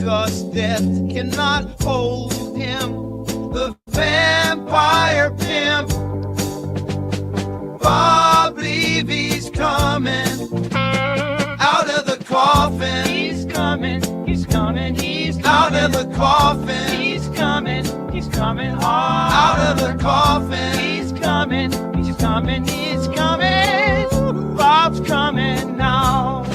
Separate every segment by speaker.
Speaker 1: 'cause death cannot hold him. The vampire pimp, Bob Levy's coming out of the coffin.
Speaker 2: He's coming, he's coming, he's coming.
Speaker 1: Out of the coffin.
Speaker 2: He's coming hard.
Speaker 1: Out of the coffin.
Speaker 2: He's coming, he's coming, he's coming. Bob's coming now.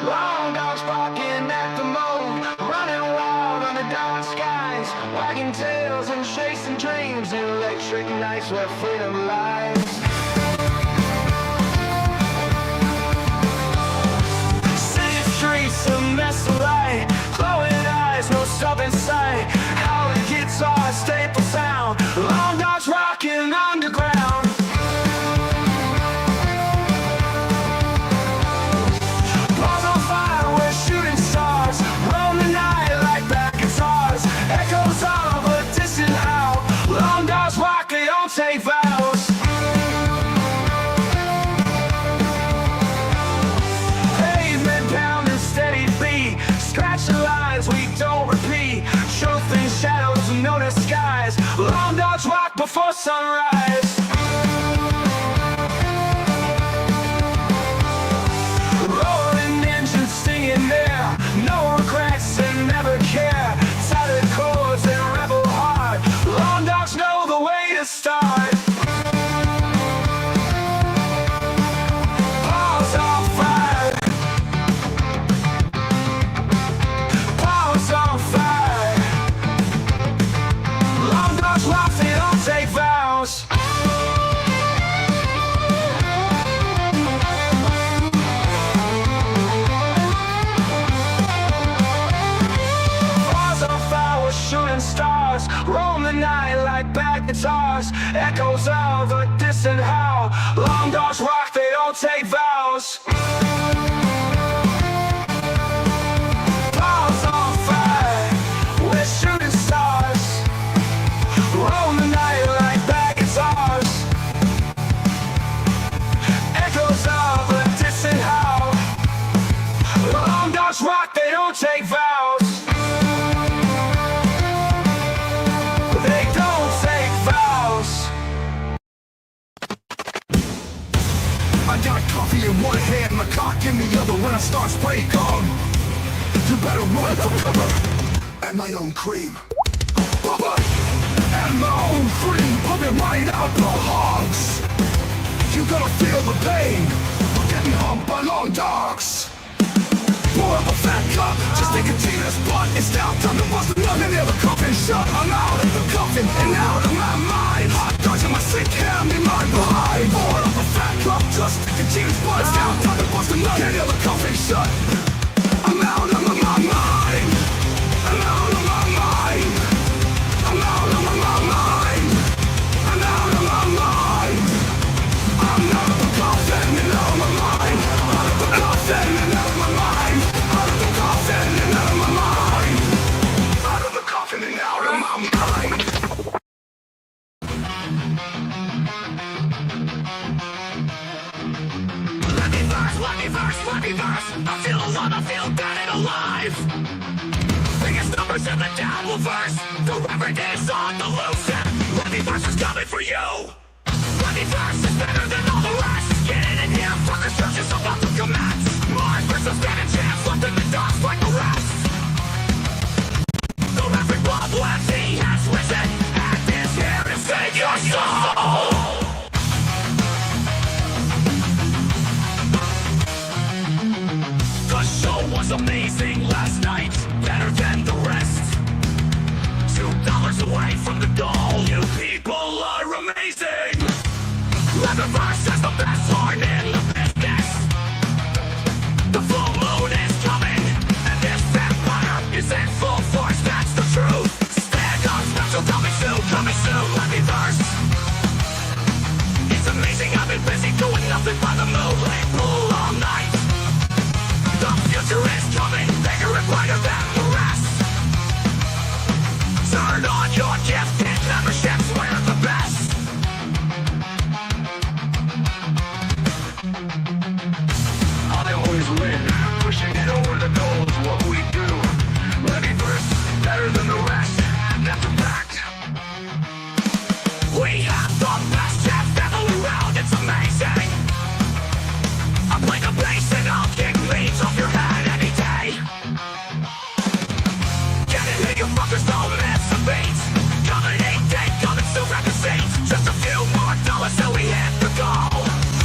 Speaker 3: Long dogs barking at the moon, running wild under dark skies, wagging tails and chasing dreams, electric nights where freedom lies. City streets a mess of light, glowing eyes, no stop in sight. Howling guitar, staple sound, long dogs rocking underground. Take vows. Pavement pound and steady beat, scratching lines we don't repeat. Truth in shadows, no disguise. Long dogs rock before sunrise. Rolling engines singing there, no regrets and never care. Tattered chords and rebel heart. Long dogs know the way to start. Paws on fire. Paws on fire. Long dogs rock, they don't take vows. Paws on fire, we're shooting stars. Roam the night like bad guitars, echoes of a distant howl. Long dogs rock, they don't take vows. Paws on fire, we're shooting stars. Roam the night like bad guitars, echoes of a distant howl. Long dogs rock, they don't take vows.
Speaker 4: I got coffee in one hand, my cock in the other. When I start spraying gum, you better run for cover. And my own cream, and my own cream, pumping right out the hogs. You gotta feel the pain of getting humped by long dogs. Pour up a fat cup, just nicotine in a spot. It's now time to bust a nut and the coffin shut. I'm out of the coffin and out of my mind. Hot dogs in my sick hand, me my behind. Pour up a fat cup, just nicotine in a spot. It's now time to bust a nut and the coffin shut. I'm out of my mind. I'm out of my mind. I'm out of my mind. I'm out of my mind. I'm out of the coffin and out of my mind. Out of the coffin and out of my mind. Out of the coffin and out of my mind. Out of the coffin and out of my mind. Let me verse. I feel alive, I feel dead and alive. Biggest numbers in the downward verse. The reverend is on the loose. Let me verse is coming for you. Let me verse is better than
Speaker 3: Let the verse is the best horn in the business. The full moon is coming, and this empire is in full force, that's the truth. Stand up, special coming soon, let me verse. It's amazing, I've been busy doing nothing by the moonlit pool all night. The future is coming, bigger and brighter than the rest. Turn on your gifted memberships, we're the best. I always win, pushing it over the goal is what we do. Let me first, better than the rest, that's a fact. We have the best chef ever around, it's amazing. I play the bass and I'll kick leaves off your head any day. Get it in, you fuckers, don't miss a beat. Coming 8 days, coming soon, grab the seats. Just a few more dollars till we hit the goal.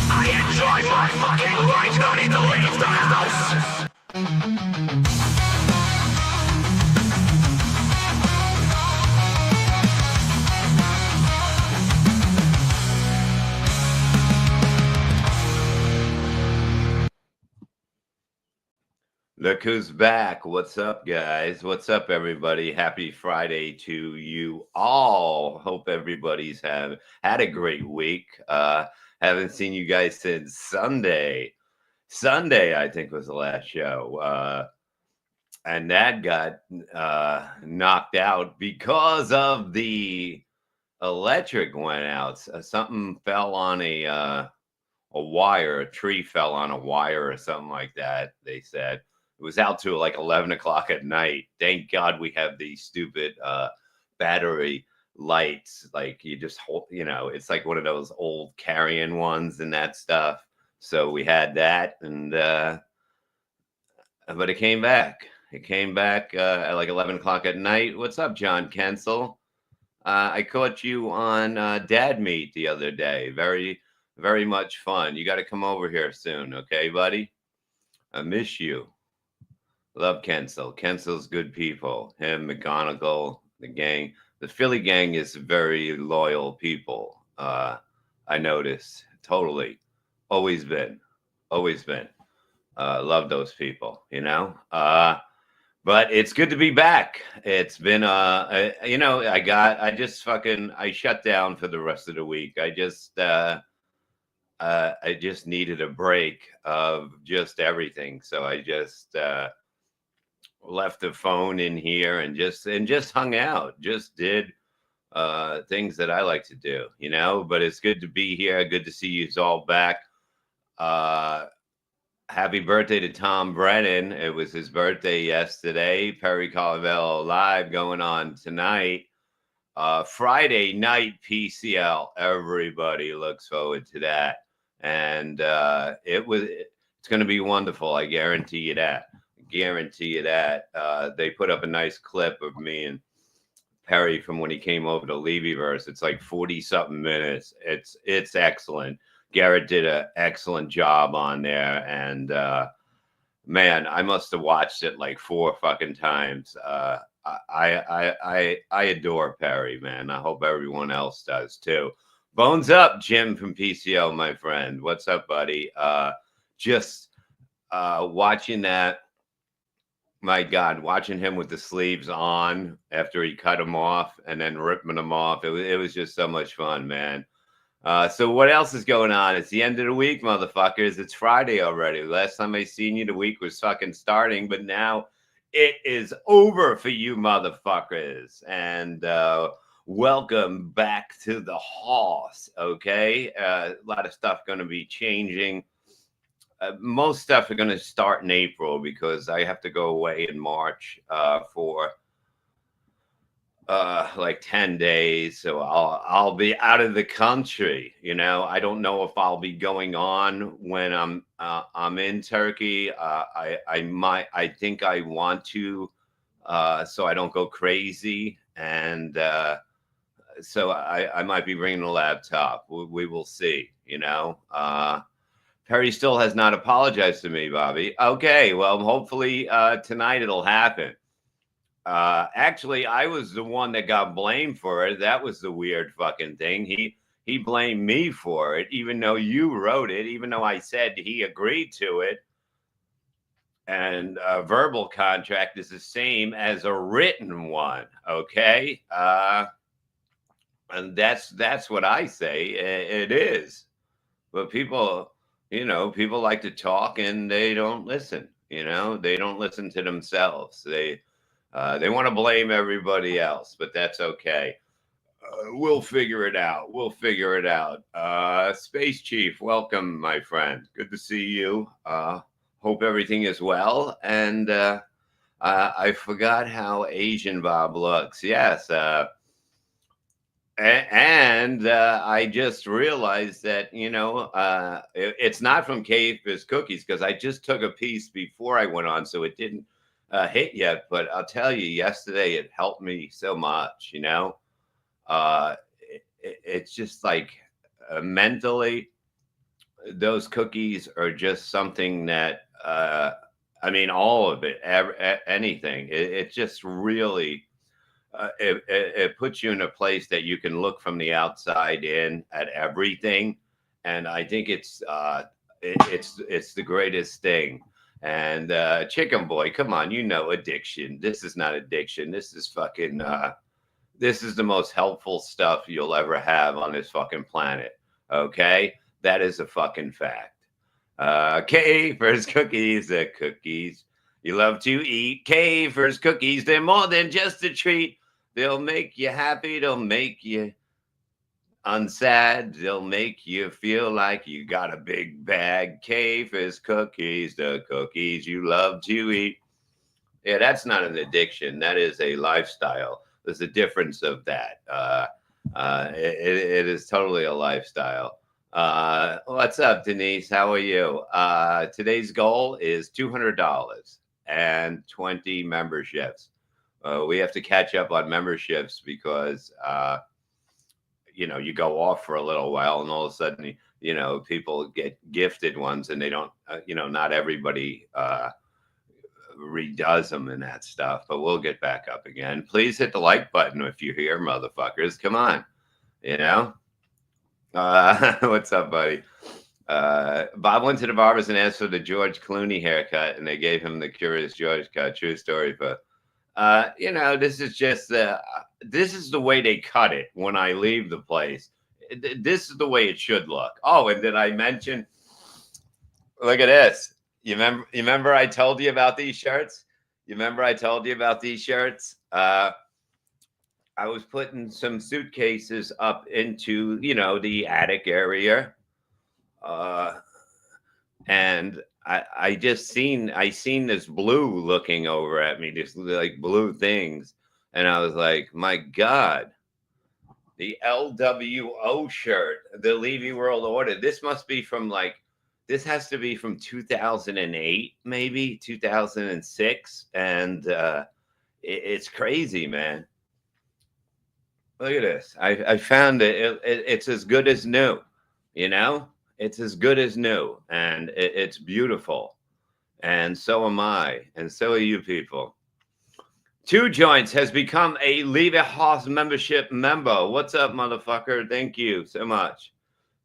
Speaker 3: I enjoy my fucking life, don't need to leave the house.
Speaker 5: Look who's back. What's up, guys? What's up, everybody? Happy Friday to you all. Hope everybody's had a great week. Haven't seen you guys since Sunday. Sunday, I think, was the last show. And that got knocked out because of the electric went out. Something fell on a wire. A tree fell on a wire or something like that, they said. It was out to like 11 o'clock at night. Thank God we have these stupid battery lights. Like you just hold, it's like one of those old carrying ones and that stuff. So we had that, and but it came back. It came back at like 11 o'clock at night. What's up, John Kensel? I caught you on Dad Meet the other day. Very, very much fun. You got to come over here soon, okay, buddy? I miss you. Love Kensel. Kensel's good people. Him, McGonagall, the gang. The Philly gang is very loyal people. I noticed. Totally. Always been. Always been. Love those people, But it's good to be back. It's been, I shut down for the rest of the week. I just needed a break of just everything. So I just left the phone in here and just hung out, just did things that I like to do, but it's good to be here. Good to see you all back. Happy birthday to Tom Brennan. It was his birthday yesterday. Perry Carvello Live going on tonight. Friday night PCL. Everybody looks forward to that. And it's going to be wonderful. I guarantee you that. They put up a nice clip of me and Perry from when he came over to Levyverse. It's like 40 something minutes. It's excellent. Garrett did an excellent job on there. And man, I must have watched it like 4 fucking times. I adore Perry, man. I hope everyone else does too. Bones up, Jim from PCO, my friend. What's up, buddy? Just watching that. My God, watching him with the sleeves on after he cut them off and then ripping them off. It was just so much fun, man. So what else is going on? It's the end of the week, motherfuckers. It's Friday already. Last time I seen you, the week was fucking starting, but now it is over for you motherfuckers. And welcome back to the house, okay? A lot of stuff going to be changing. Most stuff are going to start in April because I have to go away in March for like 10 days. So I'll be out of the country. I don't know if I'll be going on when I'm in Turkey. I think I want to so I don't go crazy. And so I might be bringing a laptop. We will see, Perry still has not apologized to me, Bobby. Okay, well, hopefully tonight it'll happen. Actually, I was the one that got blamed for it. That was the weird fucking thing. he blamed me for it, even though you wrote it, even though I said he agreed to it. And a verbal contract is the same as a written one. Okay. And that's what I say. It is. But people, people like to talk and they don't listen. They don't listen to themselves. They want to blame everybody else, but that's okay. We'll figure it out. We'll figure it out. Space Chief, welcome, my friend. Good to see you. Hope everything is well. And I forgot how Asian Bob looks. Yes. And I just realized that, it's not from Cave's Cookies because I just took a piece before I went on, so it didn't hit yet. But I'll tell you, yesterday it helped me so much, it's just like mentally, those cookies are just something that, all of it, anything, it just really, it puts you in a place that you can look from the outside in at everything. And I think it's the greatest thing. And Chicken Boy, come on, addiction. This is not addiction. This is fucking, this is the most helpful stuff you'll ever have on this fucking planet. Okay? That is a fucking fact. Cave's Cookies, the cookies you love to eat. Cave's Cookies, they're more than just a treat. They'll make you happy. They'll make you unsad. They'll make you feel like you got a big bag. Cave's Cookies, the cookies you love to eat. Yeah, that's not an addiction. That is a lifestyle. There's a difference of that. It is totally a lifestyle. What's up, Denise? How are you? Today's goal is $200 and 20 memberships. We have to catch up on memberships because, you go off for a little while and all of a sudden, people get gifted ones and they don't, not everybody redoes them and that stuff, but we'll get back up again. Please hit the like button if you're here, motherfuckers. Come on, what's up, buddy? Bob went to the barbers and asked for the George Clooney haircut, and they gave him the Curious George cut. True story. But this is just this is the way they cut it when I leave the place. This is the way it should look. Oh, and did I mention? Look at this. You remember I told you about these shirts? I was putting some suitcases up into, the attic area. And I seen this blue looking over at me, this like blue things. And I was like, my God, the LWO shirt, the Levy World Order. This must be from this has to be from 2008, maybe 2006. And it's crazy, man. Look at this. I found it. It's as good as new, It's as good as new. And it's beautiful. And so am I. And so are you people. Two Joints has become a Leave It House membership member. What's up, motherfucker? Thank you so much.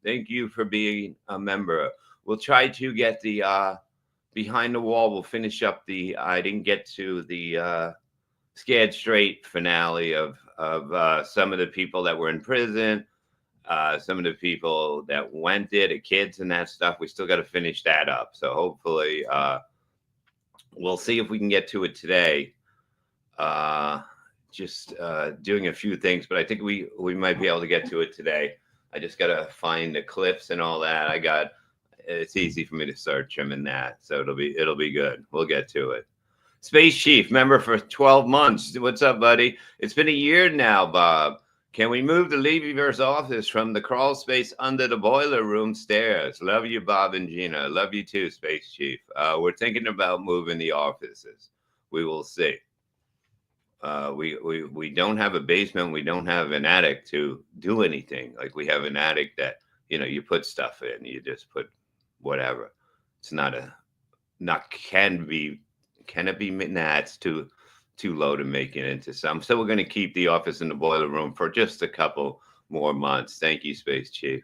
Speaker 5: Thank you for being a member. We'll try to get the Behind the Wall. We'll finish up I didn't get to the Scared Straight finale of some of the people that were in prison, some of the people that went there, the kids and that stuff. We still got to finish that up. So hopefully we'll see if we can get to it today. Just doing a few things, but I think we might be able to get to it today. I just got to find the clips and all that. It's easy for me to search them and that. So it'll be good. We'll get to it. Space Chief, member for 12 months. What's up, buddy? It's been a year now, Bob. Can we move the Levyverse office from the crawl space under the boiler room stairs? Love you, Bob and Gina. Love you too, Space Chief. We're thinking about moving the offices. We will see. We don't have a basement. We don't have an attic to do anything. Like we have an attic that, you put stuff in. You just put whatever. It's not can it be? Nah, it's too low to make it into some. So we're going to keep the office in the boiler room for just a couple more months. Thank you, Space Chief.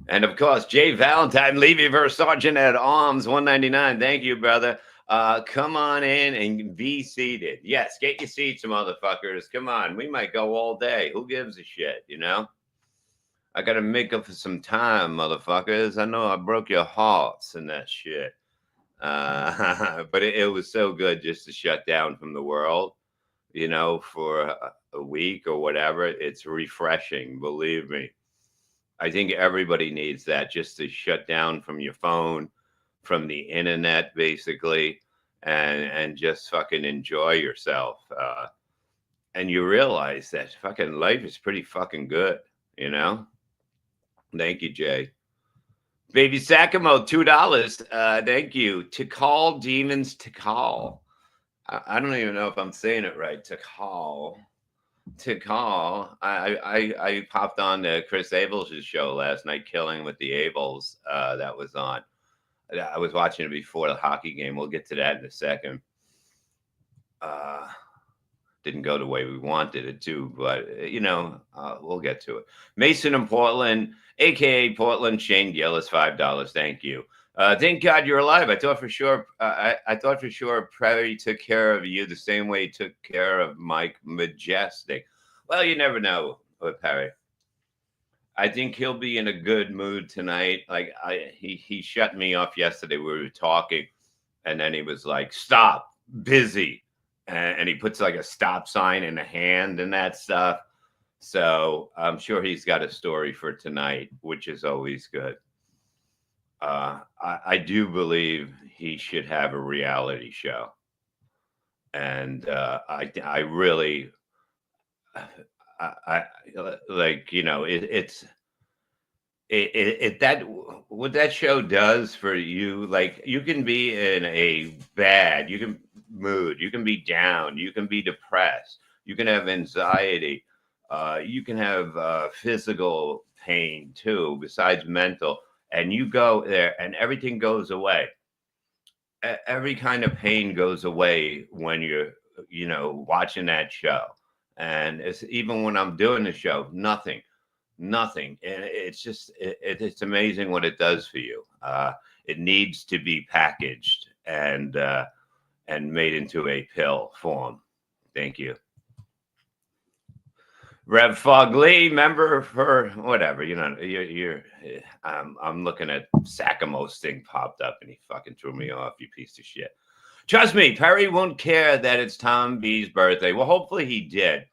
Speaker 5: And of course, Jay Valentine, Levyverse Sergeant at Arms, 199. Thank you, brother. Come on in and be seated. Yes, get your seats, motherfuckers. Come on. We might go all day. Who gives a shit, you know? I got to make up for some time, motherfuckers. I know I broke your hearts and that shit. But it was so good just to shut down from the world, you know, for a week or whatever. It's refreshing, believe me. I think everybody needs that, just to shut down from your phone, from the internet, basically, and just fucking enjoy yourself. And you realize that fucking life is pretty fucking good, you know? Thank you, Jay. Baby Sakamo, $2. Thank you. To call demons to call. I don't even know if I'm saying it right. To call. I popped on to Chris Abels' show last night, Killing with the Abels. That was on. I was watching it before the hockey game. We'll get to that in a second. Didn't go the way we wanted it to, but you know, we'll get to it. Mason in Portland, aka Portland, Shane Gillis, $5. Thank you. Thank God you're alive. I thought for sure. I thought for sure Perry took care of you the same way he took care of Mike Majestic. Well, you never know with Perry. I think he'll be in a good mood tonight. Like he shut me off yesterday. We were talking, and then he was like, "Stop, busy," and he puts like a stop sign in a hand and that stuff. So I'm sure he's got a story for tonight, which is always good. I do believe he should have a reality show, and I really, I like, you know, it's that what that show does for you. Like, you can be in a bad mood, you can be down, you can be depressed, you can have anxiety, you can have physical pain too, besides mental. And you go there and everything goes away. Every kind of pain goes away when you're, you know, watching that show. And it's even when I'm doing the show, nothing. And it's just, it's amazing what it does for you. It needs to be packaged and made into a pill form. Thank you. Rev Fog Lee, member for whatever, you know, I'm looking at Sakamo's thing popped up and he fucking threw me off, you piece of shit. Trust me, Perry won't care that it's Tom B's birthday. Well, hopefully he did.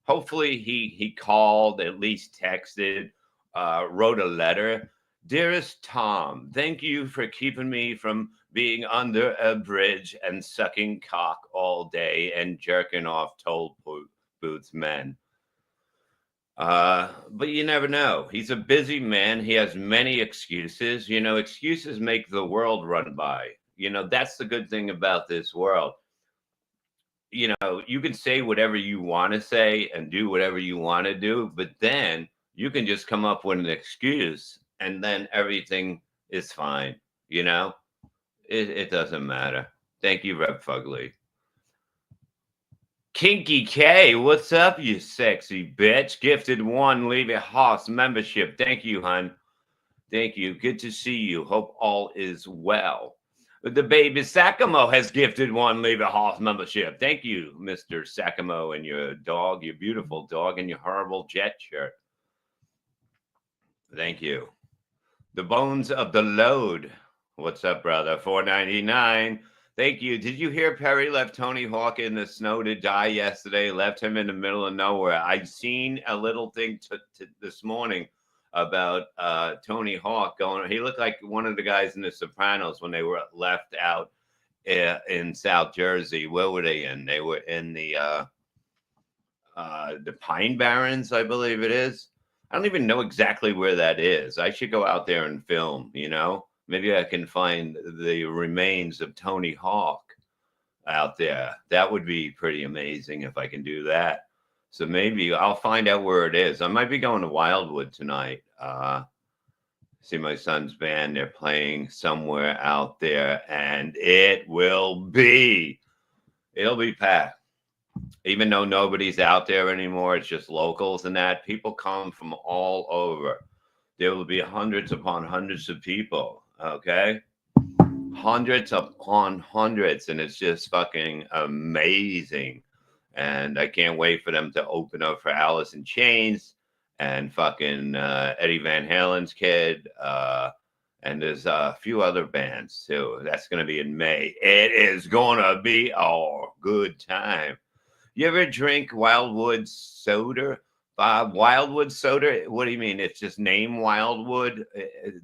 Speaker 5: Hopefully he called, at least texted, wrote a letter. Dearest Tom, thank you for keeping me from being under a bridge and sucking cock all day and jerking off toll booths men. But you never know. He's a busy man. He has many excuses. You know, excuses make the world run by. You know, that's the good thing about this world. You know, you can say whatever you want to say and do whatever you want to do, but then you can just come up with an excuse and then everything is fine. You know, it doesn't matter. Thank you, Reb Fugly. Kinky K, what's up, you sexy bitch? Gifted one, leave a house membership. Thank you, hun. Thank you. Good to see you. Hope all is well. The baby Sakamo has gifted one, leave a house membership. Thank you, Mr. Sakamo, and your dog, your beautiful dog, and your horrible jet shirt. Thank you. The Bones of the Load. What's up, brother? $4.99. Thank you. Did you hear Perry left Tony Hawk in the snow to die yesterday? Left him in the middle of nowhere. I seen a little thing this morning about Tony Hawk going. He looked like one of the guys in The Sopranos when they were left out in South Jersey. Where were they in? They were in the Pine Barrens, I believe it is. I don't even know exactly where that is. I should go out there and film, you know. Maybe I can find the remains of Tony Hawk out there. That would be pretty amazing if I can do that. So maybe I'll find out where it is. I might be going to Wildwood tonight. See my son's band. They're playing somewhere out there, and it'll be packed. even though nobody's out there anymore, it's just locals and that. People come from all over. There will be hundreds upon hundreds of people, okay? Hundreds upon hundreds, and it's just fucking amazing. And I can't wait for them to open up for Alice in Chains and fucking Eddie Van Halen's kid. And there's a few other bands too. That's going to be in May. It is going to be a good time. You ever drink Wildwood soda? Wildwood soda? What do you mean? It's just named Wildwood.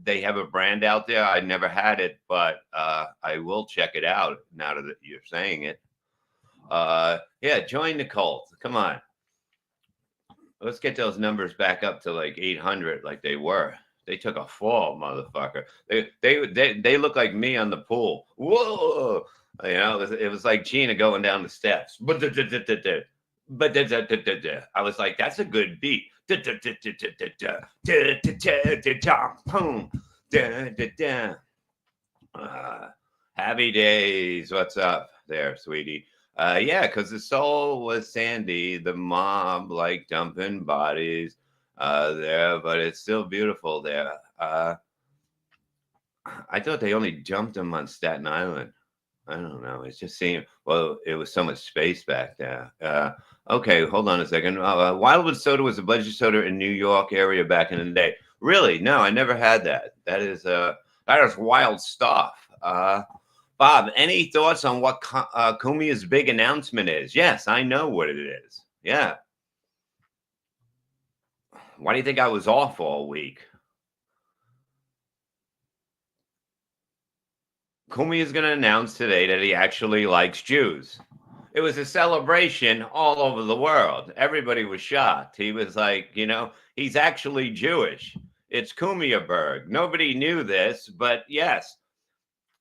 Speaker 5: They have a brand out there. I never had it, but I will check it out now that you're saying it. Yeah, join the cult. Come on. Let's get those numbers back up to like 800 like they were. They took a fall, motherfucker. They look like me on the pool. Whoa. You know, it was like Gina going down the steps. But I was like, that's a good beat. Happy days. What's up there, sweetie? Yeah, because the soul was Sandy. The mob like dumping bodies there, but it's still beautiful there. I thought they only dumped them on Staten Island. I don't know. It just seemed, well, it was so much space back there. Okay, hold on a second. Wildwood soda was a budget soda in New York area back in the day. Really? No, I never had that. That is wild stuff. Bob, any thoughts on what Kumia's big announcement is? Yes, I know what it is. Yeah. Why do you think I was off all week? Kumi is going to announce today that he actually likes Jews. It was a celebration all over the world. Everybody was shocked. He was like, you know, he's actually Jewish. It's Kumiaberg. Nobody knew this, but yes,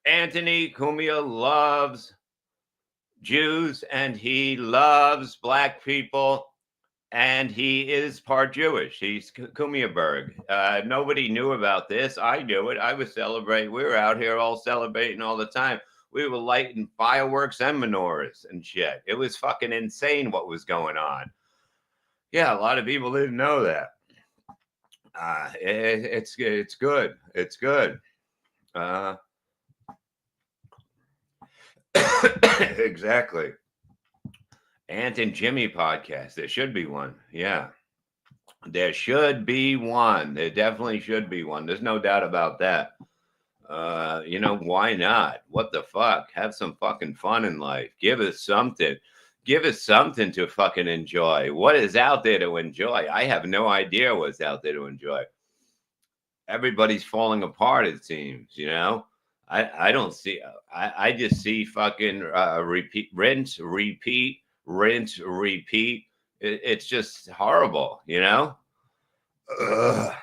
Speaker 5: Anthony Cumia loves Jews and he loves black people. And he is part Jewish. He's Kumiaberg. Nobody knew about this. I knew it. I was celebrating. We were out here all celebrating all the time. We were lighting fireworks and menorahs and shit. It was fucking insane what was going on. Yeah, a lot of people didn't know that. It's good. It's good. Exactly. Ant and Jimmy podcast. There should be one. Yeah. There should be one. There definitely should be one. There's no doubt about that. You know, why not? What the fuck? Have some fucking fun in life. Give us something. Give us something to fucking enjoy. What is out there to enjoy? I have no idea what's out there to enjoy. Everybody's falling apart, it seems, you know? I don't see, I just see fucking rinse, repeat. It's just horrible, you know? Ugh.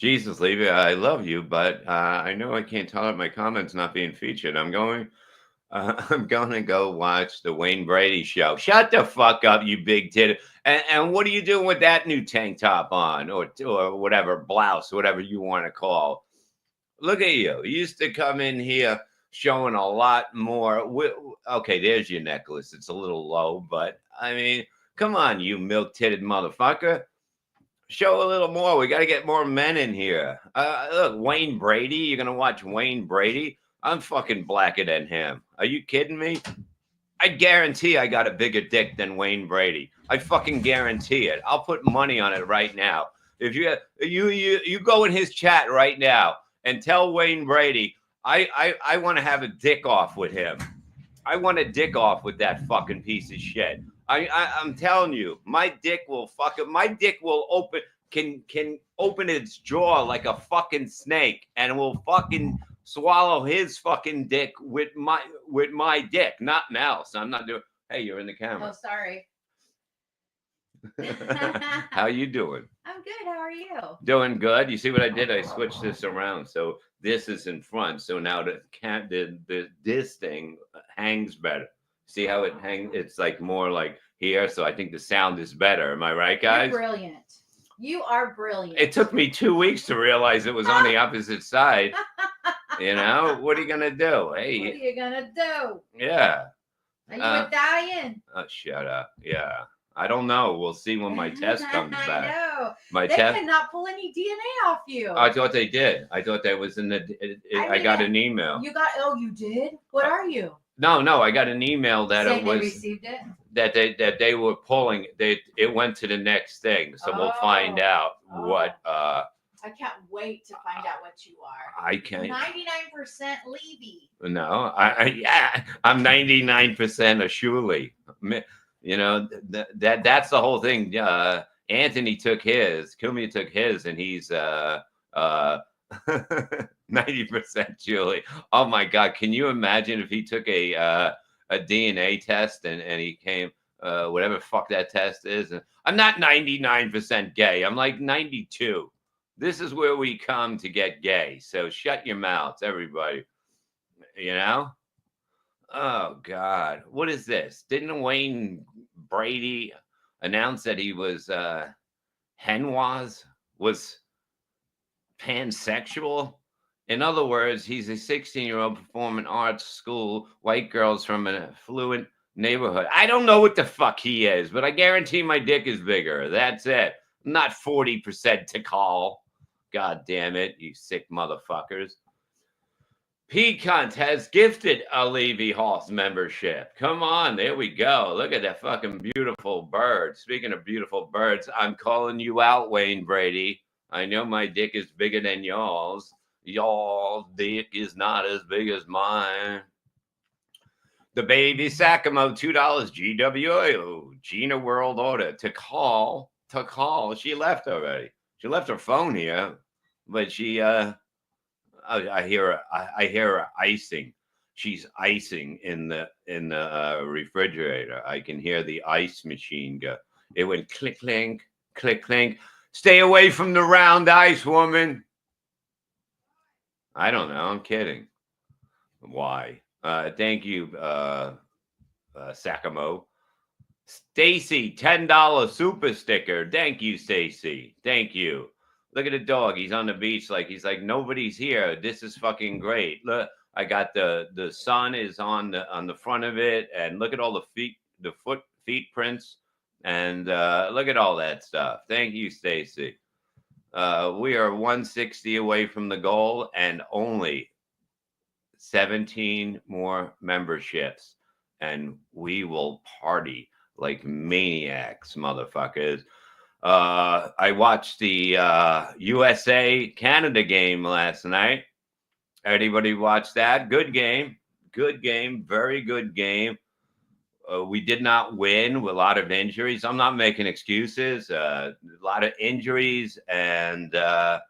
Speaker 5: Jesus, Levy, I love you, but I know I can't tolerate my comments not being featured. I'm going to go watch the Wayne Brady show. Shut the fuck up, you big tit. And what are you doing with that new tank top on or whatever, blouse, whatever you want to call? Look at you. You used to come in here showing a lot more. Okay, there's your necklace. It's a little low, but I mean, come on, you milk-titted motherfucker. Show a little more. We got to get more men in here. Look, Wayne Brady. You're going to watch Wayne Brady? I'm fucking blacker than him. Are you kidding me? I guarantee I got a bigger dick than Wayne Brady. I fucking guarantee it. I'll put money on it right now. If you go in his chat right now and tell Wayne Brady, I want to have a dick off with him. I want a dick off with that fucking piece of shit. I'm telling you, my dick will open, can open its jaw like a fucking snake and will fucking swallow his fucking dick with my dick, not Mouse. I'm not doing. Hey, you're in the camera.
Speaker 6: Oh, sorry.
Speaker 5: How you doing?
Speaker 6: I'm good. How are you?
Speaker 5: Doing good. You see what I did? I switched this around, so this is in front. So now this thing hangs better. See how it hangs? It's like more like here. So I think the sound is better. Am I right, guys?
Speaker 6: You're brilliant. You are brilliant.
Speaker 5: It took me 2 weeks to realize it was on the opposite side. You know, what are you gonna do? Hey,
Speaker 6: what are you gonna do?
Speaker 5: Yeah.
Speaker 6: Are you Italian?
Speaker 5: Oh, shut up. Yeah. I don't know. We'll see when my test comes
Speaker 6: I
Speaker 5: back.
Speaker 6: know.
Speaker 5: My
Speaker 6: They
Speaker 5: test.
Speaker 6: cannot pull any DNA off you.
Speaker 5: I thought they did. I thought that was in the. I
Speaker 6: mean,
Speaker 5: got an email.
Speaker 6: You got? Oh, you did. What are you?
Speaker 5: No, I got an email that
Speaker 6: Saying
Speaker 5: it was
Speaker 6: they received it.
Speaker 5: that they were pulling. It went to the next thing, so we'll find out what.
Speaker 6: I can't wait to find out what you are.
Speaker 5: I can't.
Speaker 6: 99% Levy.
Speaker 5: No, I'm 99% a Shuli. You know that's the whole thing. Anthony took his, Kumi took his, and he's 90% Julie. Oh my God, can you imagine if he took a DNA test and he came whatever the fuck that test is? And I'm not 99% gay. I'm like 92. This is where we come to get gay. So shut your mouths, everybody. You know? Oh God, what is this? Didn't Wayne Brady announce that he was was pansexual? In other words, he's a 16-year-old performing arts school, white girls from an affluent neighborhood. I don't know what the fuck he is, but I guarantee my dick is bigger. That's it. I'm not 40% to call. God damn it, you sick motherfuckers. Peacunt has gifted a Levy Hoss membership. Come on, there we go. Look at that fucking beautiful bird. Speaking of beautiful birds, I'm calling you out, Wayne Brady. I know my dick is bigger than y'all's. Y'all's dick is not as big as mine. The baby Sakamo, $2 GWO. Gina World Order. To call. She left already. She left her phone here, but she I hear her icing. She's icing in the refrigerator. I can hear the ice machine go. It went click clink, click clink. Stay away from the round ice, woman. I don't know. I'm kidding. Why? Thank you, Sakamo. Stacy, $10 super sticker. Thank you, Stacy. Thank you. Look at the dog. He's on the beach he's like nobody's here. This is fucking great. Look, I got the sun is on the front of it, and look at all the feet prints, and look at all that stuff. Thank you, Stacy. We are 160 away from the goal, and only 17 more memberships, and we will party like maniacs, motherfuckers. I watched the USA Canada game last night. Anybody watch that? Good game, very good game. We did not win with a lot of injuries. I'm not making excuses. A lot of injuries and a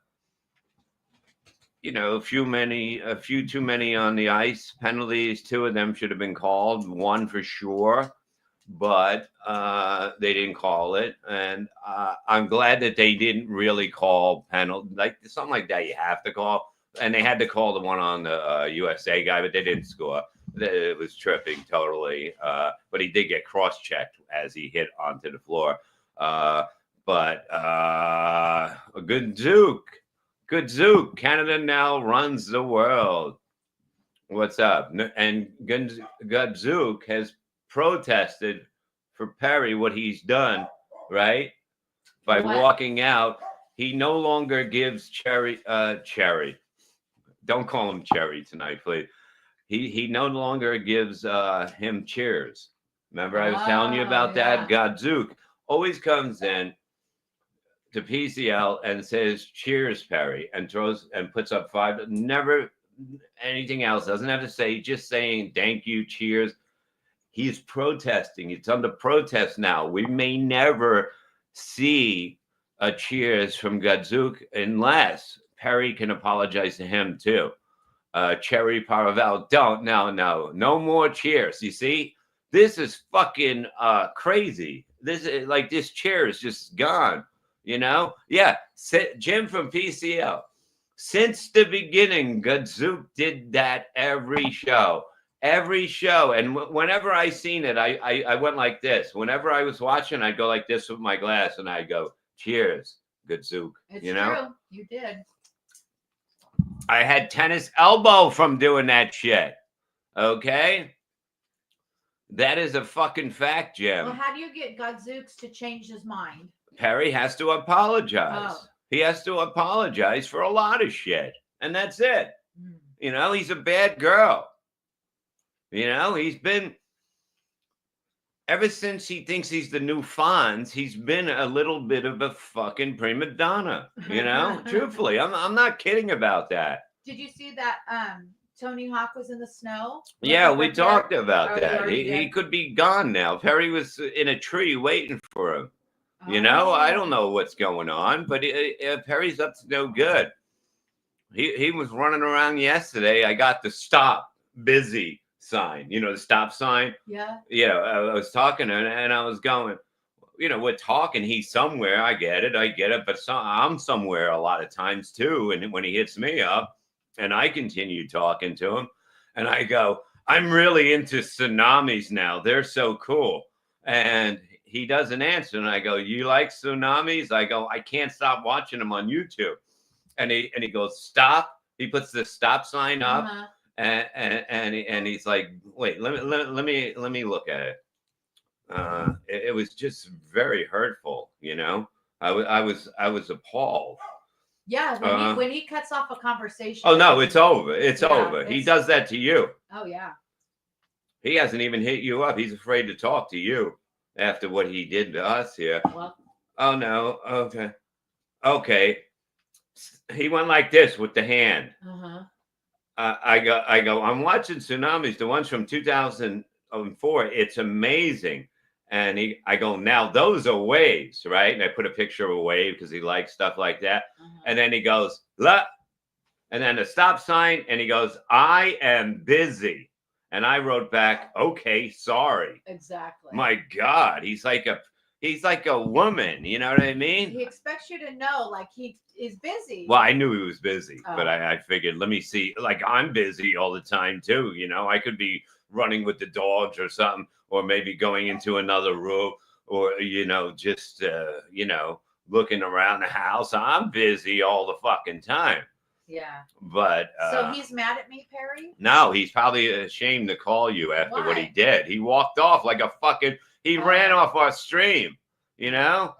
Speaker 5: few too many on the ice. Penalties, 2 of them should have been called, 1 for sure. But they didn't call it, and I'm glad that they didn't really call penalty, like something like that. You have to call, and they had to call the one on the USA guy, but they didn't score. It was tripping totally, but he did get cross-checked as he hit onto the floor. But a good Zook. Canada now runs the world. What's up? And Zook has protested for Perry what he's done, right? By walking out. He no longer gives Cherry. Don't call him Cherry tonight, please. He no longer gives him cheers. Remember I was telling you about that? Godzook always comes in to PCL and says cheers, Perry, and puts up 5. Never anything else. Doesn't have to say, just saying thank you, cheers. He's protesting. It's under protest now. We may never see a cheers from Godzook unless Perry can apologize to him too. Cherry Paravel, no more cheers. You see, this is fucking crazy. This chair is just gone. Yeah. Jim from PCL. Since the beginning, Godzook did that every show. And whenever I seen it, I went like this. Whenever I was watching, I'd go like this with my glass, and I'd go, cheers, Godzook.
Speaker 6: It's true. You did.
Speaker 5: I had tennis elbow from doing that shit. Okay? That is a fucking fact, Jim.
Speaker 6: Well, how do you get Godzooks to change his mind?
Speaker 5: Perry has to apologize.
Speaker 6: Oh.
Speaker 5: He has to apologize for a lot of shit. And that's it.
Speaker 6: Mm.
Speaker 5: You know, he's a bad girl. You know, he's been, ever since he thinks he's the new Fonz, he's been a little bit of a fucking prima donna. You know, truthfully, I'm not kidding about that.
Speaker 6: Did you see that Tony Hawk was in the snow?
Speaker 5: Yeah,
Speaker 6: Looking
Speaker 5: we
Speaker 6: for Perry?
Speaker 5: talked about
Speaker 6: Oh, you
Speaker 5: that.
Speaker 6: already
Speaker 5: He
Speaker 6: did?
Speaker 5: could be gone now. Perry was in a tree waiting for him. You know, I don't know what's going on, but Perry's up to no good. He was running around yesterday. I got the stop busy sign, you know, the stop sign.
Speaker 6: Yeah.
Speaker 5: Yeah, I was talking and I was going, you know, we're talking. He's somewhere. I get it. But I'm somewhere a lot of times too. And when he hits me up and I continue talking to him and I go, I'm really into tsunamis now. They're so cool. And he doesn't answer. And I go, you like tsunamis? I go, I can't stop watching them on YouTube. And he goes, stop. He puts the stop sign up.
Speaker 6: Uh-huh.
Speaker 5: And he's like, wait, let me look at it. It was just very hurtful, you know. I was appalled.
Speaker 6: Yeah, when he cuts off a conversation.
Speaker 5: Oh no, it's over. It's
Speaker 6: Yeah,
Speaker 5: over. He does that to you.
Speaker 6: Oh yeah.
Speaker 5: He hasn't even hit you up. He's afraid to talk to you after what he did to us here.
Speaker 6: Well.
Speaker 5: Oh no. Okay. He went like this with the hand.
Speaker 6: Uh-huh.
Speaker 5: I go. I'm watching tsunamis, the ones from 2004. It's amazing. And I go, now those are waves, right? And I put a picture of a wave because he likes stuff like that.
Speaker 6: Uh-huh.
Speaker 5: And then he goes, la, and then a stop sign, and he goes, I am busy. And I wrote back, okay, sorry.
Speaker 6: Exactly.
Speaker 5: My God, he's like a woman. You know what I mean?
Speaker 6: He expects you to know, like he is busy.
Speaker 5: Well, I knew he was busy,
Speaker 6: Oh.
Speaker 5: but I figured, let me see. Like I'm busy all the time too. You know, I could be running with the dogs or something, or maybe going into another room, or you know, just you know, looking around the house. I'm busy all the fucking time.
Speaker 6: Yeah.
Speaker 5: But
Speaker 6: So he's mad at me, Perry?
Speaker 5: no, he's probably ashamed to call you after what he
Speaker 6: Why?
Speaker 5: did. He walked off like a fucking. He ran off our stream. You know.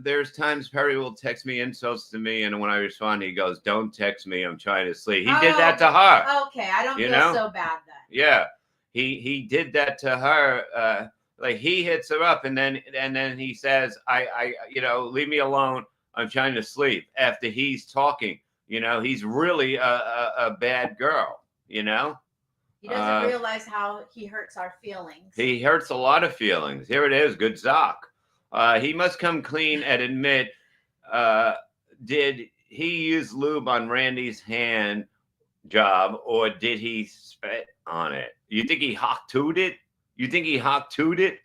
Speaker 5: There's times Perry will text me insults to me, and when I respond, he goes, "Don't text me. I'm trying to sleep." He did that to her.
Speaker 6: Okay, I don't
Speaker 5: You
Speaker 6: feel
Speaker 5: know?
Speaker 6: so bad then.
Speaker 5: Yeah, he did that to her. Like he hits her up, and then he says, "I you know, leave me alone. I'm trying to sleep." After he's talking, you know, he's really a bad girl. You know,
Speaker 6: He doesn't realize how he hurts our feelings.
Speaker 5: he hurts a lot of feelings. Here it is, good Zoc. He must come clean and admit, did he use lube on Randy's hand job, or did he spit on it? You think he hawk-tooed it? You think he hawk-tooed it?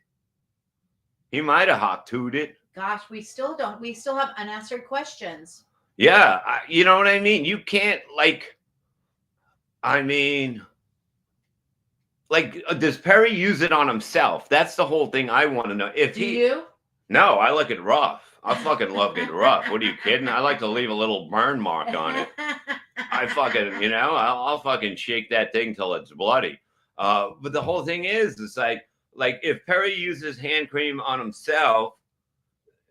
Speaker 5: He might have hawk-tooed it.
Speaker 6: Gosh, we still have unanswered questions.
Speaker 5: Yeah, you know what I mean? You can't, like, I mean, like, does Perry use it on himself? That's the whole thing I want to know. If
Speaker 6: Do you?
Speaker 5: No, I like it rough. I fucking love it rough. What are you kidding? I like to leave a little burn mark on it. I fucking, you know, I'll fucking shake that thing till it's bloody. But the whole thing is, it's like if Perry uses hand cream on himself,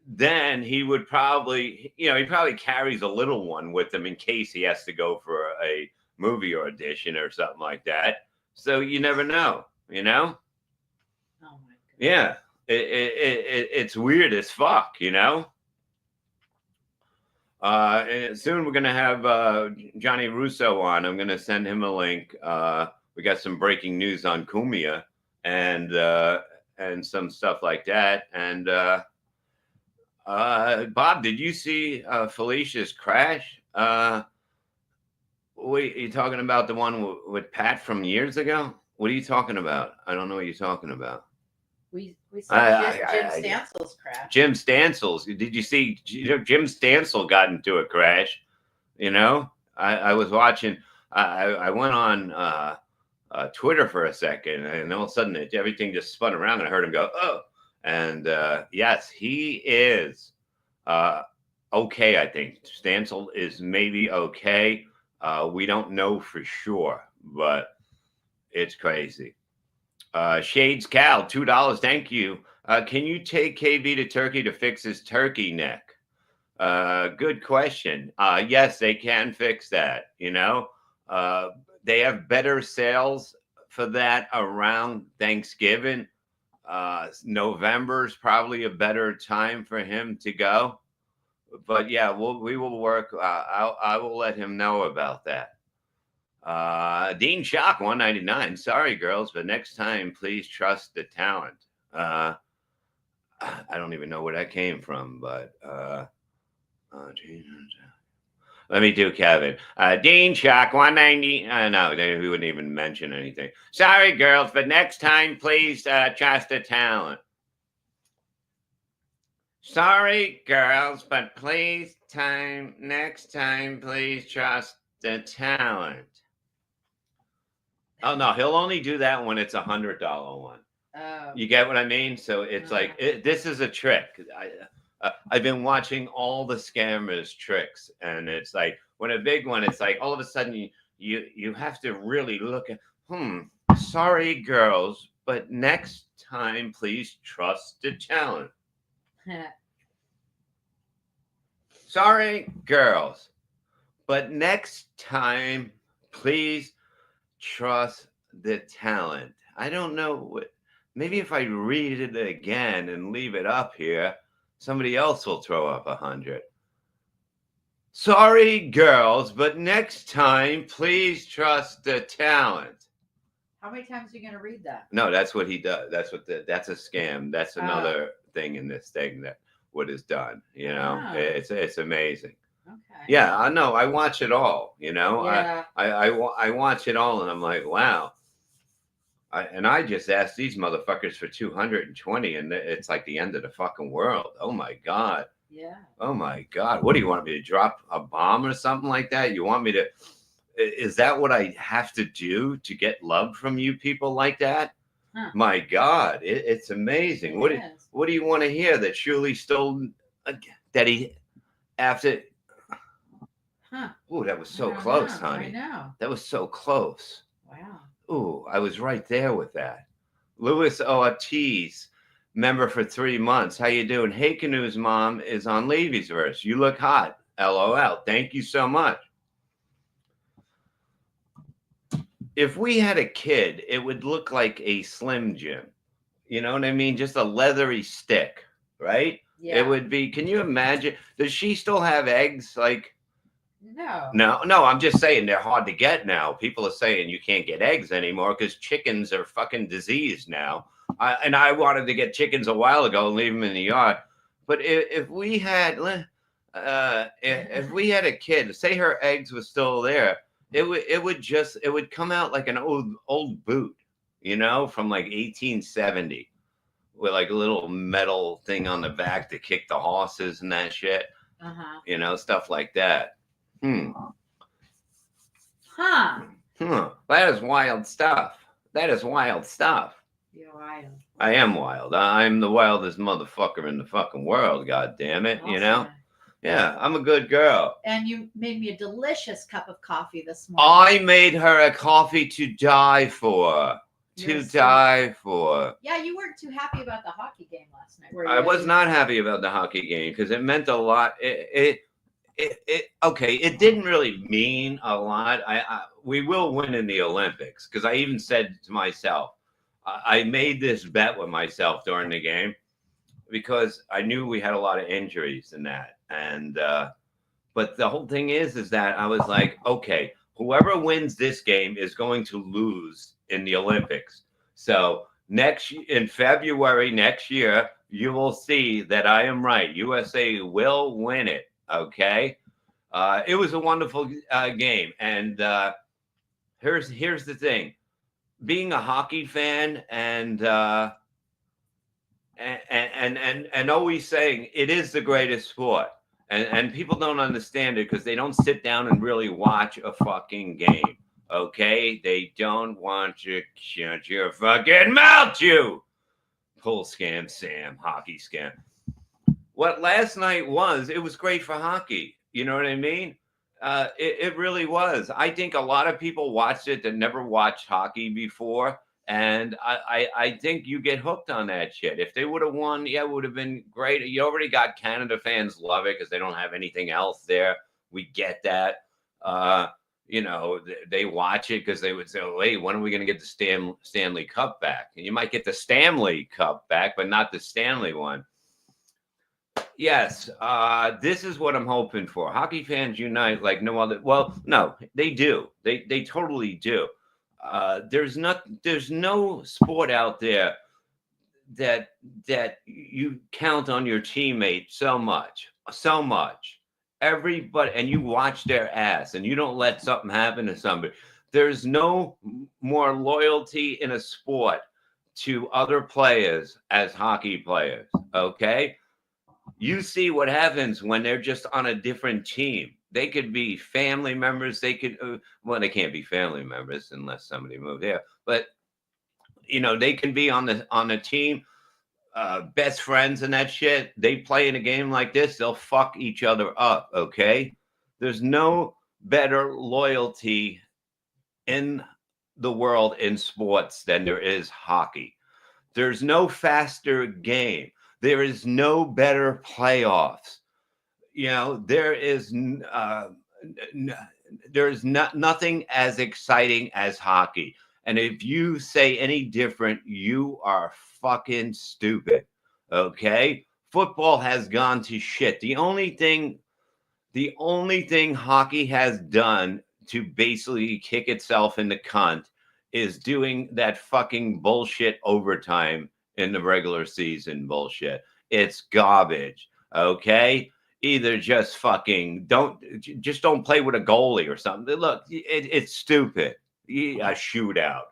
Speaker 5: then he would probably, you know, he probably carries a little one with him in case he has to go for a movie audition or something like that. So you never know, you know?
Speaker 6: Oh my God.
Speaker 5: Yeah. It's weird as fuck, you know. And soon we're gonna have Johnny Russo on. I'm gonna send him a link. We got some breaking news on Cumia and some stuff like that. And Bob, did you see Felicia's crash? Wait, are you talking about the one with Pat from years ago? What are you talking about? I don't know what you're talking about.
Speaker 6: We saw Jim Stansel's crash.
Speaker 5: Jim Stansel's. Did you see Jim Stansel got into a crash? You know, I was watching. I went on Twitter for a second, and all of a sudden everything just spun around, and I heard him go, "Oh!" And yes, he is okay. I think Stansel is maybe okay. We don't know for sure, but it's crazy. Shades Cal, $2. Thank you. Can you take KB to Turkey to fix his turkey neck? Good question. Yes, they can fix that. You know, they have better sales for that around Thanksgiving. November's probably a better time for him to go. But yeah, we will work. I will let him know about that. Dean Shock 199. Sorry, girls, but next time, please trust the talent. I don't even know where that came from, but let me do Kevin. Dean Shock 190. No, we wouldn't even mention anything. Sorry, girls, but next time, please trust the talent. Sorry, girls, but next time, please trust the talent. Oh no, he'll only do that when it's $100 one.
Speaker 6: Oh.
Speaker 5: You get what I mean? So it's like this is a trick. I've been watching all the scammers' tricks, and it's like when a big one, it's like all of a sudden you have to really look at. Sorry, girls, but next time, please trust the talent. Sorry, girls, but next time, please trust the talent. I don't know what. Maybe if I read it again and leave it up here, somebody else will throw up 100. Sorry, girls, but next time, please trust the talent.
Speaker 6: How many times are you going to read that?
Speaker 5: No, that's what he does. That's a scam. That's another thing in this thing that what is done. You know, it's amazing.
Speaker 6: Okay.
Speaker 5: Yeah, I know. I watch it all. You know,
Speaker 6: Yeah.
Speaker 5: I watch it all, and I'm like, wow. I just asked these motherfuckers for 220, and it's like the end of the fucking world. Oh my god.
Speaker 6: Yeah.
Speaker 5: Oh my god. What do you want me to drop a bomb or something like that? You want me to? Is that what I have to do to get love from you people like that?
Speaker 6: Huh.
Speaker 5: My god, it's amazing. What do you want to hear? That Shuli stole? That he after?
Speaker 6: Huh.
Speaker 5: Oh, that was so close,
Speaker 6: know.
Speaker 5: honey.
Speaker 6: I know.
Speaker 5: That was so close.
Speaker 6: Wow.
Speaker 5: Ooh, I was right there with that. Louis Ortiz, member for 3 months. How you doing? Hey, Canoe's mom is on Levy's verse. You look hot. LOL. Thank you so much. If we had a kid, it would look like a Slim Jim. You know what I mean? Just a leathery stick, right?
Speaker 6: Yeah.
Speaker 5: It would be. Can you imagine? Does she still have eggs? Like,
Speaker 6: No.
Speaker 5: No, I'm just saying they're hard to get now. People are saying you can't get eggs anymore because chickens are fucking diseased now. And I wanted to get chickens a while ago and leave them in the yard. But if we had a kid, say her eggs were still there, it would come out like an old boot, you know, from like 1870 with like a little metal thing on the back to kick the horses and that shit. You know, stuff like that.
Speaker 6: Huh.
Speaker 5: That is wild stuff. You're
Speaker 6: wild.
Speaker 5: I am wild. I'm the wildest motherfucker in the fucking world. God damn it.
Speaker 6: Awesome.
Speaker 5: You know? Yeah, I'm a good girl.
Speaker 6: And you made me a delicious cup of coffee this morning.
Speaker 5: I made her a coffee to die for.
Speaker 6: Yeah, you weren't too happy about the hockey game last night, were you?
Speaker 5: I was not happy about the hockey game because it meant a lot. It didn't really mean a lot. We will win in the Olympics because I even said to myself, I made this bet with myself during the game because I knew we had a lot of injuries in that. And but the whole thing is that I was like, okay, whoever wins this game is going to lose in the Olympics. So in February next year, you will see that I am right. USA will win it. Okay. It was a wonderful game. And here's the thing. Being a hockey fan and always saying it is the greatest sport. And people don't understand it because they don't sit down and really watch a fucking game. Okay? They don't want you to shut your fucking mouth, you pull scam, Sam, hockey scam. What last night was, it was great for hockey. You know what I mean? It really was. I think a lot of people watched it that never watched hockey before. And I think you get hooked on that shit. If they would have won, yeah, it would have been great. You already got Canada fans love it because they don't have anything else there. We get that. You know, they watch it because they would say, oh, hey, when are we going to get the Stanley Cup back? And you might get the Stanley Cup back, but not the Stanley one. Yes, this is what I'm hoping for. Hockey fans unite like no other. Well, no, they do. They totally do. There's no sport out there that you count on your teammate so much. Everybody, and you watch their ass, and you don't let something happen to somebody. There's no more loyalty in a sport to other players as hockey players. Okay. You see what happens when they're just on a different team. They could be family members. They could, well, they can't be family members unless somebody moved there. But you know, they can be on the team, best friends and that shit. They play in a game like this, they'll fuck each other up. Okay, there's no better loyalty in the world in sports than there is hockey. There's no faster game. There is no better playoffs. You know, there is nothing as exciting as hockey. And if you say any different, you are fucking stupid. Okay? Football has gone to shit. The only thing hockey has done to basically kick itself in the cunt is doing that fucking bullshit overtime in the regular season bullshit. It's garbage. Okay? Either just fucking don't play with a goalie or something. Look, it's stupid. A shootout.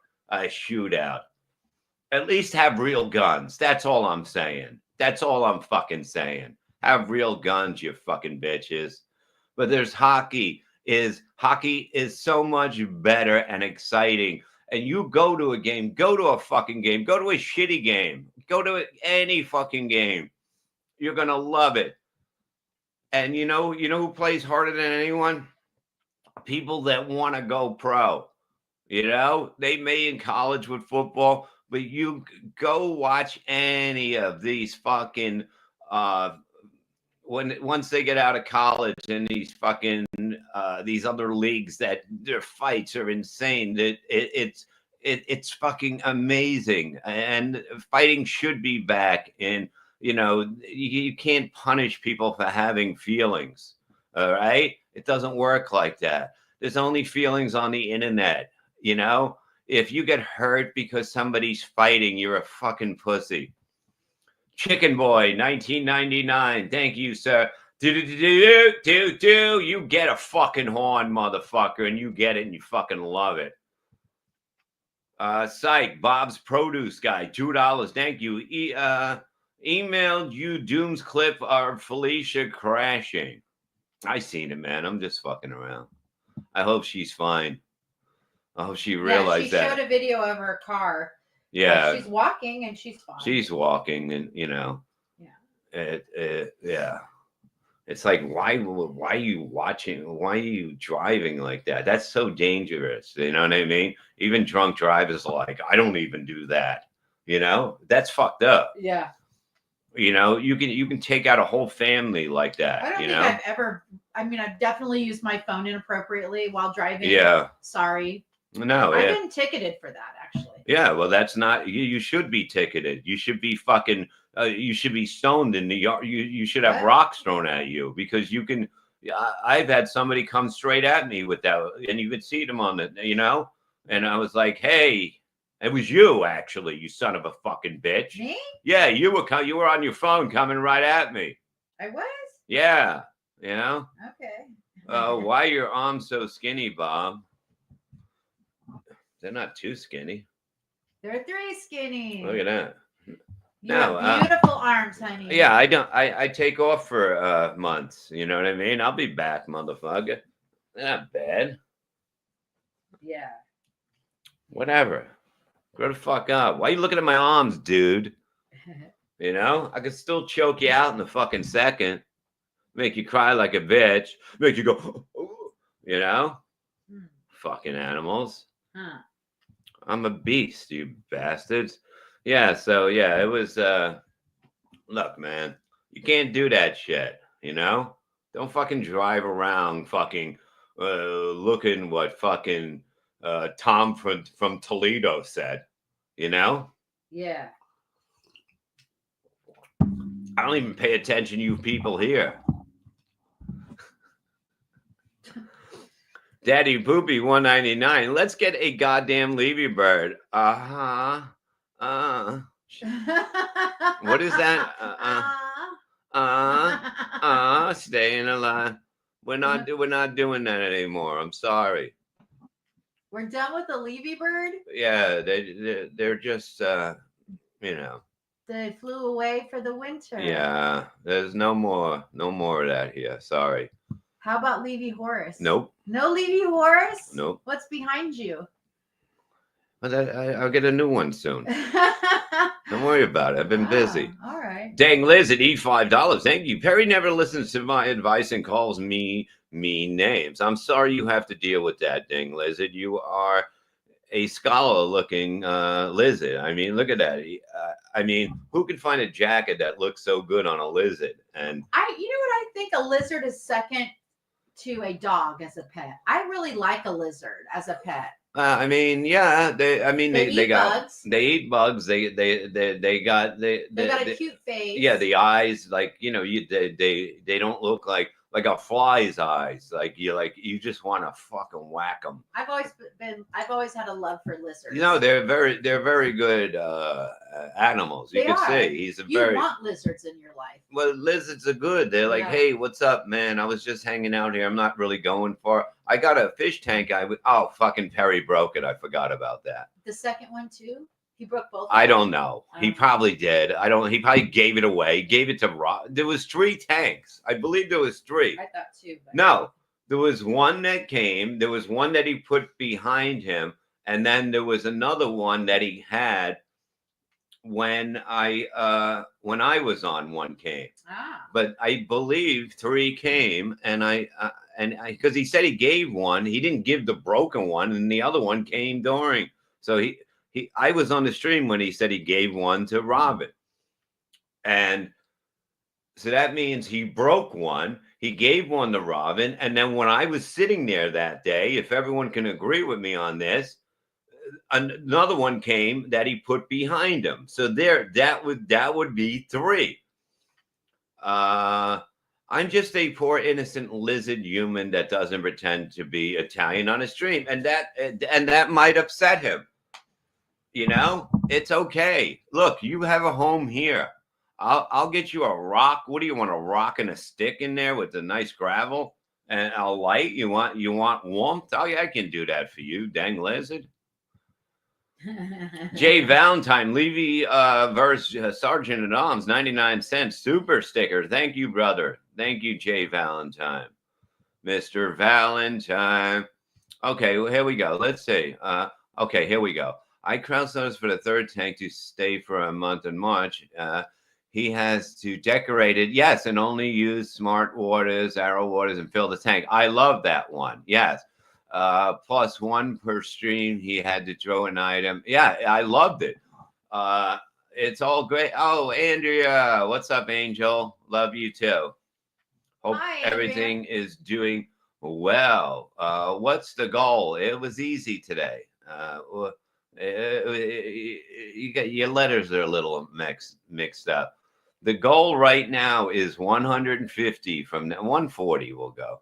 Speaker 5: At least have real guns. That's all I'm saying. That's all I'm fucking saying. Have real guns, you fucking bitches. But there's hockey is so much better and exciting. And you go to a game, go to a fucking game, go to a shitty game, go to any fucking game. You're gonna love it. And you know who plays harder than anyone? People that want to go pro. You know, they may in college with football, but you go watch any of these fucking once they get out of college and these fucking these other leagues that their fights are insane. That it's fucking amazing, and fighting should be back. And you know, you can't punish people for having feelings. All right, it doesn't work like that. There's only feelings on the internet. You know, if you get hurt because somebody's fighting, you're a fucking pussy. Chicken Boy, 1999. Thank you, sir. You get a fucking horn, motherfucker, and you get it and you fucking love it. Psych, Bob's Produce Guy, $2. Thank you. Emailed you Doom's clip of Felicia crashing. I seen it, man. I'm just fucking around. I hope she's fine. I hope she realized that.
Speaker 6: She showed a video of her car.
Speaker 5: Yeah.
Speaker 6: She's walking and she's fine.
Speaker 5: She's walking, and you know. Yeah. Yeah. It's like, why are you watching? Why are you driving like that? That's so dangerous. You know what I mean? Even drunk drivers are like, I don't even do that. You know, that's fucked up.
Speaker 6: Yeah.
Speaker 5: You know, you can take out a whole family like that.
Speaker 6: I don't think I've ever. I mean, I've definitely used my phone inappropriately while driving.
Speaker 5: Yeah.
Speaker 6: Sorry.
Speaker 5: No.
Speaker 6: I've been ticketed for that, actually.
Speaker 5: Yeah. Well, that's not. You should be ticketed. You should be fucking. You should be stoned in the yard. You should have rocks thrown at you because you can. I've had somebody come straight at me with that, and you could see them on the. You know, and I was like, hey. It was you, actually, you son of a fucking bitch.
Speaker 6: Me?
Speaker 5: Yeah, you were on your phone coming right at me.
Speaker 6: I was?
Speaker 5: Yeah, you know?
Speaker 6: Okay.
Speaker 5: Why are your arms so skinny, Bob? They're not too skinny.
Speaker 6: They're 3 skinny.
Speaker 5: Look at that.
Speaker 6: You have beautiful arms, honey.
Speaker 5: Yeah, I take off for months. You know what I mean? I'll be back, motherfucker. They're not bad.
Speaker 6: Yeah.
Speaker 5: Whatever. Grow the fuck up. Why are you looking at my arms, dude? You know, I could still choke you out in a fucking second. Make you cry like a bitch. Make you go, you know? Fucking animals.
Speaker 6: Huh.
Speaker 5: I'm a beast, you bastards. Yeah, so yeah, it was look, man, you can't do that shit, you know? Don't fucking drive around fucking looking what fucking Tom from Toledo said, you know?
Speaker 6: Yeah.
Speaker 5: I don't even pay attention to you people here. Daddy Poopy 199. Let's get a goddamn Levy bird. Uh-huh. What is that? Staying alive. We're not doing that anymore. I'm sorry.
Speaker 6: We're done with the Levy bird.
Speaker 5: Yeah, they're just you know.
Speaker 6: They flew away for the winter.
Speaker 5: Yeah, there's no more of that here. Sorry.
Speaker 6: How about Levy Horace?
Speaker 5: Nope.
Speaker 6: No Levy Horace?
Speaker 5: Nope.
Speaker 6: What's behind you?
Speaker 5: But I'll get a new one soon. Don't worry about it. I've been busy.
Speaker 6: All right.
Speaker 5: Dang Liz at $5. Thank you. Perry never listens to my advice and calls me mean names. I'm sorry you have to deal with that, Dang Lizard. You are a scholar-looking lizard. I mean, look at that. I mean, who can find a jacket that looks so good on a lizard? And
Speaker 6: you know what I think? A lizard is second to a dog as a pet. I really like a lizard as a pet.
Speaker 5: I mean, yeah, they
Speaker 6: eat bugs.
Speaker 5: They eat bugs. They got
Speaker 6: a cute face.
Speaker 5: Yeah, the eyes, like, you know, they don't look like a fly's eyes. Like you just want to fucking whack them.
Speaker 6: I've always had a love for lizards.
Speaker 5: You know, they're very good animals. You
Speaker 6: They
Speaker 5: can
Speaker 6: are.
Speaker 5: see
Speaker 6: You want lizards in your life.
Speaker 5: well, lizards are good. They're like,
Speaker 6: Yeah.
Speaker 5: hey, what's up, man? I was just hanging out here. I'm not really going far. I got a fish tank. Oh, fucking Perry broke it. I forgot about that.
Speaker 6: The second one too. He broke both.
Speaker 5: I
Speaker 6: of them?
Speaker 5: don't know. He probably did. He probably gave it away. Gave it to Rob. There was 3 tanks. I believe there was 3.
Speaker 6: I thought 2. But...
Speaker 5: No, there was one that came. There was one that he put behind him, and then there was another one that he had when I was on one came. But I believe 3 came, and I because he said he gave one. He didn't give the broken one, and the other one came during. So I was on the stream when he said he gave one to Robin. And so that means he broke one. He gave one to Robin. And then when I was sitting there that day, if everyone can agree with me on this, another one came that he put behind him. So that would be 3. I'm just a poor innocent lizard human that doesn't pretend to be Italian on a stream. And that might upset him. You know, it's okay. Look, you have a home here. I'll get you a rock. What do you want, a rock and a stick in there with the nice gravel and a light? You want warmth? Oh yeah, I can do that for you, dang lizard. Jay Valentine, Levy versus Sergeant at Arms, 99 cents super sticker. Thank you, brother. Thank you, Jay Valentine, Mr. Valentine. Okay, well, here we go. Let's see. Okay, here we go. I crowdsourced for the 3rd tank to stay for a month in March. He has to decorate it, yes, and only use smart waters, arrow waters, and fill the tank. I love that one, yes. Plus 1 per stream. He had to throw an item. Yeah, I loved it. It's all great. Oh, Andrea, what's up, Angel? Love you too. Hope everything is doing well. What's the goal? It was easy today. You got your letters are a little mixed up. The goal right now is 150 from 140 will go,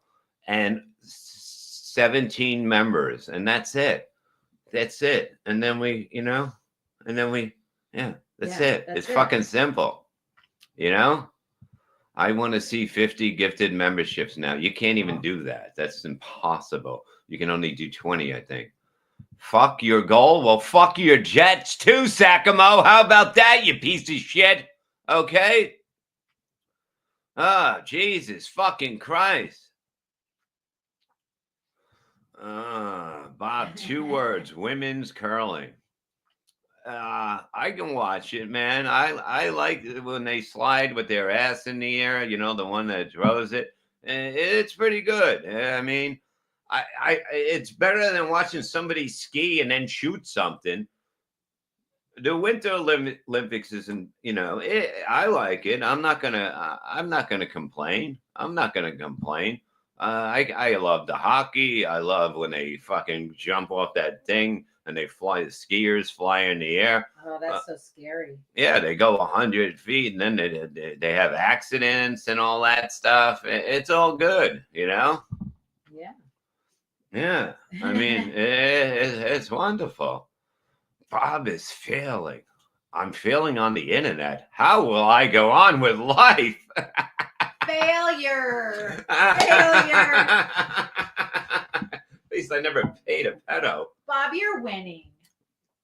Speaker 5: and 17 members, and that's it. That's it. And then we, that's it. It's fucking simple. You know, I want to see 50 gifted memberships now. You can't even do that. That's impossible. You can only do 20, I think. Fuck your goal. Well, fuck your Jets too, Sakamo. How about that, you piece of shit? Okay. Jesus fucking Christ. Bob, 2 words. Women's curling. I can watch it, man. I like it when they slide with their ass in the air. You know, the one that throws it. It's pretty good. I mean, It's better than watching somebody ski and then shoot something. The Winter Olympics isn't, I like it. I'm not gonna complain. I'm not gonna complain. I love the hockey. I love when they fucking jump off that thing and they fly. The skiers fly in the air.
Speaker 6: Oh, that's so scary.
Speaker 5: Yeah, they go 100 feet and then they have accidents and all that stuff. It's all good,
Speaker 6: Yeah.
Speaker 5: Yeah, I mean, it's wonderful. Bob is failing. I'm failing on the internet. How will I go on with life?
Speaker 6: Failure.
Speaker 5: At least I never paid a pedo.
Speaker 6: Bob, you're winning.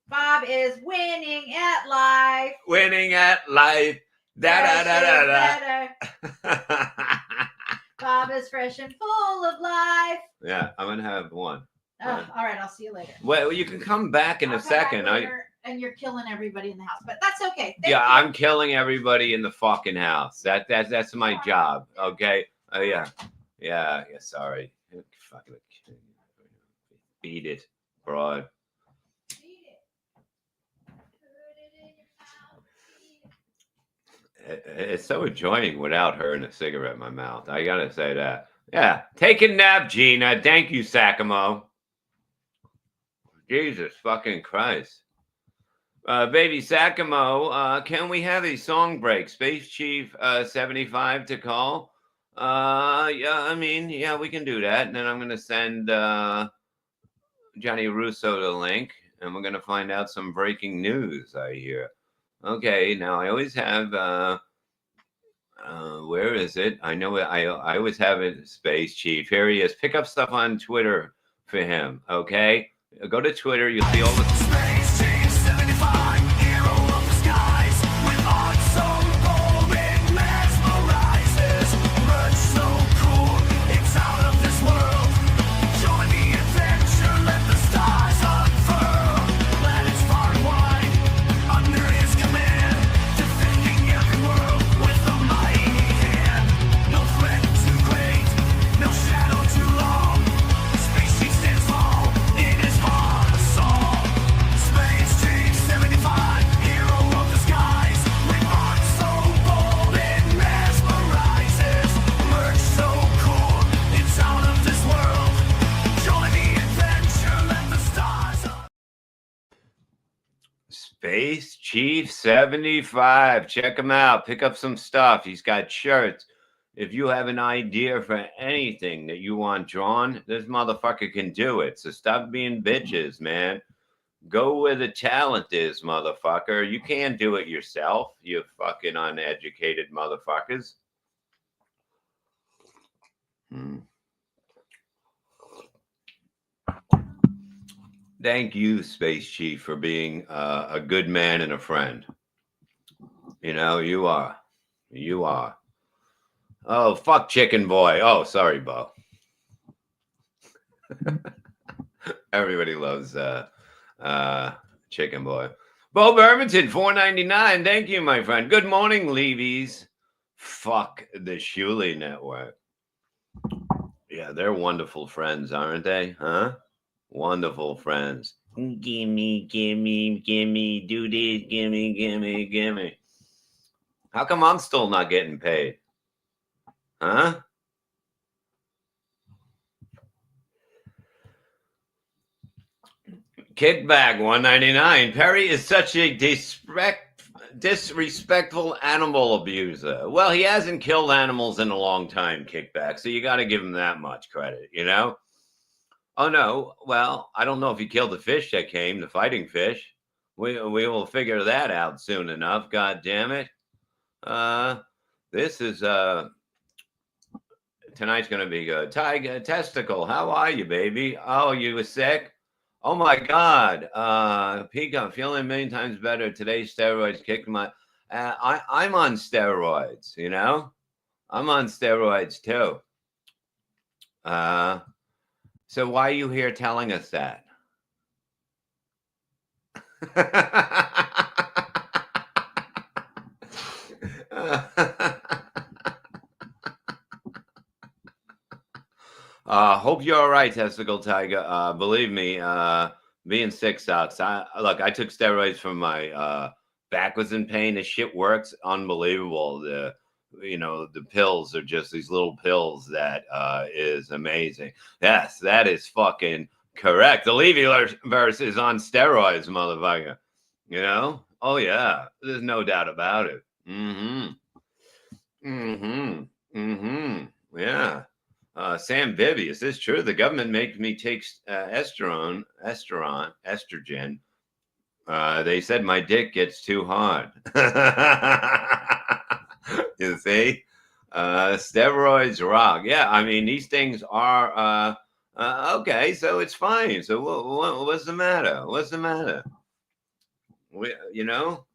Speaker 6: Bob is winning at life.
Speaker 5: Winning at life. Da da da da da.
Speaker 6: Bob is fresh and full of life.
Speaker 5: Yeah, I'm gonna have one.
Speaker 6: Oh, all right, I'll see you later.
Speaker 5: Well, you can come back in
Speaker 6: I'll
Speaker 5: a
Speaker 6: come back
Speaker 5: second.
Speaker 6: later, and you're killing everybody in the house, but that's okay. Thank you.
Speaker 5: I'm killing everybody in the fucking house. That's my job. Okay. Yeah. Sorry. Fucking beat it, broad.
Speaker 6: Eat it. Put it in your mouth. Eat it.
Speaker 5: It's so enjoying without her and a cigarette in my mouth. I gotta say that. Yeah. Take a nap, Gina. Thank you, Sakamo. Jesus fucking Christ. Baby Sakamo, can we have a song break? Space Chief 75 to call. Yeah, we can do that. And then I'm gonna send Johnny Russo the link, and we're gonna find out some breaking news, I hear. Okay, now I always have where is it? I know I always have it, Space Chief. Here he is. Pick up stuff on Twitter for him, okay? Go to Twitter, you'll see all the
Speaker 3: Space Team 75, hero of the skies, with art so bold it mesmerizes. Merch so cool, it's out of this world. Join the adventure, let the stars unfurl. Planets far and wide, under his command, defending every world with a mighty hand. No threat too great, no shadow too long. Space Team stands tall in his heart of soul. Space Team 75, hero of the skies, with art so bold it mesmerizes. Merch so cool, it's out of this world. Join the adventure, let the stars up.
Speaker 5: Space Chief 75. Check him out. Pick up some stuff. He's got shirts. If you have an idea for anything that you want drawn, this motherfucker can do it. So stop being bitches, man. Go where the talent is, motherfucker. You can't do it yourself, you fucking uneducated motherfuckers. Thank you, Space Chief, for being a good man and a friend. You are. You are. Oh, fuck Chicken Boy. Oh, sorry, Bo. Everybody loves Chicken Boy. Bo Bermanton, $4.99. Thank you, my friend. Good morning, Levies. Fuck the Shuley Network. Yeah, they're wonderful friends, aren't they? Huh? Wonderful friends. Gimme, do this, gimme. How come I'm still not getting paid? Huh? Kickback, $1.99. Perry is such a disrespectful animal abuser. Well, he hasn't killed animals in a long time, Kickback, so you got to give him that much credit, Oh, no. Well, I don't know if he killed the fish that came, the fighting fish. We will figure that out soon enough. God damn it. This is tonight's gonna be good. Tiger Testicle, how are you, baby? Oh, you were sick? Oh my God. Pika, I'm feeling a million times better. Today's steroids kicked my I'm on steroids, I'm on steroids too. So why are you here telling us that? Hope you're all right, Testicle Tiger. Believe me, being sick sucks. Look, I took steroids for my back was in pain. This shit works unbelievable. The pills are just these little pills that is amazing. Yes, that is fucking correct. The Levyverse is on steroids, motherfucker. You know? Oh yeah, there's no doubt about it. Yeah. Sam Bibby, is this true? The government makes me take estrogen. They said my dick gets too hard. You see? Steroids rock. Yeah, I mean, these things are okay, so it's fine. So what's the matter? What's the matter? You know?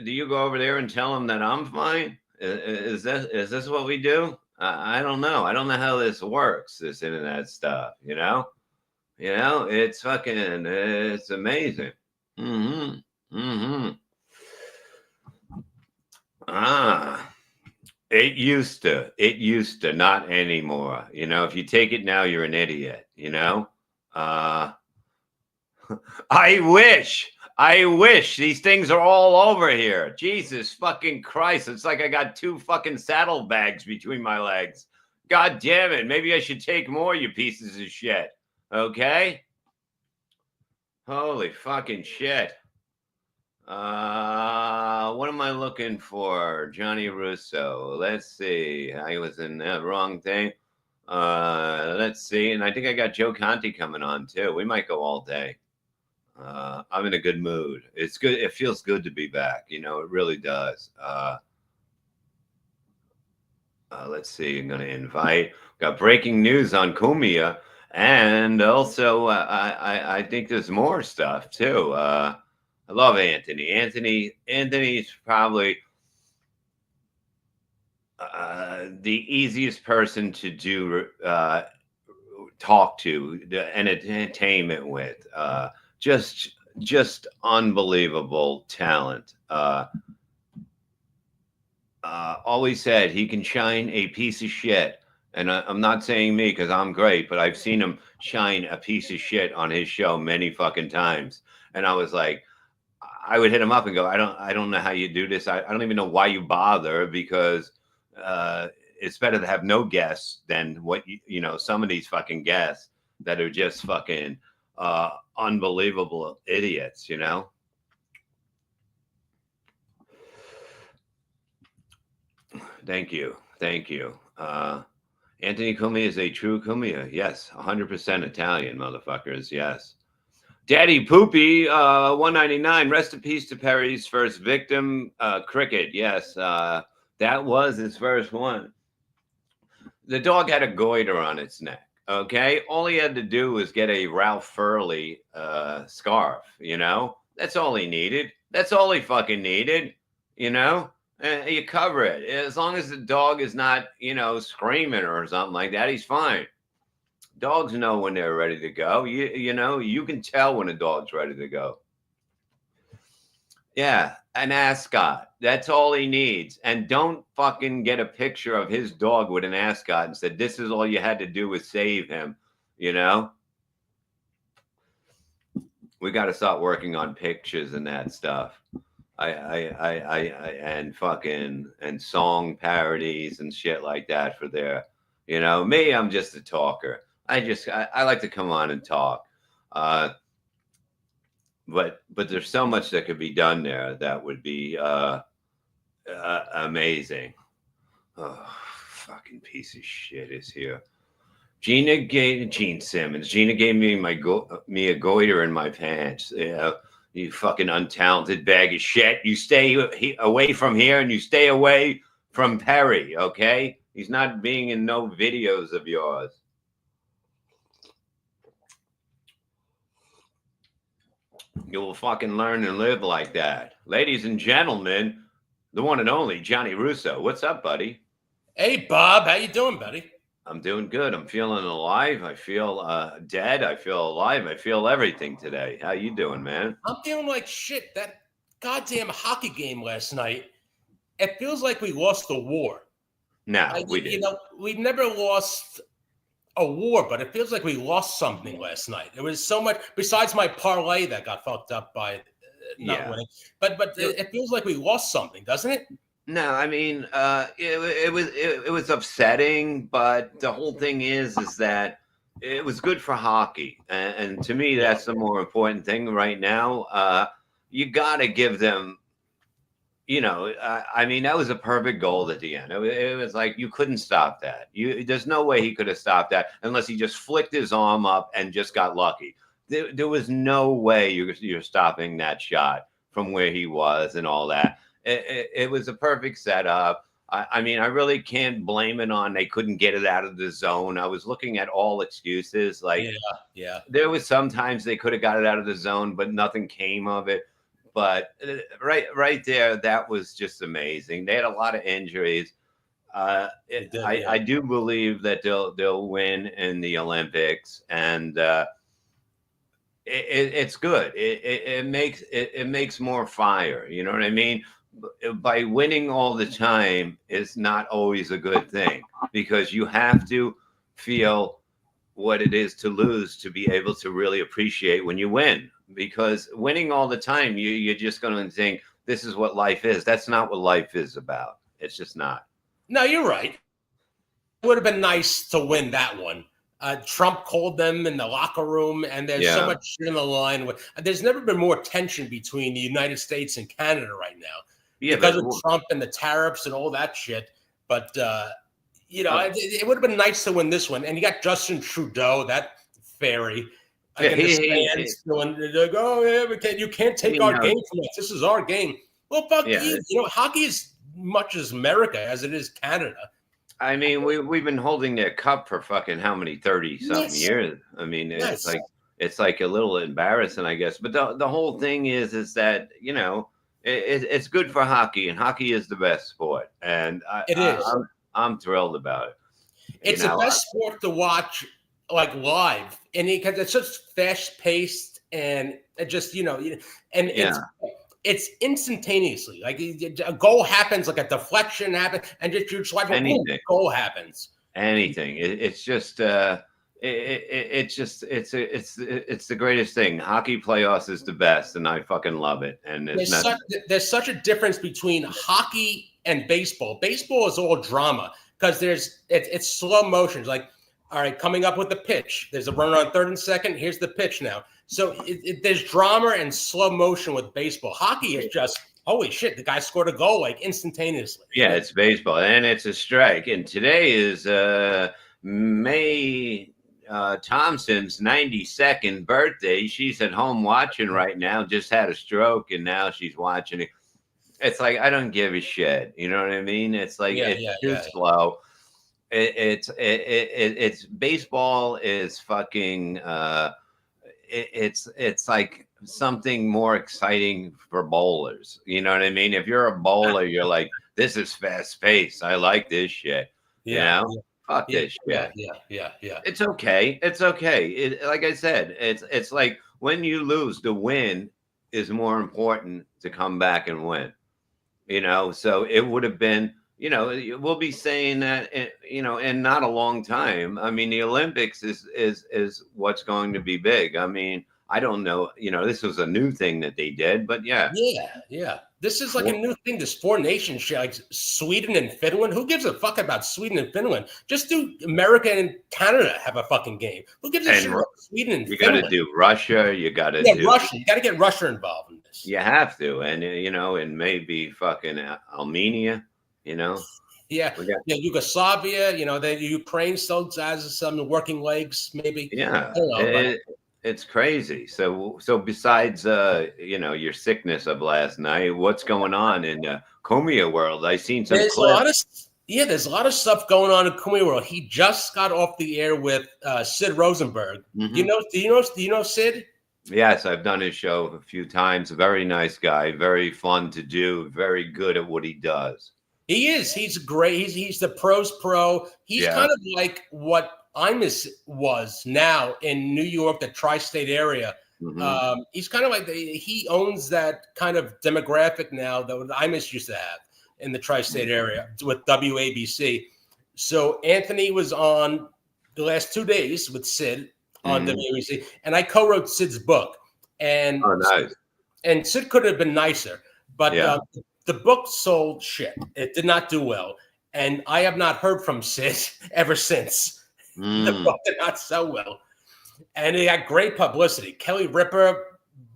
Speaker 5: Do you go over there and tell them that I'm fine? Is this what we do? I don't know. I don't know how this works. This internet stuff. It's fucking. It's amazing. It used to. It used to. Not anymore. If you take it now, you're an idiot. I wish these things are all over here. Jesus fucking Christ. It's like I got 2 fucking saddlebags between my legs. God damn it. Maybe I should take more, you pieces of shit. Okay? Holy fucking shit. What am I looking for? Johnny Russo. Let's see. I was in the wrong thing. Let's see. And I think I got Joe Conti coming on too. We might go all day. I'm in a good mood. It's good. It feels good to be back. It really does. Let's see. I'm going to invite. Got breaking news on Kumia. And also, I think there's more stuff too. I love Anthony. Anthony's probably the easiest person to talk to, and entertainment with. Just unbelievable talent. Always said he can shine a piece of shit. And I'm not saying me because I'm great, but I've seen him shine a piece of shit on his show many fucking times. And I was like, I would hit him up and go, I don't know how you do this. I don't even know why you bother, because it's better to have no guests than what some of these fucking guests that are just fucking unbelievable idiots. Thank you. Anthony Cumia is a true Cumia. Yes, 100% Italian, motherfuckers. Yes. Daddy Poopy, 199. Rest in peace to Perry's first victim, Cricket. Yes, that was his first one. The dog had a goiter on its neck. Okay, all he had to do was get a Ralph Furley scarf. That's all he needed. That's all he fucking needed. You cover it. As long as the dog is not, screaming or something like that, he's fine. Dogs know when they're ready to go. You can tell when a dog's ready to go. Yeah, an ascot. That's all he needs. And don't fucking get a picture of his dog with an ascot and said, this is all you had to do was save him. We got to start working on pictures and that stuff. And song parodies and shit like that for their, me, I'm just a talker. I like to come on and talk. But there's so much that could be done there that would be amazing. Oh, fucking piece of shit is here. Gene Simmons. Gina gave me me a goiter in my pants. You fucking untalented bag of shit. You stay away from here and you stay away from Perry, okay? He's not being in no videos of yours. You will fucking learn and live like that. Ladies and gentlemen, the one and only Johnny Russo. What's up, buddy?
Speaker 7: Hey, Bob. How you doing, buddy?
Speaker 5: I'm doing good. I'm feeling alive. I feel dead. I feel alive. I feel everything today. How you doing, man?
Speaker 7: I'm feeling like shit. That goddamn hockey game last night, it feels like we lost the war.
Speaker 5: No, we didn't.
Speaker 7: We've never lost a war, but it feels like we lost something last night. It was so much besides my parlay that got fucked up by not
Speaker 5: Yeah.
Speaker 7: winning. But it feels like we lost something, doesn't it?
Speaker 5: No, I mean, it was upsetting, but the whole thing is that it was good for hockey, and to me,
Speaker 7: Yeah.
Speaker 5: that's the more important thing right now. You got to give them, I mean, that was a perfect goal at the end. It was like you couldn't stop that. There's no way he could have stopped that unless he just flicked his arm up and just got lucky. There was no way you're stopping that shot from where he was and all that. It was a perfect setup. I mean, I really can't blame it on they couldn't get it out of the zone. I was looking at all excuses. Like,
Speaker 7: Yeah.
Speaker 5: there was sometimes they could have got it out of the zone, but nothing came of it. But right there, that was just amazing. They had a lot of injuries. I do believe that they'll win in the Olympics, and it's good. It makes more fire. You know what I mean? By winning all the time is not always a good thing, because you have to feel what it is to lose to be able to really appreciate when you win. Because winning all the time, you're just going to think this is what life is. That's not what life is about. It's just not.
Speaker 7: No, you're right. It would have been nice to win that one. Trump called them in the locker room, and there's so much shit in the line. There's never been more tension between the United States and Canada right now.
Speaker 5: Yeah,
Speaker 7: because of Trump and the tariffs and all that shit. But, it would have been nice to win this one. And you got Justin Trudeau, that fairy.
Speaker 5: Yeah,
Speaker 7: like, oh, yeah, you can't take our game from us. This is our game. Well, fuck you. You know, hockey is much as America as it is Canada.
Speaker 5: I mean, we've been holding their cup for fucking how many 30-something years. I mean, it's like a little embarrassing, I guess. But the whole thing is that, it's good for hockey, and hockey is the best sport, and I'm thrilled about it.
Speaker 7: It's the best sport to watch, like, live, and because it's just fast paced, and it just it's instantaneously, like a goal happens, like a deflection happens, and just like a goal happens.
Speaker 5: Anything. It's just. It's the greatest thing. Hockey playoffs is the best, and I fucking love it. And
Speaker 7: there's such a difference between hockey and baseball. Baseball is all drama because it's slow motions. Like, all right, coming up with the pitch. There's a runner on third and second. Here's the pitch now. So there's drama and slow motion with baseball. Hockey is just, holy shit, the guy scored a goal like instantaneously.
Speaker 5: Yeah, it's baseball, and it's a strike. And today is May Thompson's 92nd birthday. She's at home watching right now, just had a stroke, and now she's watching it. It's like, I don't give a shit. You know what I mean? It's like, it's too slow. It's baseball is fucking, it's like something more exciting for bowlers. You know what I mean? If you're a bowler, you're like, this is fast paced. I like this shit. Fuck this shit.
Speaker 7: Yeah.
Speaker 5: It's okay. It's okay. Like I said, it's like when you lose, the win is more important to come back and win. So it would have been, we'll be saying that, in not a long time. I mean, the Olympics is what's going to be big. I mean, I don't know, this was a new thing that they did, but yeah.
Speaker 7: This is like a new thing, this 4-nation shit, like Sweden and Finland. Who gives a fuck about Sweden and Finland? Just do America and Canada have a fucking game. Who gives a shit about Sweden and Finland?
Speaker 5: You got to do Russia. You got to do
Speaker 7: Russia. You got to get Russia involved in this.
Speaker 5: You have to. And, and maybe fucking Armenia,
Speaker 7: Yeah, Yugoslavia, the Ukraine still has some working legs, maybe.
Speaker 5: Yeah. It's crazy. So besides your sickness of last night, what's going on in Comia world? I seen some clips.
Speaker 7: There's a lot of stuff going on in Comia world. He just got off the air with Sid Rosenberg. Mm-hmm. Do you know Sid?
Speaker 5: Yes, I've done his show a few times. A very nice guy, very fun to do, very good at what he does.
Speaker 7: He is. He's great. He's the pros pro. He's kind of like what Imus was now in New York, the tri-state area. Mm-hmm. He's kind of like he owns that kind of demographic now that Imus used to have in the tri-state area with WABC. So Anthony was on the last 2 days with Sid on WABC, and I co-wrote Sid's book. And
Speaker 5: Oh, nice.
Speaker 7: and Sid could have been nicer, but
Speaker 5: Yeah.
Speaker 7: the book sold shit. It did not do well, and I have not heard from Sid ever since. The book did not sell well, and it got great publicity. Kelly Ripa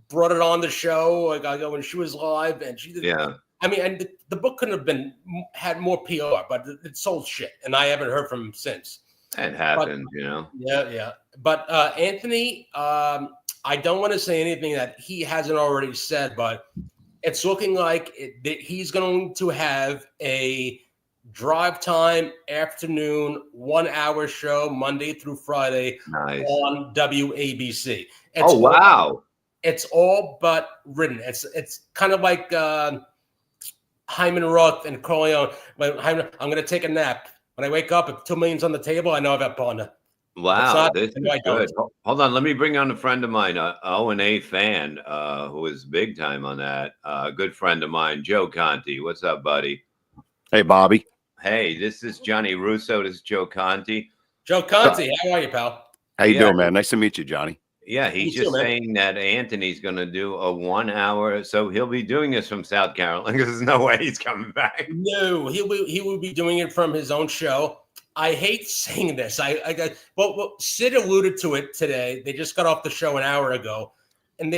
Speaker 7: brought it on the show when she was live, and she did.
Speaker 5: Yeah.
Speaker 7: I mean, and the book couldn't have had more PR, but it sold shit, and I haven't heard from him since.
Speaker 5: It happened, you know.
Speaker 7: Yeah. But Anthony, I don't want to say anything that he hasn't already said, but it's looking like that he's going to have a drive time afternoon 1 hour show Monday through Friday on WABC.
Speaker 5: Wow.
Speaker 7: It's all but written. It's kind of like Hyman Roth and Corleone. I'm going to take a nap. When I wake up, if $2 million's on the table, I know I've got partner.
Speaker 5: Wow, this is good. Hold on, let me bring on a friend of mine, O&A fan, who is big time on that. A good friend of mine, Joe Conti. What's up, buddy?
Speaker 8: Hey, Bobby.
Speaker 5: Hey, this is Johnny Russo. This is Joe Conti.
Speaker 7: Joe Conti, how are you, pal?
Speaker 8: How you doing, man? Nice to meet you, Johnny.
Speaker 5: Yeah, he's just saying that Anthony's going to do a 1 hour. So he'll be doing this from South Carolina because there's no way he's coming back.
Speaker 7: No, he will be doing it from his own show. I hate saying this. Well, Sid alluded to it today. They just got off the show an hour ago, and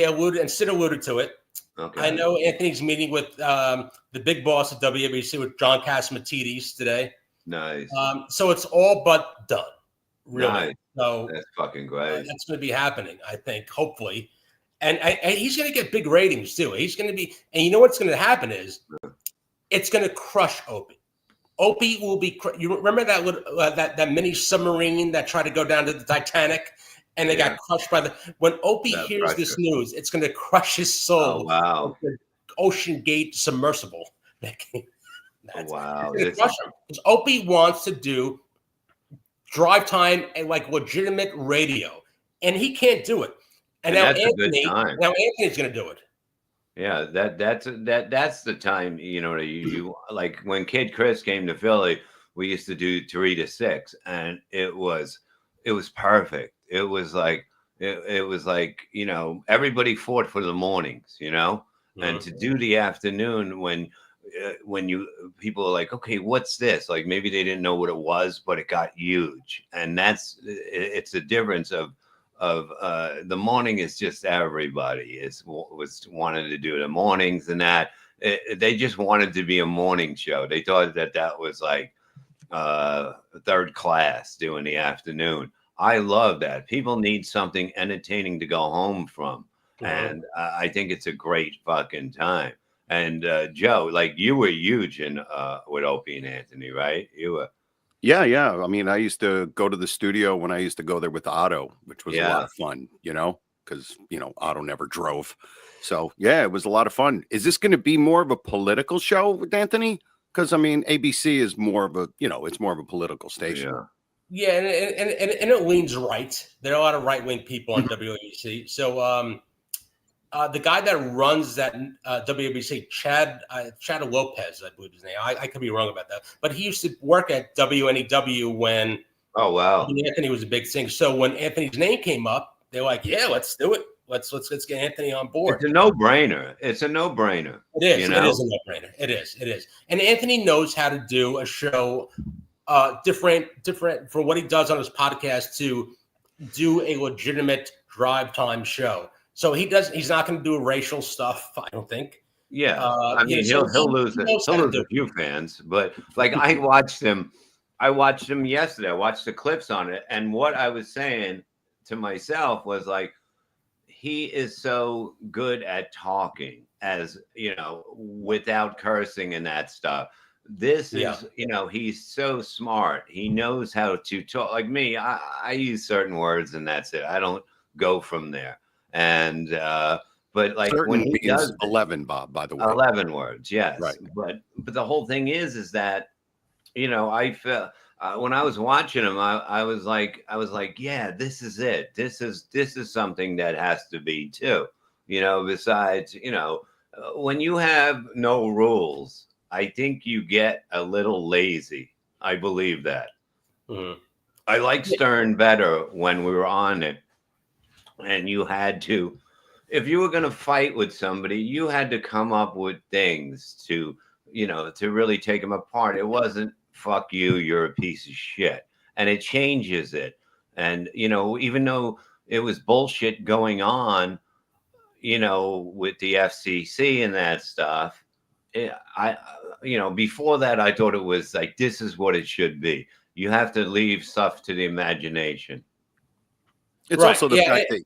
Speaker 7: Sid alluded to it.
Speaker 5: Okay.
Speaker 7: I know Anthony's meeting with the big boss at WABC with John Catsimatidis today.
Speaker 5: Nice.
Speaker 7: So it's all but done. Really.
Speaker 5: Nice.
Speaker 7: So
Speaker 5: that's fucking great.
Speaker 7: That's going to be happening, I think, hopefully. And he's going to get big ratings too. He's going to be, and you know what's going to happen is, it's going to crush Opie. Opie will be. You remember that mini submarine that tried to go down to the Titanic, and they got crushed by the. When Opie hears this news, it's going to crush his soul.
Speaker 5: Oh, wow!
Speaker 7: The Ocean Gate submersible.
Speaker 5: Wow!
Speaker 7: Because Opie wants to do drive time and like legitimate radio, and he can't do it. And now Anthony's going to do it.
Speaker 5: Yeah, that's the time, you know, you like when Kid Chris came to Philly, we used to do 3 to 6, and it was perfect. It was like, you know, everybody fought for the mornings, you know, and to do the afternoon when people are like, okay, what's this? Like maybe they didn't know what it was, but it got huge. And it's the difference of the morning is just everybody was wanted to do the mornings and that they just wanted to be a morning show. They thought that was like third class doing the afternoon. I love that. People need something entertaining to go home from. And I think it's a great fucking time. And Joe, like you were huge in with Opie and Anthony, right? You were.
Speaker 8: Yeah. I mean, I used to go to the studio when I used to go there with Otto, which was a lot of fun, you know, because, you know, Otto never drove. So, yeah, it was a lot of fun. Is this going to be more of a political show with Anthony? Because, I mean, ABC is more of a, you know, it's more of a political station.
Speaker 7: Yeah, and it leans right. There are a lot of right-wing people on WABC. So, the guy that runs that WABC, Chad Lopez, I believe his name. I could be wrong about that, but he used to work at WNEW when Anthony was a big thing. So when Anthony's name came up, they're like, "Yeah, let's do it. Let's get Anthony on board."
Speaker 5: It's a no-brainer. It is.
Speaker 7: You know? It is a no-brainer. It is. And Anthony knows how to do a show different for what he does on his podcast to do a legitimate drive time show. So he's not going to do racial stuff, I don't think.
Speaker 5: Yeah. I mean, he'll lose a few fans, but like I watched him yesterday. I watched the clips on it. And what I was saying to myself was like, he is so good at talking, as you know, without cursing and that stuff. This is, you know, he's so smart. He knows how to talk. Like me, I use certain words and that's it. I don't go from there. And but like
Speaker 8: certain
Speaker 5: when he does
Speaker 8: 11, Bob, by the way,
Speaker 5: 11 words, yes.
Speaker 8: Right.
Speaker 5: But the whole thing is that, you know, I felt when I was watching him, I was like, yeah, this is it. This is something that has to be too. You know, besides, you know, when you have no rules, I think you get a little lazy. I believe that.
Speaker 7: Mm-hmm.
Speaker 5: I like Stern better when we were on it, and you had to, if you were going to fight with somebody, you had to come up with things to, to really take them apart. It wasn't fuck you, you're a piece of shit, and it changes it. And even though it was bullshit going on, with the FCC and that stuff, before that, I thought it was like, this is what it should be. You have to leave stuff to the imagination.
Speaker 8: It's also the fact that.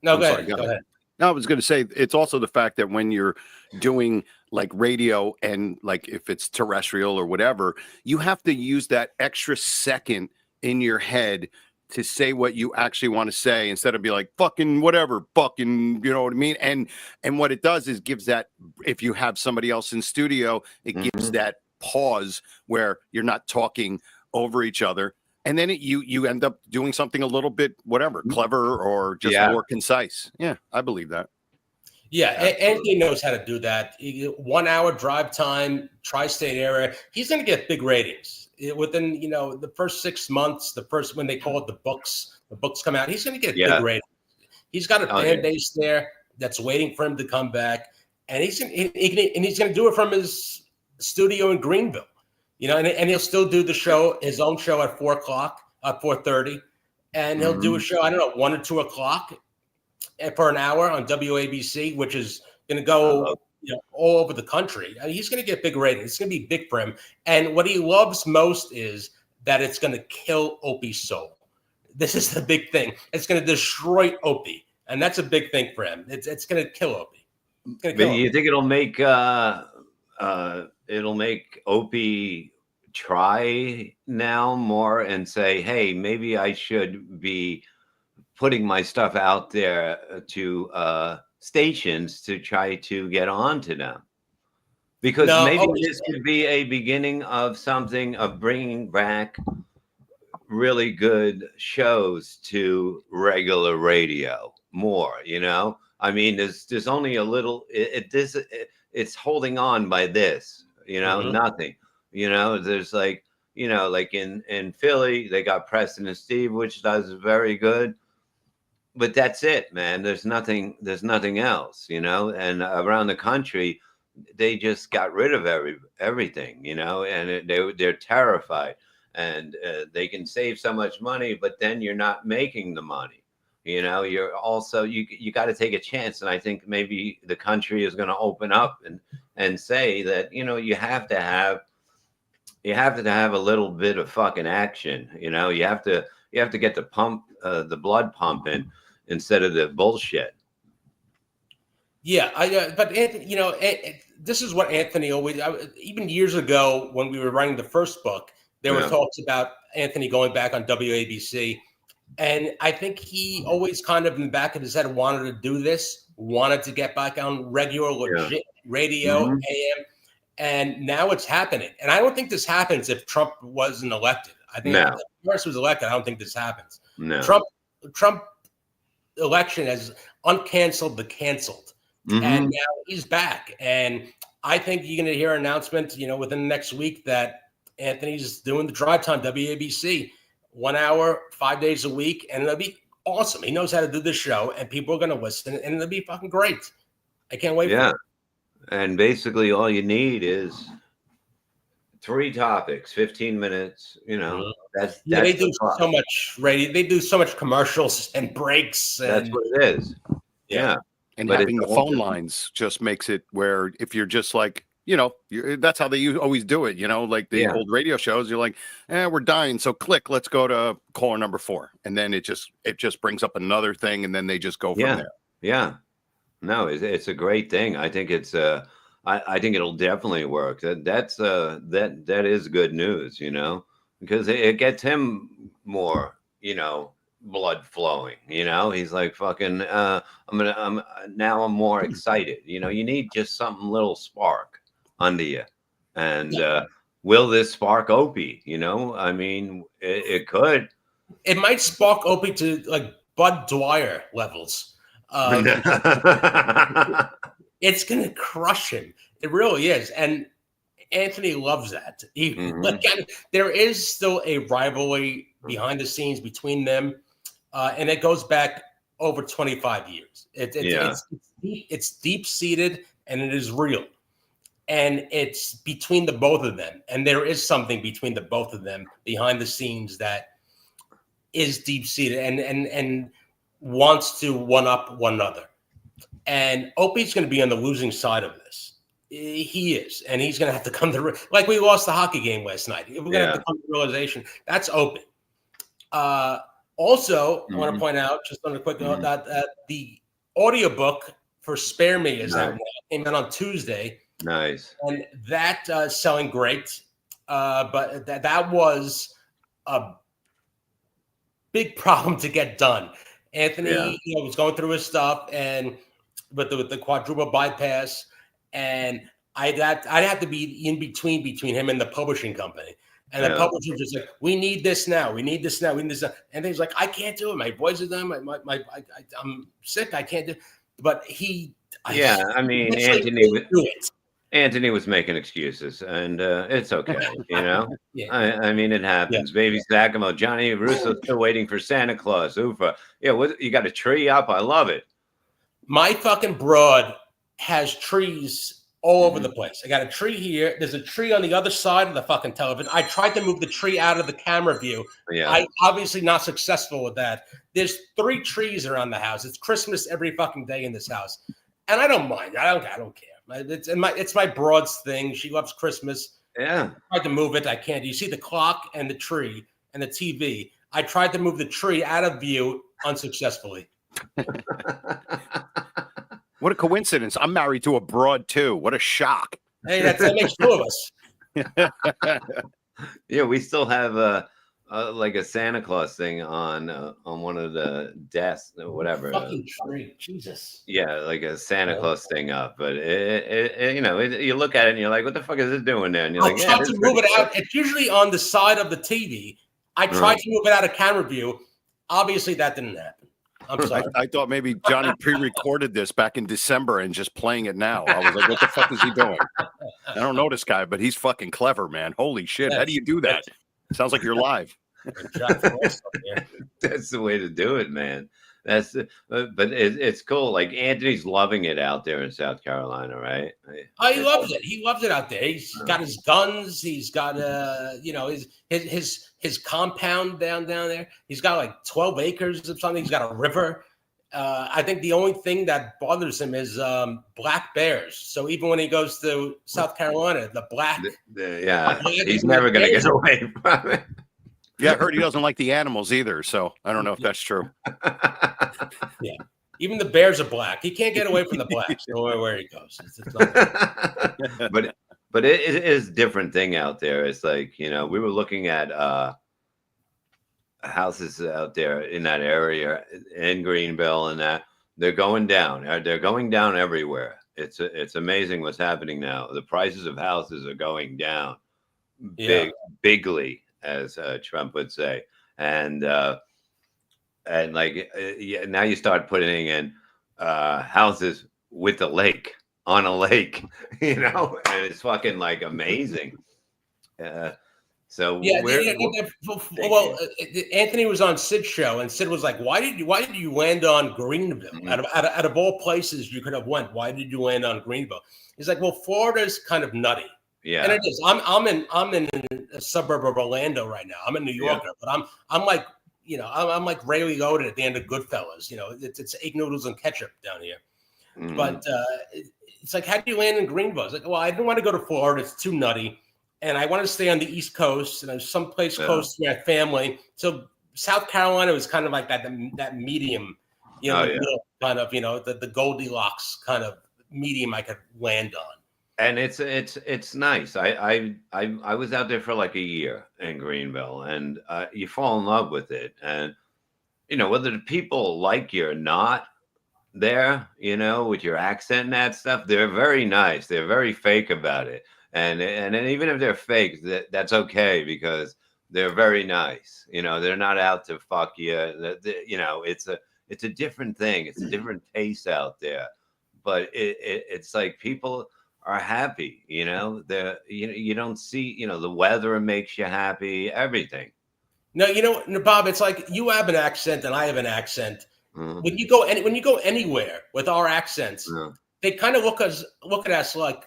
Speaker 7: No,
Speaker 8: I'm
Speaker 7: go
Speaker 8: sorry,
Speaker 7: ahead. Go ahead.
Speaker 8: No, I was going to say it's also the fact that when you're doing like radio and like if it's terrestrial or whatever, you have to use that extra second in your head to say what you actually want to say instead of be like fucking whatever, fucking, you know what I mean? And what it does is gives that, if you have somebody else in studio, it gives that pause where you're not talking over each other. And then you end up doing something a little bit, whatever, clever or just more concise. Yeah, I believe that.
Speaker 7: Yeah, Anthony knows how to do that. 1 hour drive time, tri-state area. He's going to get big ratings within, the first 6 months. When they call it the books come out. He's going to get big ratings. He's got a fan base there that's waiting for him to come back, and he's going to do it from his studio in Greenville. And he'll still do his own show at 4:00, at 4:30, and he'll do a show, I don't know, 1 or 2 o'clock for an hour on WABC, which is going to go all over the country. I mean, he's going to get big ratings. It's going to be big for him. And what he loves most is that it's going to kill Opie's soul. This is the big thing. It's going to destroy Opie, and that's a big thing for him. It's going to kill Opie.
Speaker 5: But you think it'll make Opie try now more and say, hey, maybe I should be putting my stuff out there to stations to try to get on to them? Because maybe this could be a beginning of something, of bringing back really good shows to regular radio more, I mean, there's only a little, it's holding on by this, nothing, there's like, like in Philly, they got Preston and Steve, which does very good, but that's it, man. There's nothing else, and around the country, they just got rid of everything, and they're terrified, and they can save so much money, but then you're not making the money. You're also, you got to take a chance. And I think maybe the country is going to open up and say that, you have to have a little bit of fucking action. You have to get the blood pumping instead of the bullshit.
Speaker 7: Yeah. But Anthony, this is what Anthony always, even years ago when we were writing the first book, there were talks about Anthony going back on WABC. And I think he always kind of in the back of his head wanted to do this, wanted to get back on regular, legit radio, AM. And now it's happening. And I don't think this happens if Trump wasn't elected. I think if Harris was elected, I don't think this happens. No. Trump election has uncanceled the canceled. And now he's back. And I think you're going to hear an announcement, within the next week that Anthony's doing the drive time, WABC. 1 hour, 5 days a week, and it'll be awesome. He knows how to do this show, and people are going to listen, and it'll be fucking great. I can't wait for it.
Speaker 5: And basically all you need is 3 topics, 15 minutes, that's
Speaker 7: they do so much radio. They do so much commercials and breaks. And
Speaker 5: that's what it is. Yeah.
Speaker 8: And having the phone lines just makes it where if you're just like, that's how they always do it, like the old radio shows. You're like, we're dying. So click, let's go to caller number 4. And then it just brings up another thing. And then they just go from there.
Speaker 5: Yeah. No, it's a great thing. I think I think it'll definitely work. That is good news, because it gets him more, blood flowing, he's like fucking, I'm more excited. You need just something little spark under you, and will this spark Opie? I mean, it could.
Speaker 7: It might spark Opie to like Bud Dwyer levels. It's gonna crush him. It really is, and Anthony loves that. There is still a rivalry behind the scenes between them, and it goes back over 25 years. It's deep seated and it is real, and it's between the both of them, and there is something between the both of them behind the scenes that is deep seated and wants to one up one another. And Opie's going to be on the losing side of this. He is, and he's going to have to come to like we lost the hockey game last night. We're going to have to come to realization that's Opie. Also, I want to point out just on a quick note that the audiobook for "Spare Me" is out now. Came out on Tuesday.
Speaker 5: Nice,
Speaker 7: and that selling great. But that was a big problem to get done. Anthony was going through his stuff and with the quadruple bypass, and I'd have to be in between him and the publishing company. And the publisher just like, we need this now. We need this now. We need this now. And he's like, I can't do it. My voice is done. I'm sick. I can't do it. But
Speaker 5: Anthony was making excuses, and it's okay, you know. I mean, it happens. Baby Sacamo, Johnny Russo still waiting for Santa Claus. Oofa. Yeah, what you got a tree up? I love it.
Speaker 7: My fucking broad has trees all over the place. I got a tree here. There's a tree on the other side of the fucking television. I tried to move the tree out of the camera view. I obviously not successful with that. There's 3 trees around the house. It's Christmas every fucking day in this house, and I don't mind. I don't care. It's my broad's thing. She loves Christmas.
Speaker 5: Yeah.
Speaker 7: I tried to move it. I can't. You see the clock and the tree and the TV. I tried to move the tree out of view unsuccessfully.
Speaker 8: What a coincidence. I'm married to a broad too. What a shock.
Speaker 7: Hey, that makes 2 of us.
Speaker 5: Yeah, we still have like a Santa Claus thing on one of the desks or whatever.
Speaker 7: Fucking tree, Jesus.
Speaker 5: Yeah, like a Santa Claus thing up, but you look at it and you're like, what the fuck is it doing there? And you're like,
Speaker 7: tried to move it out. It's usually on the side of the TV. I tried to move it out of camera view. Obviously, that didn't happen. I'm sorry.
Speaker 8: I thought maybe Johnny pre-recorded this back in December and just playing it now. I was like, what the fuck is he doing? I don't know this guy, but he's fucking clever, man. Holy shit. How do you do that? Sounds like you're live.
Speaker 5: That's the way to do it, man. But it's cool. Like Anthony's loving it out there in South Carolina, right?
Speaker 7: He loves it. He loves it out there. He's got his guns. He's got his compound down there. He's got like 12 acres of something. He's got a river. I think the only thing that bothers him is black bears. So even when he goes to South Carolina, the black,
Speaker 5: he's never going to get away from it.
Speaker 8: Yeah, I heard he doesn't like the animals either, so I don't know if that's true.
Speaker 7: Yeah, even the bears are black. He can't get away from the blacks where he goes.
Speaker 5: But it is a different thing out there. It's like, we were looking at houses out there in that area in Greenville, and that they're going down. They're going down everywhere. It's amazing what's happening now. The prices of houses are going down bigly, as Trump would say, and like now you start putting in houses with a lake on a lake, and it's fucking like amazing. Anthony
Speaker 7: was on Sid's show, and Sid was like, "Why did you land on Greenville? Out of all places you could have went, why did you land on Greenville?" He's like, "Well, Florida's kind of nutty." Yeah, and it is. I'm in a suburb of Orlando right now. I'm a New Yorker, but I'm like, I'm like Ray Liotta at the end of Goodfellas. It's egg noodles and ketchup down here. But it's like, how do you land in Greenville? It's like, well, I didn't want to go to Florida. It's too nutty, and I wanted to stay on the East Coast, and there's someplace close to my family. So South Carolina was kind of like that medium, middle kind of, the Goldilocks kind of medium I could land on.
Speaker 5: And it's nice. I was out there for like a year in Greenville, and you fall in love with it. And whether the people like you or not there, with your accent and that stuff, they're very nice. They're very fake about it. And even if they're fake, that's okay, because they're very nice. They're not out to fuck you. It's a different thing. It's a different taste out there. But it's like people are happy, you don't see, the weather makes you happy, everything.
Speaker 7: No, you know, no, Bob, it's like you have an accent and I have an accent.
Speaker 5: Mhm.
Speaker 7: When you go anywhere with our accents,
Speaker 5: Yeah.
Speaker 7: they kind of look at us like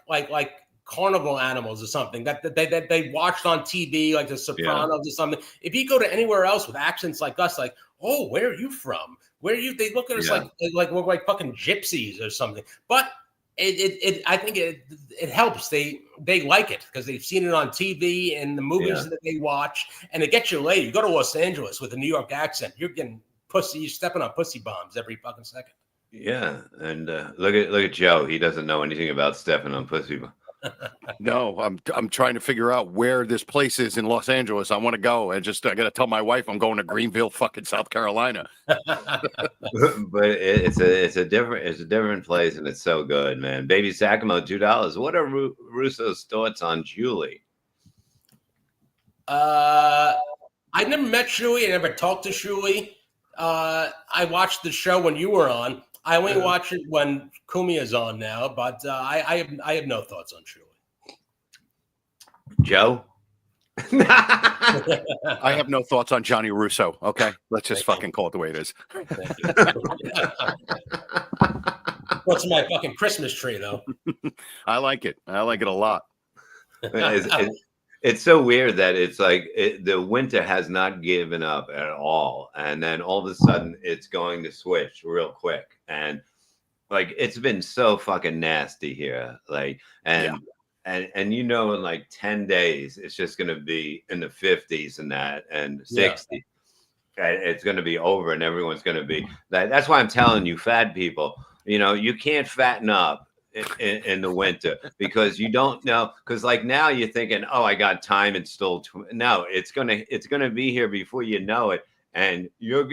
Speaker 7: carnival animals or something that they watched on TV, like The Sopranos or something. If you go to anywhere else with accents like us, like, oh, where are you from? Where are you? They look at us
Speaker 5: Yeah.
Speaker 7: like we're like fucking gypsies or something. But I think it helps. They like it because they've seen it on TV and the movies
Speaker 5: Yeah.
Speaker 7: that they watch, and it gets you laid. You go to Los Angeles with a New York accent, you're getting pussy. You're stepping on pussy bombs every fucking second.
Speaker 5: Yeah, and look at Joe. He doesn't know anything about stepping on pussy.
Speaker 8: No, I'm trying to figure out where this place is in Los Angeles. I want to go. I got to tell my wife I'm going to Greenville, fucking South Carolina.
Speaker 5: But it's a different place, and it's so good, man. Baby Sacamo, $2. What are Russo's thoughts on Julie?
Speaker 7: I never met Shuey. I never talked to Shuey. I watched the show when you were on. I only watch it when Kumia's on now, but I have no thoughts on Shuey.
Speaker 5: Joe?
Speaker 8: I have no thoughts on Johnny Russo. Okay, let's just fucking call it the way it is.
Speaker 7: What's my fucking Christmas tree though?
Speaker 8: I like it. I like it a lot.
Speaker 5: It's so weird that it's like the winter has not given up at all, and then all of a sudden it's going to switch real quick, and like it's been so fucking nasty here, like and you know, in like 10 days it's just going to be in the 50s and that and 60. And it's going to be over, and everyone's going to be that's why I'm telling you, fat people, you know, you can't fatten up in the winter because you don't know, because like now you're thinking, oh, I got time, it's still no, it's gonna be here before you know it, and you're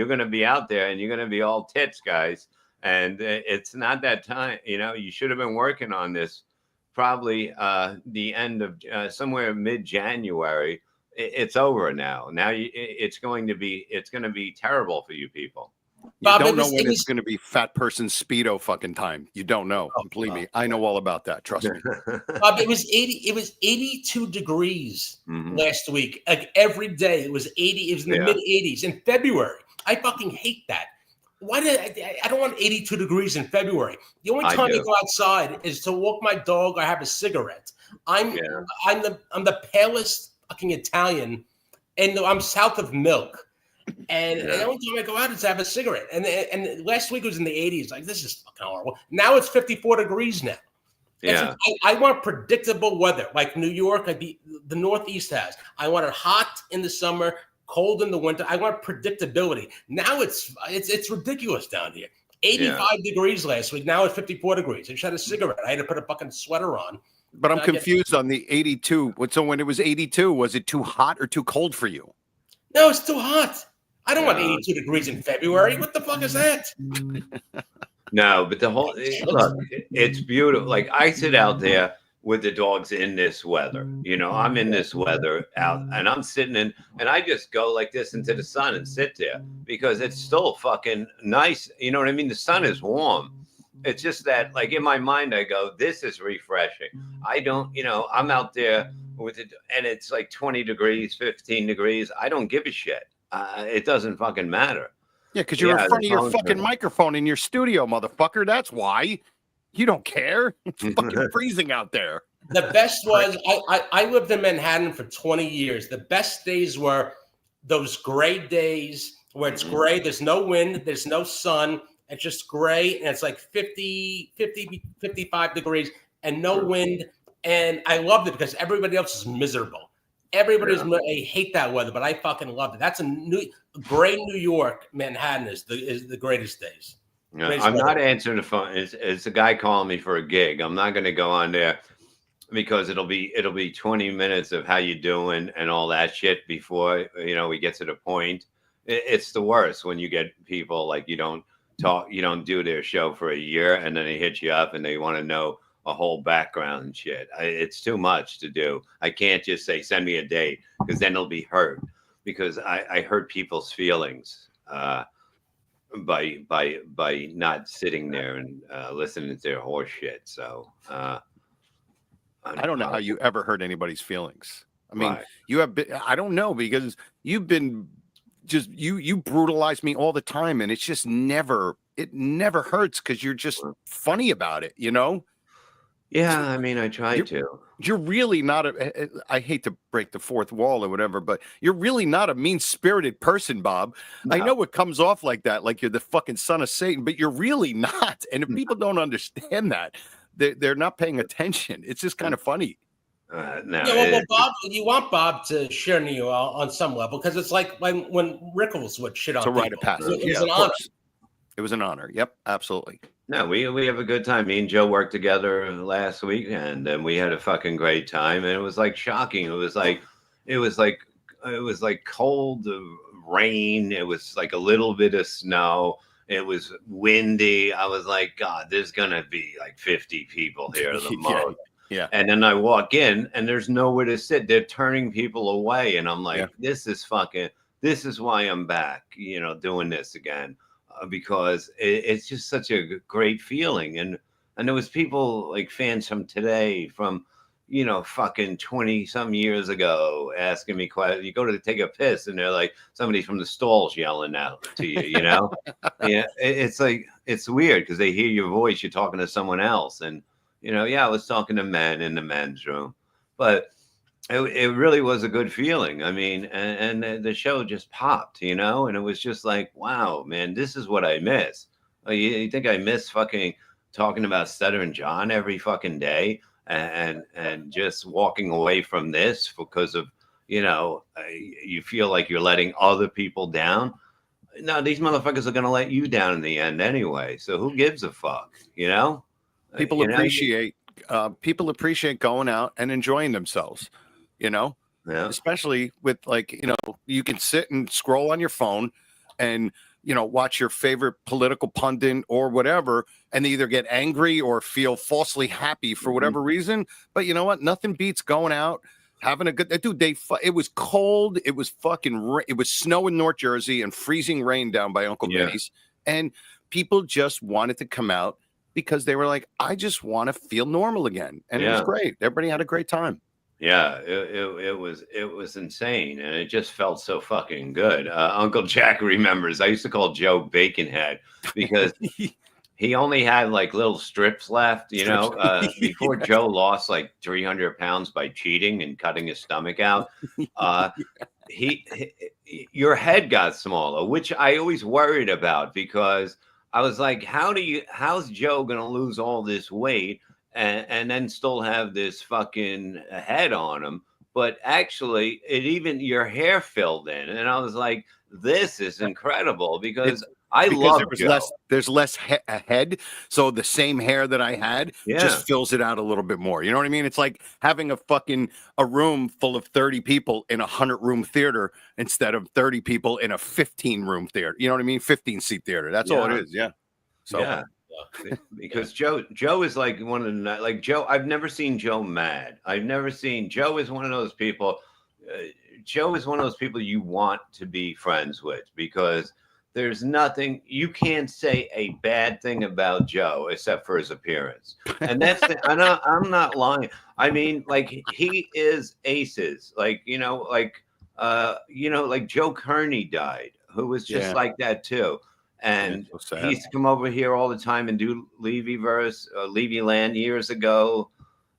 Speaker 5: gonna be out there and you're gonna be all tits, guys, and it's not that time. You know, you should have been working on this probably the end of somewhere mid-January. It's over now. It's going to be terrible for you people.
Speaker 8: You
Speaker 7: Bob,
Speaker 8: don't know when it's going to be fat person Speedo fucking time. You don't know. Believe me, I know all about that. Trust me.
Speaker 7: Bob, it was 82 degrees last week. Like every day it was 80. It was in the mid 80s in February. I fucking hate that. Why did I don't want 82 degrees in February. The only time I go outside is to walk my dog or have a cigarette. I'm the palest fucking Italian, and I'm south of milk. And the only time I go out is to have a cigarette. And last week was in the 80s. Like, this is fucking horrible. Now it's 54 degrees now. Yeah. I want predictable weather, like New York, like the Northeast has. I want it hot in the summer, cold in the winter. I want predictability. Now it's ridiculous down here. 85 degrees last week. Now it's 54 degrees. I just had a cigarette. I had to put a fucking sweater on.
Speaker 8: But I'm confused on the 82. So when it was 82, was it too hot or too cold for you?
Speaker 7: No, it's too hot. I don't want 82 degrees in February. What the fuck is that?
Speaker 5: No, but the whole look, it's beautiful. Like I sit out there with the dogs in this weather. You know, I'm in this weather out, and I'm sitting in, and I just go like this into the sun and sit there because it's still fucking nice. You know what I mean? The sun is warm. It's just that, like in my mind, I go, this is refreshing. I don't, you know, I'm out there with it, and it's like 20 degrees, 15 degrees. I don't give a shit. It doesn't fucking matter.
Speaker 8: Yeah, because you're in front of your fucking microphone in your studio, motherfucker. That's why. You don't care. It's fucking freezing out there.
Speaker 7: The best was, I lived in Manhattan for 20 years. The best days were those gray days where it's gray. There's no wind. There's no sun. It's just gray. And it's like 50, 55 degrees and no wind. And I loved it because everybody else is miserable. Everybody's I hate that weather, but I fucking loved it. That's gray New York. Manhattan is the greatest days.
Speaker 5: Yeah, I'm not answering the phone. It's a guy calling me for a gig. I'm not going to go on there because it'll be 20 minutes of how you doing and all that shit before we get to the point. It's the worst when you get people like you don't do their show for a year and then they hit you up and they want to know a whole background and shit. It's too much to do. I can't just say send me a date because then it'll be hurt because I hurt people's feelings by not sitting there and listening to their horse shit. So
Speaker 8: I don't know how you ever hurt anybody's feelings. I mean,
Speaker 5: Right.
Speaker 8: you have been, I don't know, because you've been just, you brutalize me all the time. And it's just never, it never hurts because you're just funny about it, you know?
Speaker 5: Yeah, I mean, I try
Speaker 8: You're,
Speaker 5: to.
Speaker 8: you're really not I hate to break the fourth wall or whatever, but you're really not a mean-spirited person, Bob. I
Speaker 5: No.
Speaker 8: know it comes off like that, like you're the fucking son of Satan, but you're really not. And if people don't understand that, they're not paying attention. It's just kind of funny.
Speaker 5: No,
Speaker 7: Yeah, well, Bob, you want Bob to share you on some level, because it's like when Rickles would shit on
Speaker 8: It's a rite of
Speaker 7: people.
Speaker 8: passage.
Speaker 7: It was
Speaker 8: Yeah,
Speaker 7: an
Speaker 8: of
Speaker 7: honor.
Speaker 8: course. It was an honor. Yep, absolutely.
Speaker 5: no, we have a good time. Me and Joe worked together last weekend, and we had a fucking great time. And it was like shocking. It was like cold rain. It was like a little bit of snow. It was windy. I was like, God, there's gonna be like 50 people here the most.
Speaker 8: Yeah.
Speaker 5: And then I walk in, and there's nowhere to sit. They're turning people away, and I'm like, this is why I'm back, doing this again. Because it's just such a great feeling. And there was people like fans from today, from fucking 20 some years ago, asking me questions. You go to take a piss, and they're like, somebody from the stalls yelling out to you. Yeah, it's like, it's weird because they hear your voice, you're talking to someone else. And I was talking to men in the men's room, but it really was a good feeling. I mean, and the show just popped, and it was just like, wow, man, this is what I miss. You think I miss fucking talking about Stutter and John every fucking day, and just walking away from this because of, you feel like you're letting other people down. No, these motherfuckers are going to let you down in the end anyway. So who gives a fuck,
Speaker 8: People appreciate going out and enjoying themselves,
Speaker 5: Yeah.
Speaker 8: especially with, like, you can sit and scroll on your phone and, watch your favorite political pundit or whatever, and either get angry or feel falsely happy for whatever reason. But you know what? Nothing beats going out, having a good, dude. It was cold. It was it was snow in North Jersey and freezing rain down by Uncle Vinny's. And people just wanted to come out because they were like, I just want to feel normal again. And it was great. Everybody had a great time.
Speaker 5: Yeah, it was insane, and it just felt so fucking good. Uncle Jack remembers I used to call Joe Baconhead because he only had like little strips left, before Joe lost like 300 pounds by cheating and cutting his stomach out. Your head got smaller, which I always worried about, because I was like, how's Joe gonna lose all this weight and then still have this fucking head on him? But actually, your hair filled in, and I was like, this is incredible, because love Joe.
Speaker 8: There's less head, so the same hair that I had just fills it out a little bit more. You know what I mean? It's like having a room full of 30 people in a 100-room theater instead of 30 people in a 15-room theater. You know what I mean? 15-seat theater. That's all it is. Yeah. So.
Speaker 5: Yeah. Because Joe is like one of the, like, Joe, I've never seen Joe mad. Joe is one of those people. Joe is one of those people you want to be friends with, because there's nothing, you can't say a bad thing about Joe except for his appearance. And I'm not lying. I mean, like, he is aces. Like, like Joe Kearney died, who was just like that too. And he used to come over here all the time and do Levy Land years ago.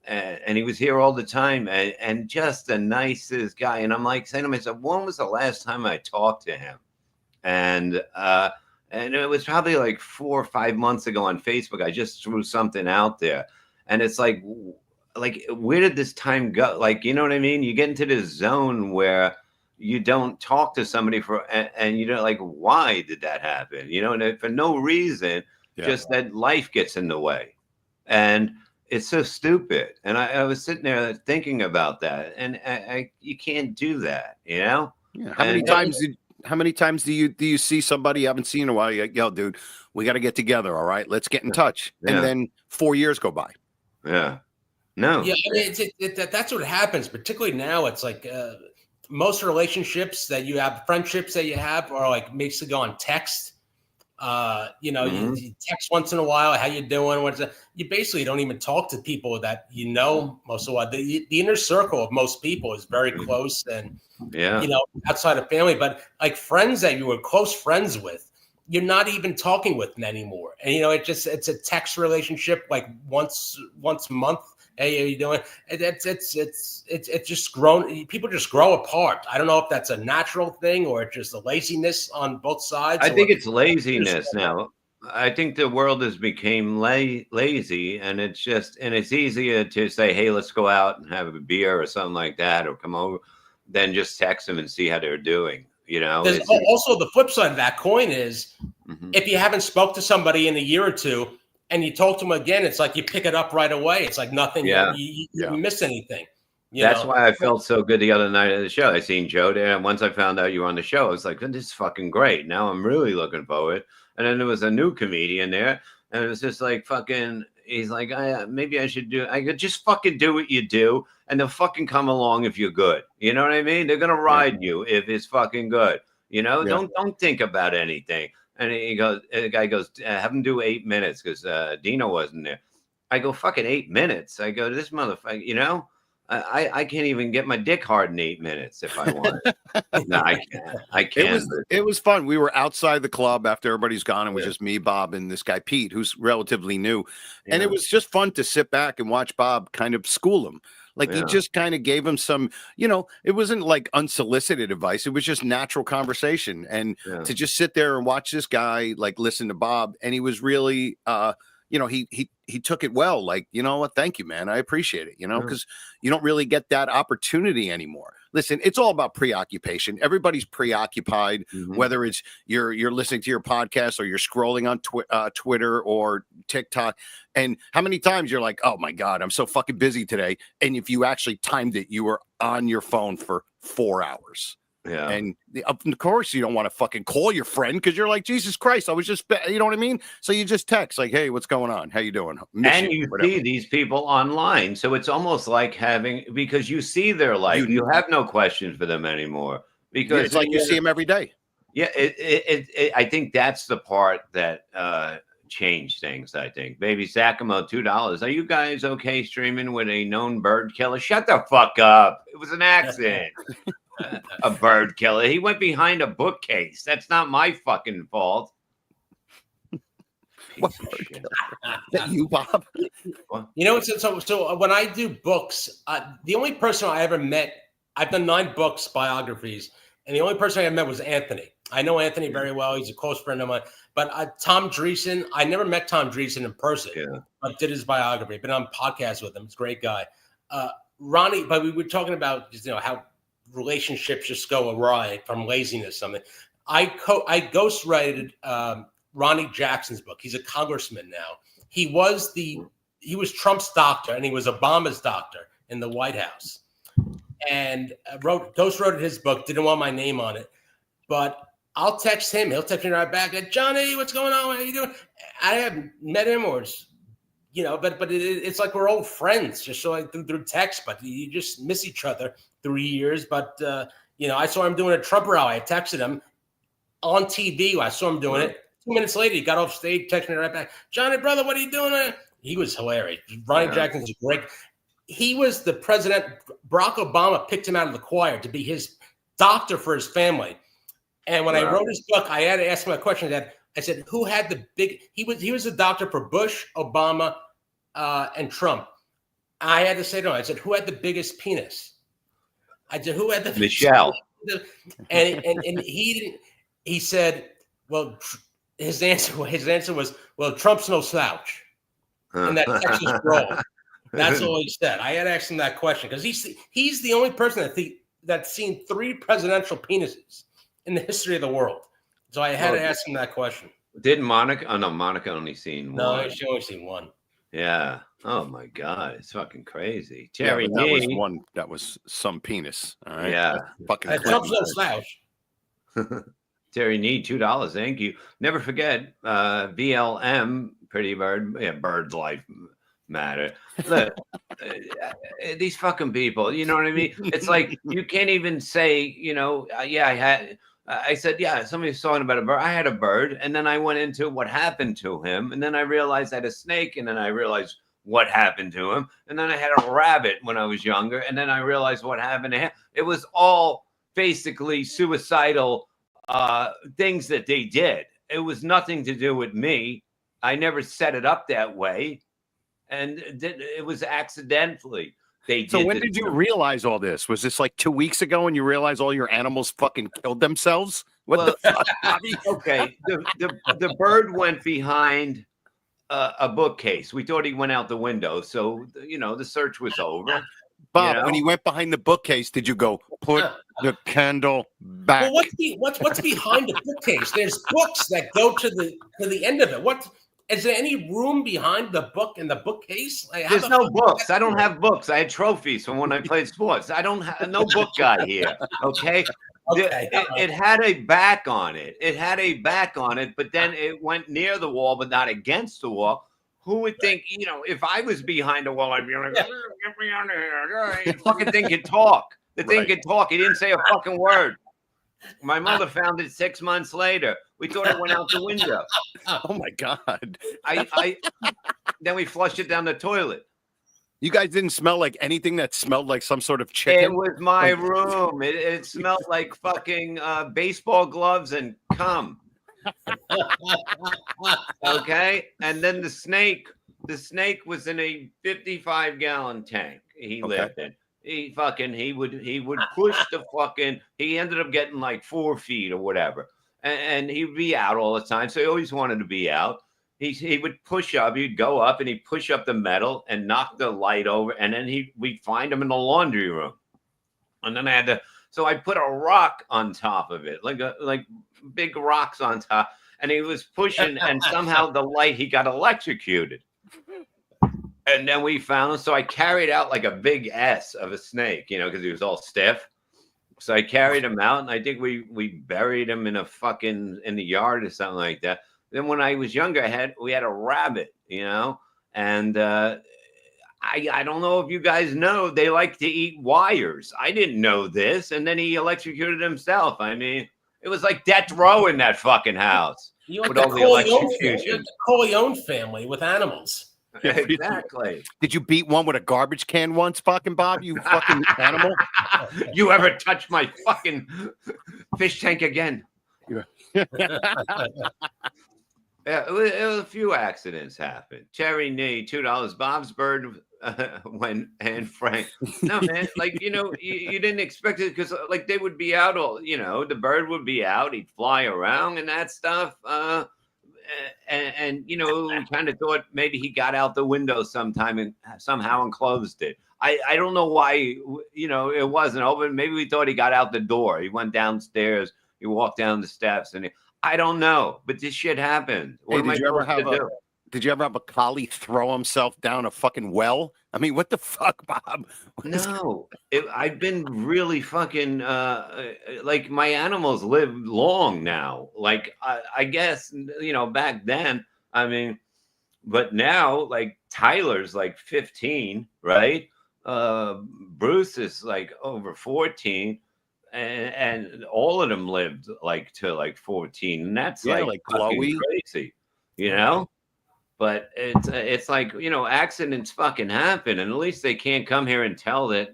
Speaker 5: And he was here all the time, and just the nicest guy. And I'm like saying to myself, when was the last time I talked to him? And it was probably like 4 or 5 months ago on Facebook. I just threw something out there, and it's like, where did this time go? Like, you know what I mean? You get into this zone where you don't talk to somebody and you don't, like, why did that happen? And for no reason, just that life gets in the way. And it's so stupid. And I was sitting there thinking about that, and you can't do that,
Speaker 8: Yeah. How many times do you see somebody you haven't seen in a while? You're like, yo, dude, we got to get together. All right, let's get in touch. And then 4 years go by.
Speaker 5: Yeah. No.
Speaker 7: Yeah, I mean, that's what happens. Particularly now, it's like most relationships that you have, friendships that you have, are like basically on text. You text once in a while, how you doing? What's that? You basically don't even talk to people that most of the while. The inner circle of most people is very close, and outside of family, but like friends that you were close friends with, you're not even talking with them anymore. And it's a text relationship, like once a month. Hey, how you doing? It's just grown. People just grow apart. I don't know if that's a natural thing or just a laziness on both sides.
Speaker 5: I think it's laziness now. I think the world has become lazy, and it's easier to say, "Hey, let's go out and have a beer or something like that, or come over," than just text them and see how they're doing.
Speaker 7: There's also the flip side of that coin is if you haven't spoke to somebody in a year or two, and you talk to them again, it's like you pick it up right away. It's like nothing.
Speaker 5: Yeah.
Speaker 7: You miss anything.
Speaker 5: That's why I felt so good the other night at the show. I seen Joe there, and once I found out you were on the show, I was like, "This is fucking great." Now I'm really looking forward. And then there was a new comedian there, and it was just like fucking. He's like, maybe I should do. I could just fucking do what you do, and they'll fucking come along if you're good. You know what I mean? They're gonna ride you if it's fucking good. Don't think about anything. And the guy goes, have him do 8 minutes because Dino wasn't there. I go, fucking 8 minutes. I go, this motherfucker, I can't even get my dick hard in 8 minutes if I want. No, I can't. I can't.
Speaker 8: It was fun. We were outside the club after everybody's gone. It was just me, Bob, and this guy, Pete, who's relatively new. And it was just fun to sit back and watch Bob kind of school him. Like he just kind of gave him some, it wasn't like unsolicited advice. It was just natural conversation. And to just sit there and watch this guy, like listen to Bob. And he was really, he took it well. Like, you know what? Thank you, man. I appreciate it, because you don't really get that opportunity anymore. Listen, it's all about preoccupation. Everybody's preoccupied, whether it's you're listening to your podcast or you're scrolling on Twitter or TikTok. And how many times you're like, oh my God, I'm so fucking busy today. And if you actually timed it, you were on your phone for 4 hours.
Speaker 5: Yeah.
Speaker 8: And of course you don't want to fucking call your friend because you're like, Jesus Christ, I was just, you know what I mean? So you just text like, hey, what's going on? How you doing?
Speaker 5: And you see these people online. So it's almost like because you see their life, you have no questions for them anymore. Because
Speaker 8: it's like you see them every day.
Speaker 5: Yeah. I think that's the part that changed things. I think maybe Sacamo $2. Are you guys okay streaming with a known bird killer? Shut the fuck up. It was an accident. A bird killer. He went behind a bookcase. That's not my fucking fault.
Speaker 8: What bird killer? That you, Bob?
Speaker 7: So when I do books, the only person I ever met, I've done 9 books, biographies, and the only person I ever met was Anthony. I know Anthony very well. He's a close friend of mine. But Tom Dreesen, I never met Tom Dreesen in person, but did his biography. Been on podcasts with him. He's a great guy. Ronnie, but we were talking about how relationships just go awry from laziness. Something. I ghostwrited Ronnie Jackson's book. He's a congressman now. He was Trump's doctor, and he was Obama's doctor in the White House. And ghostwrote his book. Didn't want my name on it, but I'll text him. He'll text me right back. Johnny, what's going on? How you doing? I haven't met him, but it's like we're old friends, just so through text. But you just miss each other through years. But I saw him doing a Trump rally. I texted him on TV. I saw him doing it. 2 minutes later, he got off stage, texted me right back. Johnny, brother, what are you doing? He was hilarious. Ronnie Jackson's great. He was the president. Barack Obama picked him out of the choir to be his doctor for his family. And when I wrote his book, I had to ask him a question. I said, who had the big? He was a doctor for Bush, Obama, and Trump. I had to say to him, I said, who had the biggest penis? I said, who had the
Speaker 5: Michelle?
Speaker 7: And he didn't. He said, well, his answer was, well, Trump's no slouch. And that Texas roll. That's all he said. I had to ask him that question because he's the only person that's seen 3 presidential penises in the history of the world. So I had to ask him that question.
Speaker 5: Didn't Monica? Oh no, Monica only seen one.
Speaker 7: No, she only seen one.
Speaker 5: Yeah. Oh my God, it's fucking crazy.
Speaker 8: Terry, that was one. That was some penis. All right.
Speaker 5: Yeah.
Speaker 8: Fucking
Speaker 7: Trump's no slouch.
Speaker 5: Terry Need $2. Thank you. Never forget BLM. Pretty bird. Yeah, bird's life matter. Look, these fucking people. You know what I mean? It's like you can't even say. I had. I said, yeah, somebody's talking about a bird. I had a bird. And then I went into what happened to him. And then I realized I had a snake. And then I realized what happened to him. And then I had a rabbit when I was younger. And then I realized what happened to him. It was all basically suicidal things that they did. It was nothing to do with me. I never set it up that way. And it was accidentally.
Speaker 8: So when did you realize all this? Was this like 2 weeks ago when you realized all your animals fucking killed themselves? What the fuck, Bobby?
Speaker 5: Okay, the bird went behind a bookcase. We thought he went out the window, so the search was over.
Speaker 8: Bob, when he went behind the bookcase, did you go put the candle back?
Speaker 7: Well, what's behind the bookcase? There's books that go to the end of it. What? Is there any room behind the book in the bookcase? Like,
Speaker 5: there's no books. I don't have books. I had trophies from when I played sports. I don't have no book guy here. Okay. It had a back on it. It had a back on it, but then it went near the wall, but not against the wall. Who would think, if I was behind a wall, I'd be like, get me out of here. The fucking thing could talk. The thing could talk. He didn't say a fucking word. My mother found it 6 months later. We thought it went out the window.
Speaker 8: Oh my God.
Speaker 5: Then we flushed it down the toilet.
Speaker 8: You guys didn't smell like anything that smelled like some sort of chicken?
Speaker 5: It was my room. It smelled like fucking baseball gloves and cum. Okay. And then the snake was in a 55-gallon tank he lived in. He would push the fucking, he ended up getting like 4 feet or whatever. And he'd be out all the time. So he always wanted to be out. He would push up, he'd go up and he'd push up the metal and knock the light over. And then we'd find him in the laundry room. And then I put a rock on top of it, like big rocks on top. And he was pushing and somehow the light, he got electrocuted. And then we found him. So I carried out like a big S of a snake, because he was all stiff. So I carried him out, and I think we buried him in the yard or something like that. Then when I was younger, we had a rabbit, and I don't know if you guys know, they like to eat wires. I didn't know this, and then he electrocuted himself. I mean, it was like death row in that fucking house.
Speaker 7: You like the Corleone family with animals.
Speaker 5: Exactly.
Speaker 8: Did you beat one with a garbage can once, fucking Bob? You fucking animal.
Speaker 5: You ever touch my fucking fish tank again? Yeah, it was a few accidents happened. Cherry knee, $2. Bob's bird went and Frank. No, man, you didn't expect it because they would be out all, the bird would be out, he'd fly around and that stuff. And we kind of thought maybe he got out the window sometime and somehow and closed it. I don't know why, it wasn't open. Maybe we thought he got out the door. He went downstairs. He walked down the steps and I don't know, but this shit happened. What
Speaker 8: did you ever have a collie throw himself down a fucking well? I mean, what the fuck, Bob?
Speaker 5: No, I've been really fucking my animals live long now. I guess back then. I mean, but now Tyler's 15, right? Bruce is over 14. And all of them lived to 14, and that's
Speaker 8: Chloe,
Speaker 5: crazy, But it's accidents fucking happen, and at least they can't come here and tell that.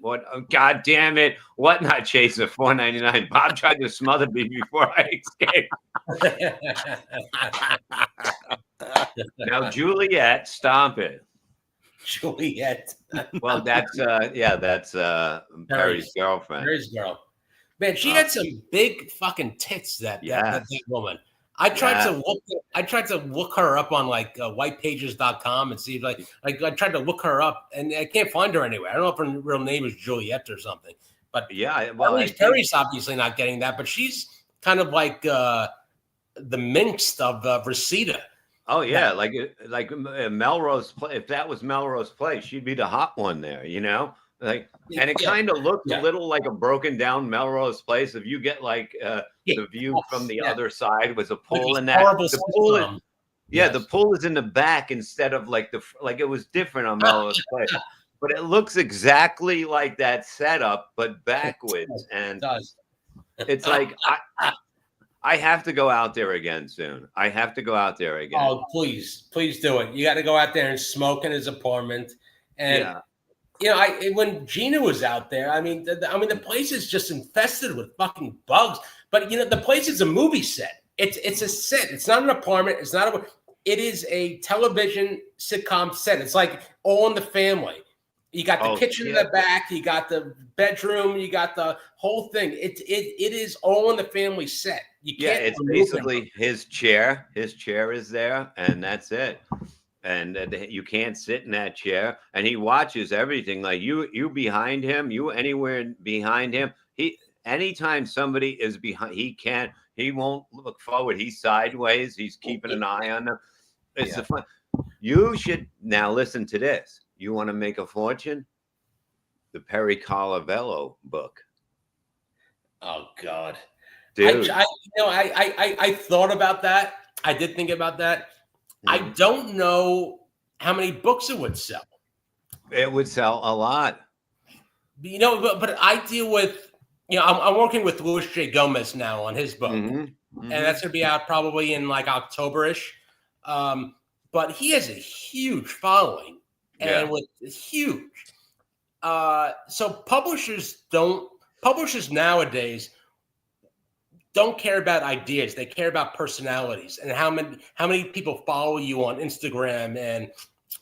Speaker 5: God damn it! What not chase a $4.99? Bob tried to smother me before I escaped. Now Juliet, stop it.
Speaker 7: Juliet.
Speaker 5: Well, that's Perry's girlfriend.
Speaker 7: Perry's girl. Man, she had some big fucking tits. That woman. I tried to look her up on whitepages.com and see if I tried to look her up and I can't find her anywhere. I don't know if her real name is Juliet or something. But
Speaker 5: yeah, well,
Speaker 7: Perry's obviously not getting that, but she's kind of like the minx of Reseda.
Speaker 5: Oh yeah, like Melrose Place. If that was Melrose Place, she'd be the hot one there, and it kind of looked a little like a broken down Melrose Place. If you get the view from the other side was a pool in that. The pool is, the pool is in the back instead of it was different on Melrose Place. But it looks exactly like that setup, but backwards. And it's I have to go out there again soon. I have to go out there again.
Speaker 7: Oh, please do it. You got to go out there and smoke in his apartment. And
Speaker 5: yeah.
Speaker 7: you know, when Gina was out there, I mean, the place is just infested with fucking bugs. But you know, the place is a movie set. It's a set. It's not an apartment. It's not a. It is a television sitcom set. It's like All in the Family. You got the kitchen in the back. You got the bedroom. You got the whole thing. It is All in the Family set. You can't.
Speaker 5: It's basically his chair. His chair is there, and that's it. And you can't sit in that chair. And he watches everything. Like you behind him. You anywhere behind him. Anytime somebody is behind, he won't look forward. He's sideways. He's keeping an eye on them. It's the fun. You should now listen to this. You want to make a fortune? The Perry Colavello book.
Speaker 7: Oh God,
Speaker 5: dude!
Speaker 7: I thought about that. I did think about that. I don't know how many books it would sell.
Speaker 5: It would sell a lot.
Speaker 7: You know, but I deal with, you know, I'm working with Luis J. Gomez now on his book, and that's going to be out probably in like October-ish. But he has a huge following, and it's huge. So publishers nowadays don't care about ideas; they care about personalities and how many people follow you on Instagram and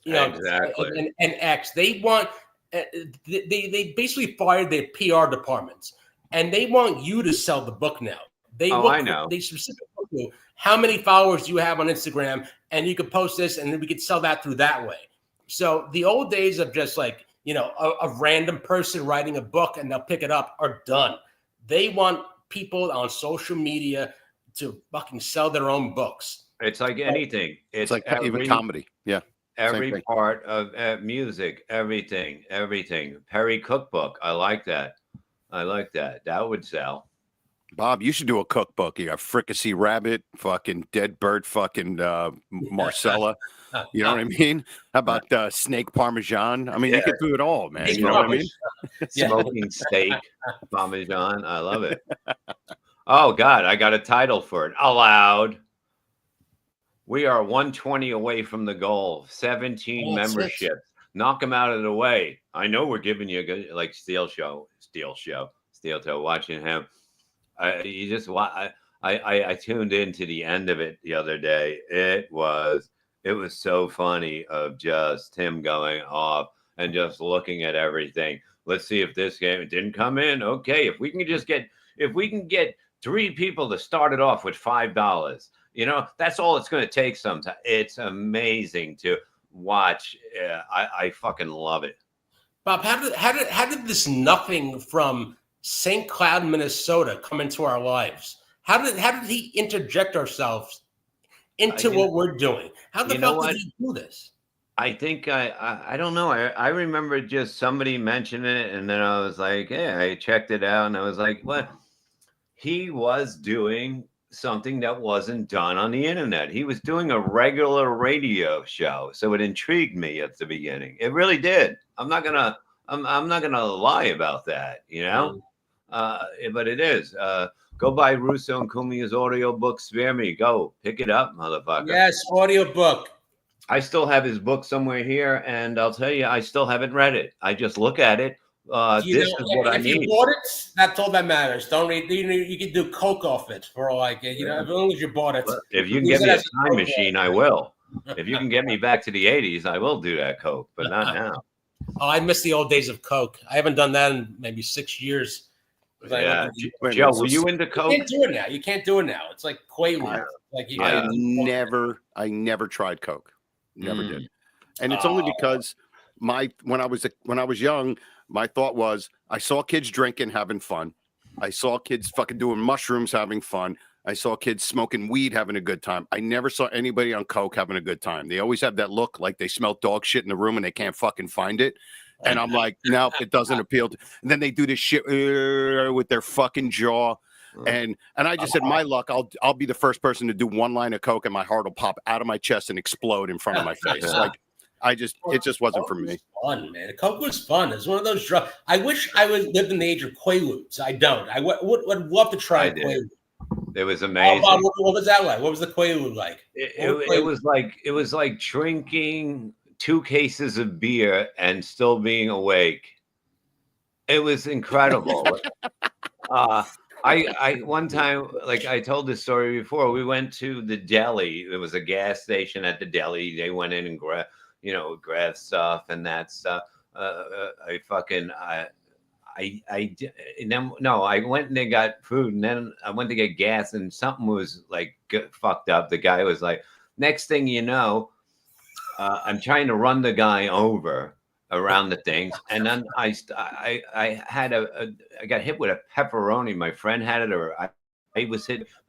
Speaker 7: and X. They want they basically fired their PR departments, and they want you to sell the book now. I know. They specifically look at how many followers do you have on Instagram, and you could post this, and then we could sell that through that way. So the old days of just like, you know, a random person writing a book and they'll pick it up are done. They want people on social media to fucking sell their own books.
Speaker 5: It's like anything. It's
Speaker 8: like even comedy. Yeah.
Speaker 5: Every part of music, everything. Perry cookbook. I like that. That would sell.
Speaker 8: Bob, you should do a cookbook. You got fricassee rabbit, fucking dead bird, fucking Marcella. You know what I mean? How about snake parmesan? I mean, you could do it all, man. You know what I mean?
Speaker 5: Smoking steak parmesan. I love it. Oh, God, I got a title for it. Allowed. We are 120 away from the goal. 17 memberships. Knock them out of the way. I know we're giving you a good, like Steel Toe watching him. I tuned into the end of it the other day. It was so funny of just him going off and just looking at everything. Let's see if this game didn't come in. Okay, if we can get 3 people to start it off with $5, you know, that's all it's going to take sometimes. It's amazing to watch. I fucking love it.
Speaker 7: Bob, how did this nothing from St. Cloud, Minnesota come into our lives? How did he interject ourselves into what we're doing? How the fuck did he do this?
Speaker 5: I think I don't know. I remember just somebody mentioning it, and then I was like, hey, I checked it out, and I was like, what? He was doing something that wasn't done on the internet. He was doing a regular radio show, so it intrigued me at the beginning. It really did. I'm not gonna lie about that, you know. But it is. Go buy Russo and Kumi's audio book, Spare Me. Go pick it up, motherfucker.
Speaker 7: Yes, audio book.
Speaker 5: I still have his book somewhere here, and I'll tell you, I still haven't read it. I just look at it. This is what I need.
Speaker 7: If you bought it, that's all that matters. Don't read. You can do coke off it for like, you know, as long as you bought it.
Speaker 5: If you can get me a time machine, I will. If you can get me back to the 80s, I will do that coke, but not now.
Speaker 7: Oh, I miss the old days of coke. I haven't done that in maybe 6 years.
Speaker 5: Yeah, Joe, were you into coke?
Speaker 7: You can't do it now. You can't do it now. It's like Quaaludes. Like
Speaker 8: I never tried coke. Never did. And it's only because when I was young, my thought was I saw kids drinking, having fun. I saw kids fucking doing mushrooms, having fun. I saw kids smoking weed, having a good time. I never saw anybody on coke having a good time. They always have that look like they smell dog shit in the room and they can't fucking find it. And I'm like, no, it doesn't appeal to. And then they do this shit with their fucking jaw. And I just said, my luck, I'll be the first person to do one line of coke and my heart will pop out of my chest and explode in front of my face. Like, it just wasn't for me.
Speaker 7: Fun, man. Coke was fun. It's one of those drugs. I wish I lived in the age of Quaaludes. I don't. I would love to try Quaaludes.
Speaker 5: It was
Speaker 7: Oh,
Speaker 5: amazing.
Speaker 7: Bob, what was that like? What was the Quaalude like?
Speaker 5: It was like drinking 2 cases of beer and still being awake. It was incredible. I one time, like I told this story before, we went to the deli. There was a gas station at the deli. They went in and grabbed stuff and that stuff. I fucking and then no, I went and they got food, and then I went to get gas, and something was like fucked up. The guy was like, next thing you know, I'm trying to run the guy over around the things, and then I had I got hit with a pepperoni. My friend had it, or I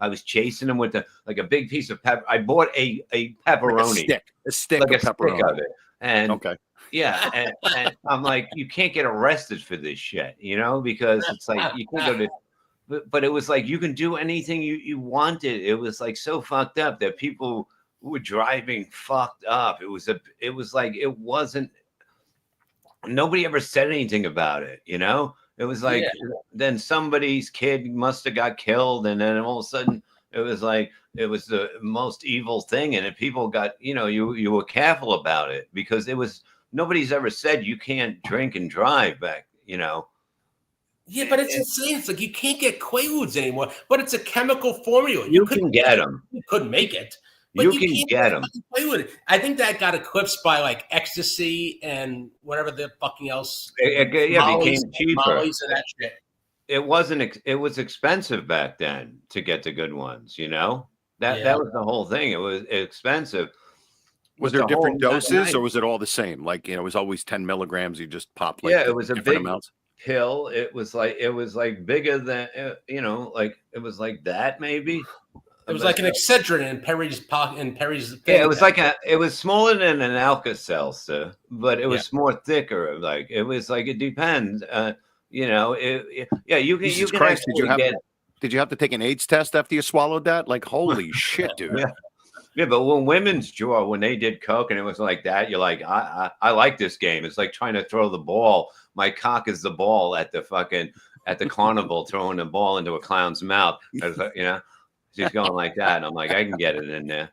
Speaker 5: was chasing him with a big piece of pepper. I bought a pepperoni,
Speaker 8: a stick
Speaker 5: like
Speaker 8: of
Speaker 5: a stick
Speaker 8: pepperoni.
Speaker 5: of it, and
Speaker 8: Okay.
Speaker 5: yeah, and I'm like, you can't get arrested for this shit, because it's like you can go to. But it was like you can do anything you wanted. It was like so fucked up that people were driving fucked up. It was like it wasn't. Nobody ever said anything about it. It was like then somebody's kid must have got killed, and then all of a sudden it was like it was the most evil thing, and if people got you were careful about it because it was nobody's ever said you can't drink and drive back.
Speaker 7: Yeah, but it's insane. It's like you can't get Quaaludes anymore, but it's a chemical formula.
Speaker 5: You can get them.
Speaker 7: You could make it. But
Speaker 5: You can get them.
Speaker 7: Quaalude. I think that got eclipsed by like ecstasy and whatever the fucking else.
Speaker 5: It became cheaper.
Speaker 7: Mollies and that shit.
Speaker 5: It wasn't. It was expensive back then to get the good ones. That was the whole thing. It was expensive.
Speaker 8: Was there different doses, or was it all the same? Like it was always 10 milligrams. You just popped like
Speaker 5: it was a big
Speaker 8: amounts.
Speaker 5: pill. It was like bigger than like it was like that maybe.
Speaker 7: It was like an Excedrin in Perry's pocket. In Perry's.
Speaker 5: Yeah, it was smaller than an Alka-Seltzer, but it was more thicker. Like it depends. You can.
Speaker 8: Jesus
Speaker 5: You
Speaker 8: Christ,
Speaker 5: can
Speaker 8: did you have to take an AIDS test after you swallowed that? Like, holy shit, dude.
Speaker 5: Yeah, but when they did coke and it was like that, you're like, I like this game. It's like trying to throw the ball. My cock is the ball at the carnival, throwing the ball into a clown's mouth. She's going like that, and I'm like, I can get it in there.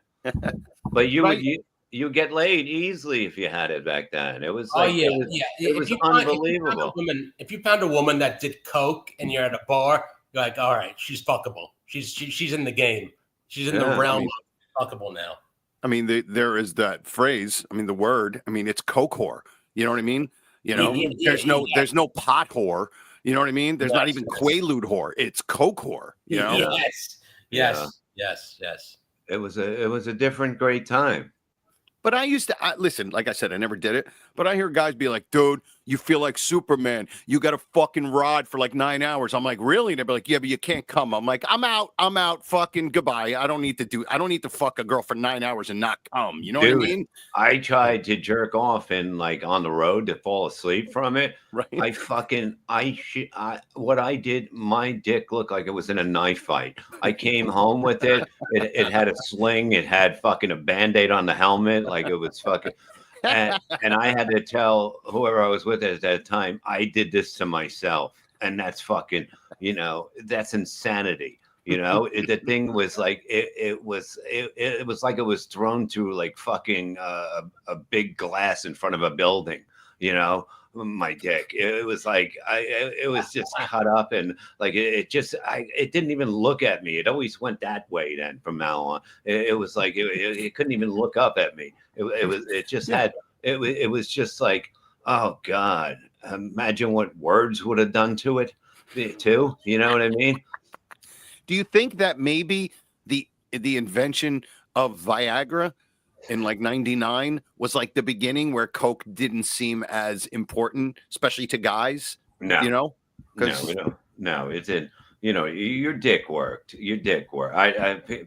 Speaker 5: But you get laid easily if you had it back then. It was like, it was unbelievable.
Speaker 7: If you found a woman that did coke and you're at a bar, you're like, all right, she's fuckable. She's in the game. She's in the realm of fuckable now.
Speaker 8: I mean, there is that phrase. I mean, the word. I mean, it's coke whore. You know what I mean? There's no pot whore. You know what I mean? There's not even Quaalude whore. It's coke whore. You know?
Speaker 7: Yes.
Speaker 5: It was a different great time.
Speaker 8: But I used to listen, like I said, I never did it. But I hear guys be like, dude, you feel like Superman. You got a fucking rod for like 9 hours. I'm like, really? And they'd be like, yeah, but you can't come. I'm like, I'm out. Fucking goodbye. I don't need to fuck a girl for 9 hours and not come. You know what I mean?
Speaker 5: I tried to jerk off and like on the road to fall asleep from it.
Speaker 8: Right.
Speaker 5: What I did, my dick looked like it was in a knife fight. I came home with it. It had a sling. It had fucking a Band-Aid on the helmet. Like it was fucking, and I had to tell whoever I was with at that time, I did this to myself. And that's fucking, that's insanity. The thing was like, it was like it was thrown through like fucking a big glass in front of a building, my dick. It was like, it was just cut up and like, it didn't even look at me. It always went that way then from now on. It was like, it couldn't even look up at me. It was just like, oh God, imagine what words would have done to it too. You know what I mean?
Speaker 8: Do you think that maybe the invention of Viagra in like 99 was like the beginning where coke didn't seem as important, especially to guys?
Speaker 5: No, no, it didn't. Your dick worked.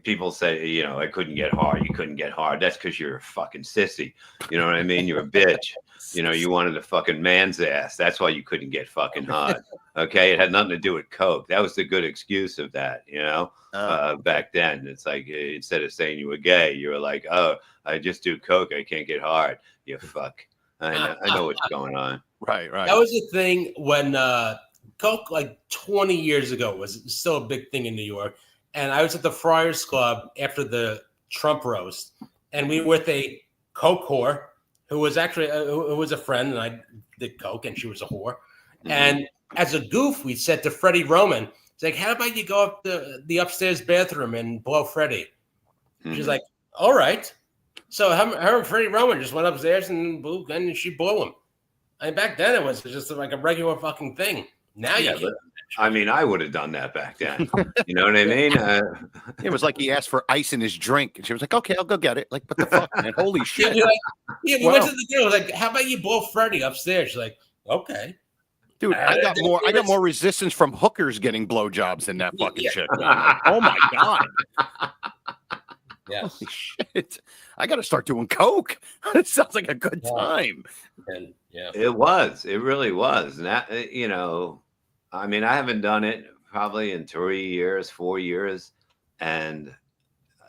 Speaker 5: People say, I couldn't get hard. You couldn't get hard. That's because you're a fucking sissy. You know what I mean? You're a bitch. You wanted a fucking man's ass. That's why you couldn't get fucking hard. Okay. It had nothing to do with coke. That was the good excuse of that, back then. It's like, instead of saying you were gay, you were like, oh, I just do coke. I can't get hard. You fuck. I know what's going on.
Speaker 8: Right.
Speaker 7: That was the thing when, coke like 20 years ago was still a big thing in New York, and I was at the Friars Club after the Trump roast, and we were with a coke whore who was actually who was a friend, and I did coke, and she was a whore. And as a goof, we said to Freddie Roman, "It's like, how about you go up the upstairs bathroom and blow Freddie?" She's like, "All right." So her and Freddie Roman just went upstairs and she blew him. And back then it was just like a regular fucking thing. Now you can't.
Speaker 5: I mean, I would have done that back then. You know what I mean?
Speaker 8: It was like he asked for ice in his drink, and she was like, "Okay, I'll go get it." Like, what the fuck, man? Holy shit!
Speaker 7: We went to the girl. Like, how about you blow Freddie upstairs? She's like, "Okay."
Speaker 8: Dude, I got more resistance from hookers getting blowjobs than that fucking shit. Man. Like, oh my god!
Speaker 7: Yes.
Speaker 8: Holy shit! I got to start doing coke. It sounds like a good time.
Speaker 7: And yeah,
Speaker 5: It was. It really was. And that, you know, I mean, I haven't done it probably in 3 years, 4 years, and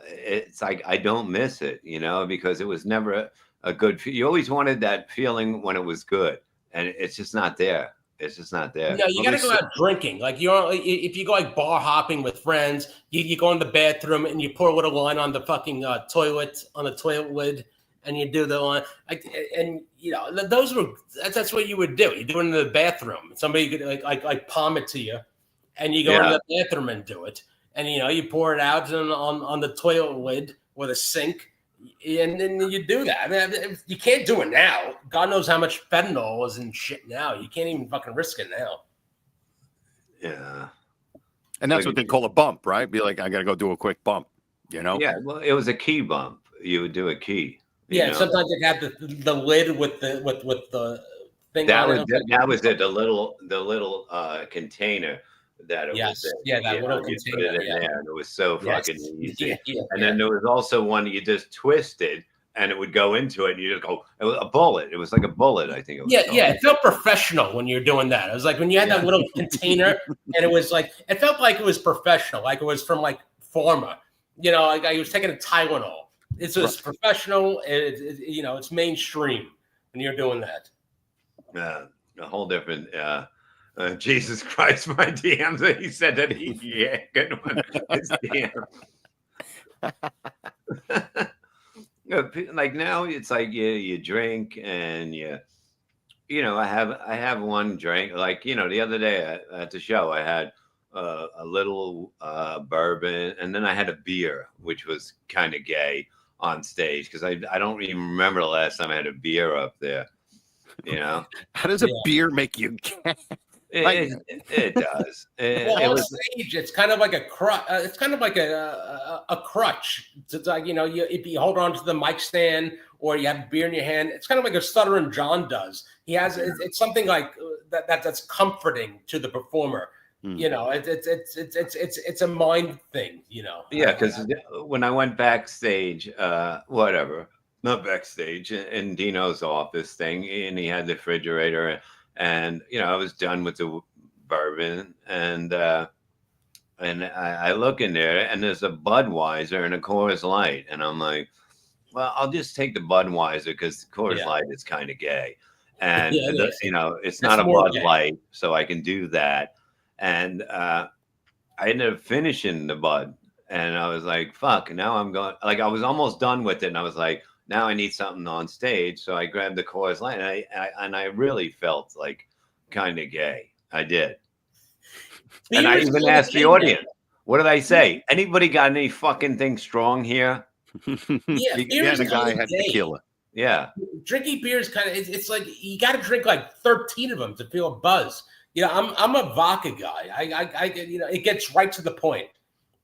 Speaker 5: it's like I don't miss it, you know, because it was never a good. You always wanted that feeling when it was good, and it's just not there. It's just not there.
Speaker 7: No, you got to go out drinking. Like if you go like bar hopping with friends, you go in the bathroom and you pour a little line on the fucking toilet on the toilet lid, and you do the line. And you know that's what you would do. You do it in the bathroom. Somebody could like palm it to you, and you go in the bathroom and do it. And you know you pour it out on the toilet lid or the sink. And then you do that. I mean, you can't do it now. God knows how much fentanyl is in shit now. You can't even fucking risk it now.
Speaker 5: Yeah.
Speaker 8: And that's what they call a bump, right? Be like, I got to go do a quick bump, you know?
Speaker 5: Yeah. Well, it was a key bump. You would do a key.
Speaker 7: Yeah. Sometimes they have the lid with the thing.
Speaker 5: That was it. The little container that it was in.
Speaker 7: Yeah, that little container.
Speaker 5: Put it in there, and it was so fucking easy.
Speaker 7: Yeah,
Speaker 5: and then there was also one that you just twisted, and it would go into it, and you just go a bullet. It was like a bullet, I think. It was
Speaker 7: it felt professional when you're doing that. It was like when you had that little container, and it was like it felt like it was professional, like it was from like Pharma. You know, like I was taking a Tylenol. It's just professional. You know, it's mainstream when you're doing that.
Speaker 5: A whole different. Jesus Christ, my DMs. He said that good one. His DM. Like now, it's like you drink and you know, I have one drink. Like the other day at the show, I had a little bourbon, and then I had a beer, which was kind of gay on stage because I don't even remember the last time I had a beer up there. You know,
Speaker 8: how does a beer make you gay?
Speaker 5: It does.
Speaker 7: Well, on stage, it's kind of like a crutch. It's kind of like a crutch. It's like if you hold on to the mic stand or you have beer in your hand, it's kind of like a Stuttering John does. He has it's something like that's comforting to the performer. You know, it's a mind thing. You know.
Speaker 5: Yeah, because when I went backstage, not backstage, in Dino's office thing, and he had the refrigerator. And I was done with the bourbon, and I look in there, and there's a Budweiser and a Coors Light, and I'm like, well, I'll just take the Budweiser because Coors Light is kind of gay, and it's not a Bud Light, so I can do that. And I ended up finishing the Bud, and I was like, fuck. Now I'm going. Like I was almost done with it, and I was like, now I need something on stage. So I grabbed the Coors Light, and I really felt like kind of gay. I did. And I even asked the audience, what did I say? Anybody got any fucking thing strong here?
Speaker 7: Yeah,
Speaker 8: the guy had tequila.
Speaker 5: Yeah.
Speaker 7: Drinking beer is kind of, it's like you got to drink like 13 of them to feel a buzz. I'm a vodka guy. I it gets right to the point.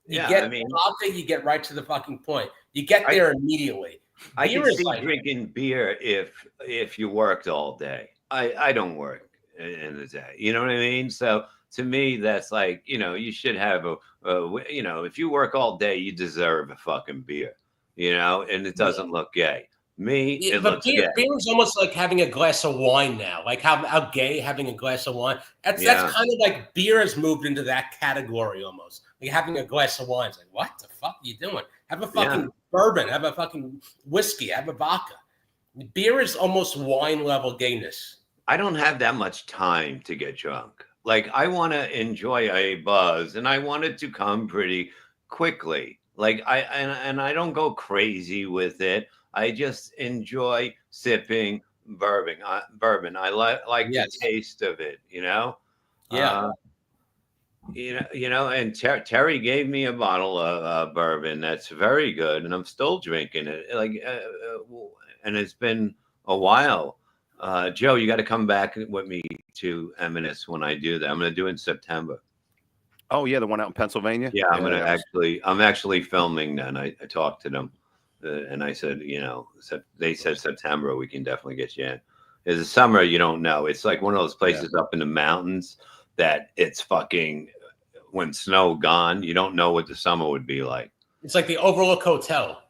Speaker 7: Vodka, you get right to the fucking point. You get there immediately.
Speaker 5: I can see drinking beer if you worked all day. I don't work in the day. You know what I mean? So to me, that's like, you should have if you work all day, you deserve a fucking beer, and it doesn't look gay. It looks gay.
Speaker 7: Beer is almost like having a glass of wine now. Like how gay having a glass of wine. That's kind of like beer has moved into that category almost. Like having a glass of wine. It's like, what the fuck are you doing? Have a fucking bourbon, have a fucking whiskey, have a vodka. Beer is almost wine level gayness.
Speaker 5: I don't have that much time to get drunk. Like I want to enjoy a buzz, and I want it to come pretty quickly. Like and I don't go crazy with it. I just enjoy sipping bourbon. Bourbon. I like the
Speaker 7: Yes.
Speaker 5: taste of it.
Speaker 7: Yeah.
Speaker 5: And Terry gave me a bottle of bourbon that's very good, and I'm still drinking it. And it's been a while. Joe, you got to come back with me to Eminence when I do that. I'm going to do it in September.
Speaker 8: Oh yeah, the one out in Pennsylvania.
Speaker 5: Yeah, I'm actually filming then. I talked to them, and I said, they said September we can definitely get you in. It's the summer, you don't know. It's like one of those places up in the mountains that it's fucking when snow gone. You don't know what the summer would be like.
Speaker 7: It's like the Overlook Hotel.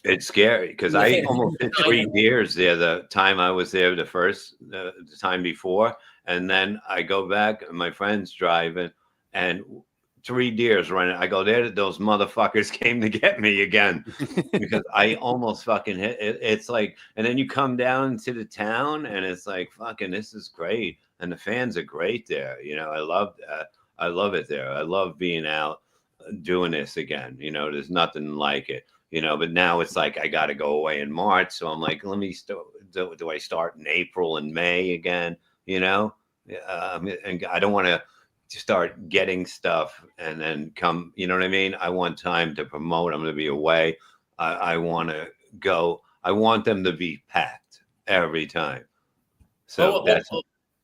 Speaker 5: It's scary because I almost hit 3 deers there the time I was there the time before, and then I go back and my friend's driving and 3 deers running. I go there. Those motherfuckers came to get me again because I almost fucking hit it. It's like, and then you come down to the town and it's like, fucking, this is great. And the fans are great there. I love it there. I love being out doing this again. There's nothing like it. But now it's like I got to go away in March. So I'm like, let me do I start in April and May again? And I don't want to start getting stuff and then come, you know what I mean? I want time to promote. I'm going to be away. I want to go. I want them to be packed every time. So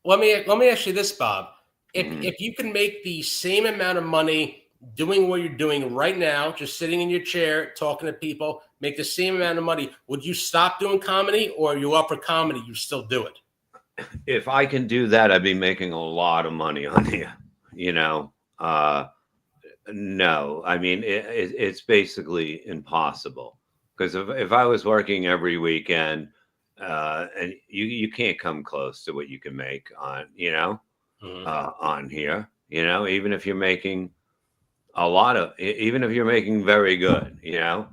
Speaker 7: let me ask you this, Bob. If you can make the same amount of money doing what you're doing right now, just sitting in your chair, talking to people, make the same amount of money, would you stop doing comedy, or are you up for comedy? You still do it?
Speaker 5: If I can do that, I'd be making a lot of money on here. No, I mean, it's basically impossible because if I was working every weekend, and you can't come close to what you can make on, on here, even if you're making even if you're making very good,
Speaker 7: Yeah.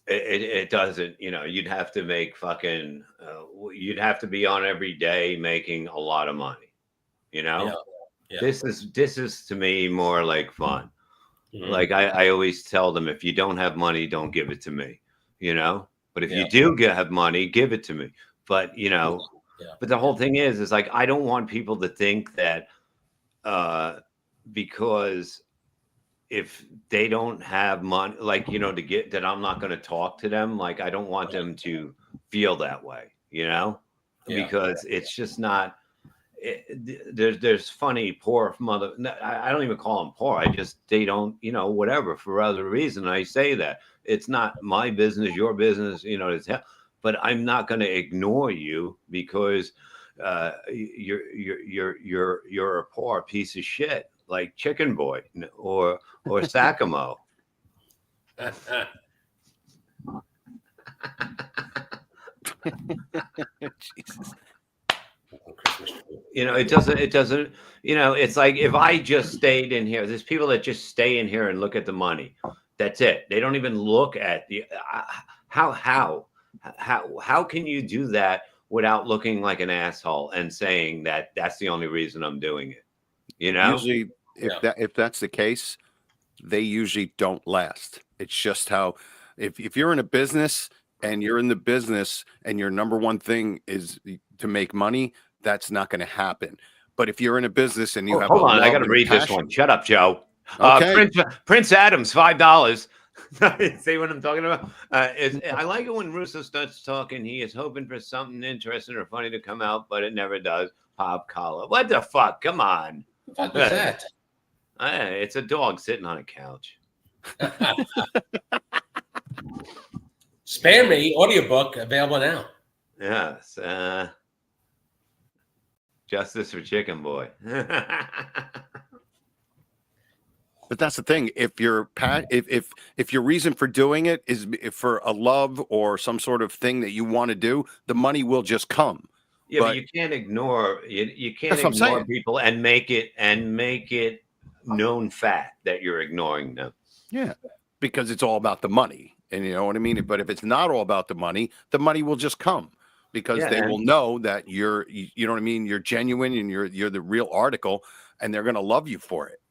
Speaker 5: It doesn't, you'd have to make fucking, you'd have to be on every day making a lot of money,
Speaker 7: Yeah.
Speaker 5: This is to me more like fun.
Speaker 7: Mm-hmm.
Speaker 5: Like I always tell them, if you don't have money, don't give it to me, but if you do have money, give it to me. But, but the whole thing is like, I don't want people to think that, because if they don't have money, like, to get that, I'm not going to talk to them. Like, I don't want them to feel that way, because it's just not, there's funny, poor mother. I don't even call them poor. they don't, whatever, for other reason. I say that it's not my business, your business, but I'm not going to ignore you because, you're a poor piece of shit. Like Chicken Boy or Sakamo.
Speaker 8: Jesus.
Speaker 5: It doesn't, it's like if I just stayed in here, there's people that just stay in here and look at the money. That's it. They don't even look at the, how can you do that without looking like an asshole and saying that that's the only reason I'm doing it?
Speaker 8: Usually, if that's the case, they usually don't last. It's just how, if you're in a business and you're in the business and your number one thing is to make money, that's not going to happen. But if you're in a business and you have,
Speaker 5: hold on, I got to read this one. Shut up, Joe.
Speaker 8: Okay.
Speaker 5: Prince Adams, $5. See what I'm talking about? I like it when Russo starts talking. He is hoping for something interesting or funny to come out, but it never does. Pop collar. What the fuck? Come on.
Speaker 7: What was that?
Speaker 5: It's a dog sitting on a couch.
Speaker 7: Spare Me audiobook available now.
Speaker 5: Yes. Justice for Chicken Boy.
Speaker 8: But that's the thing. If your reason for doing it is for a love or some sort of thing that you want to do, the money will just come.
Speaker 5: Yeah, but you can't ignore you can't
Speaker 8: That's what I'm
Speaker 5: ignore
Speaker 8: saying.
Speaker 5: people and make it known fact that you're ignoring them.
Speaker 8: Yeah, because it's all about the money, and you know what I mean. But if it's not all about the money will just come because they will know that you know what I mean. You're genuine and you're the real article, and they're going to love you for it.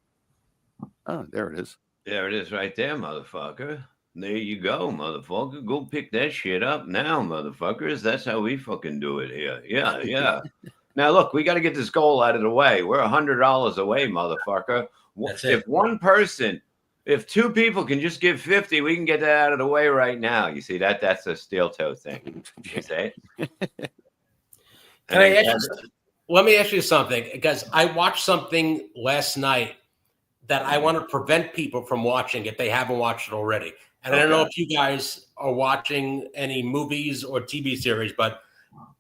Speaker 8: Oh, there it is.
Speaker 5: There it is right there, motherfucker. There you go, motherfucker. Go pick that shit up now, motherfuckers. That's how we fucking do it here. Yeah, yeah. Now, look, we got to get this goal out of the way. We're $100 away, motherfucker.
Speaker 7: That's
Speaker 5: If
Speaker 7: it.
Speaker 5: one person, if two people can just give 50, we can get that out of the way right now. You see that? That's a steel toe thing. You say?
Speaker 7: Can I ask you, let me ask you something, because I watched something last night that I want to prevent people from watching if they haven't watched it already. And I don't know if you guys are watching any movies or TV series, but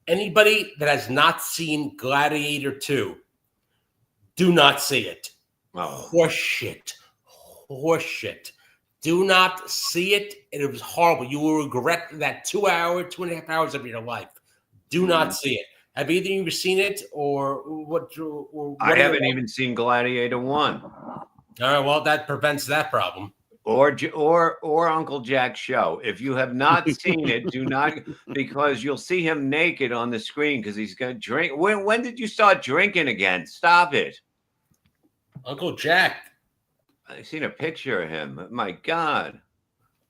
Speaker 7: anybody that has not seen Gladiator 2, do not see it. Horse shit. Do not see it. It was horrible. You will regret that 2.5 hours of your life. Do not see it. Have either of you seen it, or what?
Speaker 5: I haven't even seen Gladiator 1.
Speaker 7: All right, well, that prevents that problem.
Speaker 5: Or Uncle Jack's show. If you have not seen it, do not, because you'll see him naked on the screen because he's going to drink. When did you start drinking again? Stop it.
Speaker 7: Uncle Jack.
Speaker 5: I seen a picture of him. My God.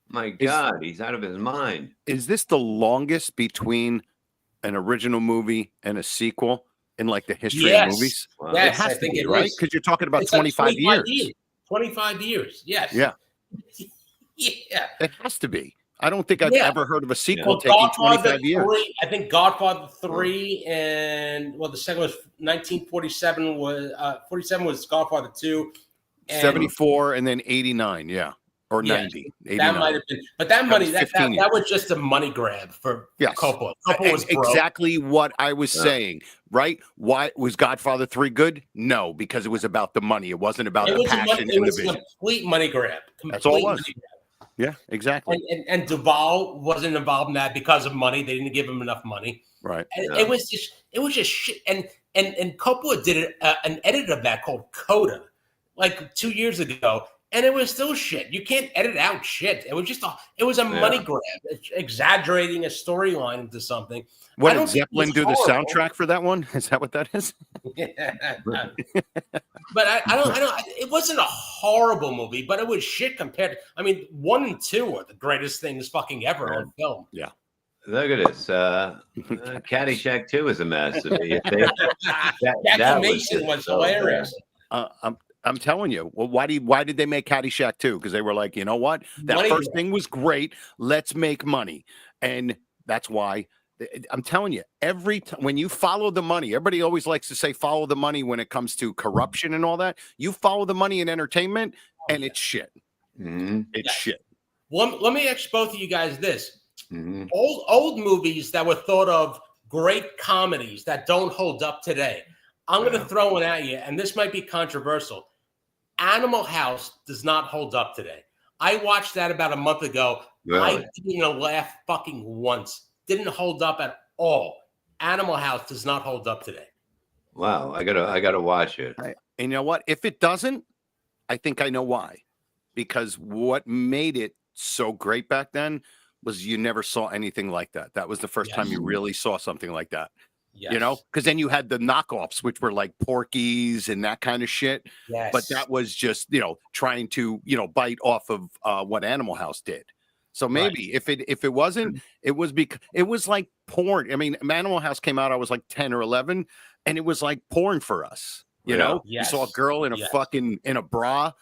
Speaker 5: My God, he's out of his mind.
Speaker 8: Is this the longest between an original movie and a sequel in like the history of movies?
Speaker 5: Wow.
Speaker 8: It has to be, right? Because you're talking about 25 years.
Speaker 7: 25 years, yes.
Speaker 8: Yeah.
Speaker 7: Yeah.
Speaker 8: It has to be. I don't think I've ever heard of a sequel
Speaker 7: Well,
Speaker 8: taking
Speaker 7: Godfather
Speaker 8: 25 years.
Speaker 7: 3, I think Godfather 3 and, well, the second was 1947, was 47 was Godfather 2. And
Speaker 8: 74 and then 89, yeah. Or 90. 89.
Speaker 7: That might have been, but that money,
Speaker 8: was
Speaker 7: that was just a money grab for Coppola. Coppola was broke.
Speaker 8: Exactly what I was saying, right? Why was Godfather 3 good? No, because it was about the money. It wasn't about the passion and the vision.
Speaker 7: It was a complete money grab.
Speaker 8: That's all it was. Yeah, exactly.
Speaker 7: And Duvall wasn't involved in that because of money. They didn't give him enough money.
Speaker 8: Right.
Speaker 7: And it was just shit. And Coppola did an edit of that called Coda, like 2 years ago. And it was still shit. You can't edit out shit. It was just a money grab, exaggerating a storyline into something.
Speaker 8: What did Zeppelin do the soundtrack for that one? Is that what that is?
Speaker 7: But I don't. It wasn't a horrible movie, but it was shit compared. I mean, 1 and 2 are the greatest things fucking ever on film.
Speaker 8: Yeah.
Speaker 5: Look at this. Caddyshack 2 is a mess.
Speaker 7: That Mason was hilarious.
Speaker 8: I'm telling you. Well, why did they make Caddyshack 2? Because they were like, you know what? That first thing was great. Let's make money. And that's why I'm telling you, every time when you follow the money, everybody always likes to say follow the money when it comes to corruption and all that. You follow the money in entertainment and it's shit.
Speaker 5: Mm-hmm.
Speaker 8: It's shit.
Speaker 7: Well, let me ask both of you guys this. Mm-hmm. Old movies that were thought of great comedies that don't hold up today. I'm going to throw one at you, and this might be controversial. Animal House does not hold up today. I watched that about a month ago.
Speaker 5: Really?
Speaker 7: I didn't laugh fucking once. Didn't hold up at all. Animal House does not hold up today.
Speaker 5: Wow, I gotta watch it.
Speaker 8: And you know what? If it doesn't, I think I know why. Because what made it so great back then was you never saw anything like that. That was the first time you really saw something like that.
Speaker 7: Yes.
Speaker 8: You know, because then you had the knockoffs, which were like Porky's and that kind of shit.
Speaker 7: Yes.
Speaker 8: But that was just, trying to, bite off of what Animal House did. So maybe if it wasn't, it was because it was like porn. I mean, Animal House came out, I was like 10 or 11, and it was like porn for us. You know, you saw a girl in a fucking in a bra,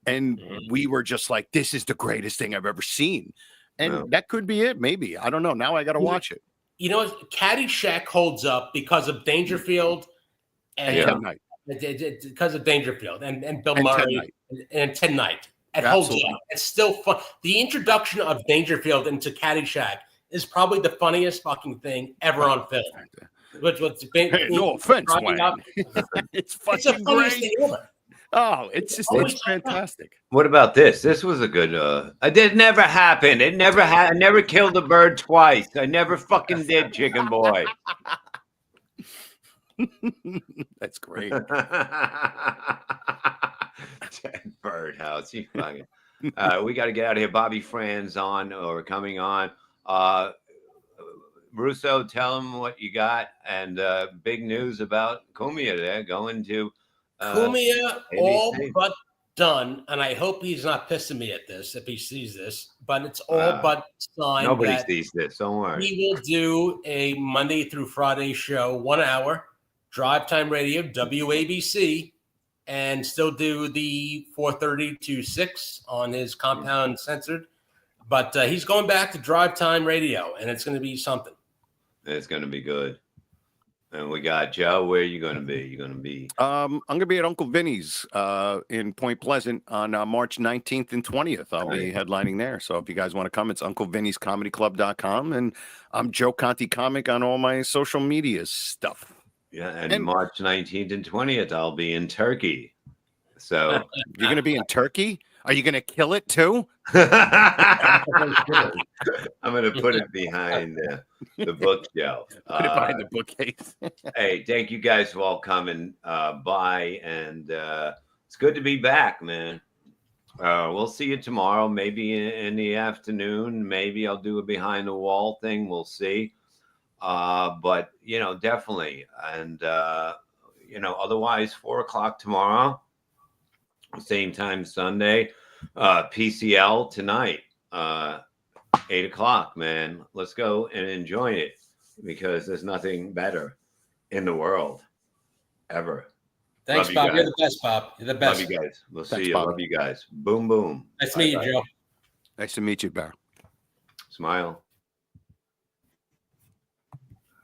Speaker 8: and we were just like, this is the greatest thing I've ever seen. And that could be it. Maybe. I don't know. Now I got to watch it.
Speaker 7: You know, Caddyshack holds up because of Dangerfield and because of Dangerfield and Bill Murray and Ted Knight. It holds up. It's still fun. The introduction of Dangerfield into Caddyshack is probably the funniest fucking thing ever on film.
Speaker 8: No offense, Wayne. It's fucking great.
Speaker 7: Thing ever.
Speaker 8: Oh, it's fantastic.
Speaker 5: What about this? This was a good. It never happened. It never I never killed a bird twice. I never fucking did, Chicken Boy.
Speaker 8: That's great.
Speaker 5: Birdhouse. You fucking. We got to get out of here. Bobby Fran's coming on. Russo, tell him what you got, and big news about Cumia there going to.
Speaker 7: Cumia all but done, and I hope he's not pissing me at this if he sees this, but it's all but signed
Speaker 5: Nobody
Speaker 7: that
Speaker 5: sees this. Don't worry.
Speaker 7: he will do a Monday through Friday show, 1 hour, drive time radio, WABC, and still do the 4:30 to 6 on his Compound Censored. But he's going back to drive time radio, and it's going to be something.
Speaker 5: It's going to be good. And we got Joe. Where are you going to be? You're going to be.
Speaker 8: I'm going to be at Uncle Vinny's in Point Pleasant on March 19th and 20th. I'll be headlining there. So if you guys want to come, it's UncleVinny'sComedyClub.com. And I'm Joe Conti Comic on all my social media stuff.
Speaker 5: Yeah, and March 19th and 20th, I'll be in Turkey. So
Speaker 8: you're going to be in Turkey? Are you going to kill it too?
Speaker 5: I'm going to put it behind the bookshelf.
Speaker 8: Put it behind the bookcase.
Speaker 5: Hey, thank you guys for all coming by. And it's good to be back, man. We'll see you tomorrow, maybe in the afternoon. Maybe I'll do a behind the wall thing. We'll see. But, definitely. And, otherwise, 4 o'clock tomorrow. Same time Sunday, PCL tonight, 8 o'clock, man. Let's go and enjoy it because there's nothing better in the world ever.
Speaker 7: Thanks, Bob. You're the best, Bob. You're the best.
Speaker 5: Love you guys. We'll
Speaker 8: Thanks,
Speaker 5: see you.
Speaker 8: Bob.
Speaker 5: Love you guys. Boom, boom.
Speaker 7: Nice to meet you, Joe.
Speaker 8: Nice to meet you, Bear.
Speaker 5: Smile.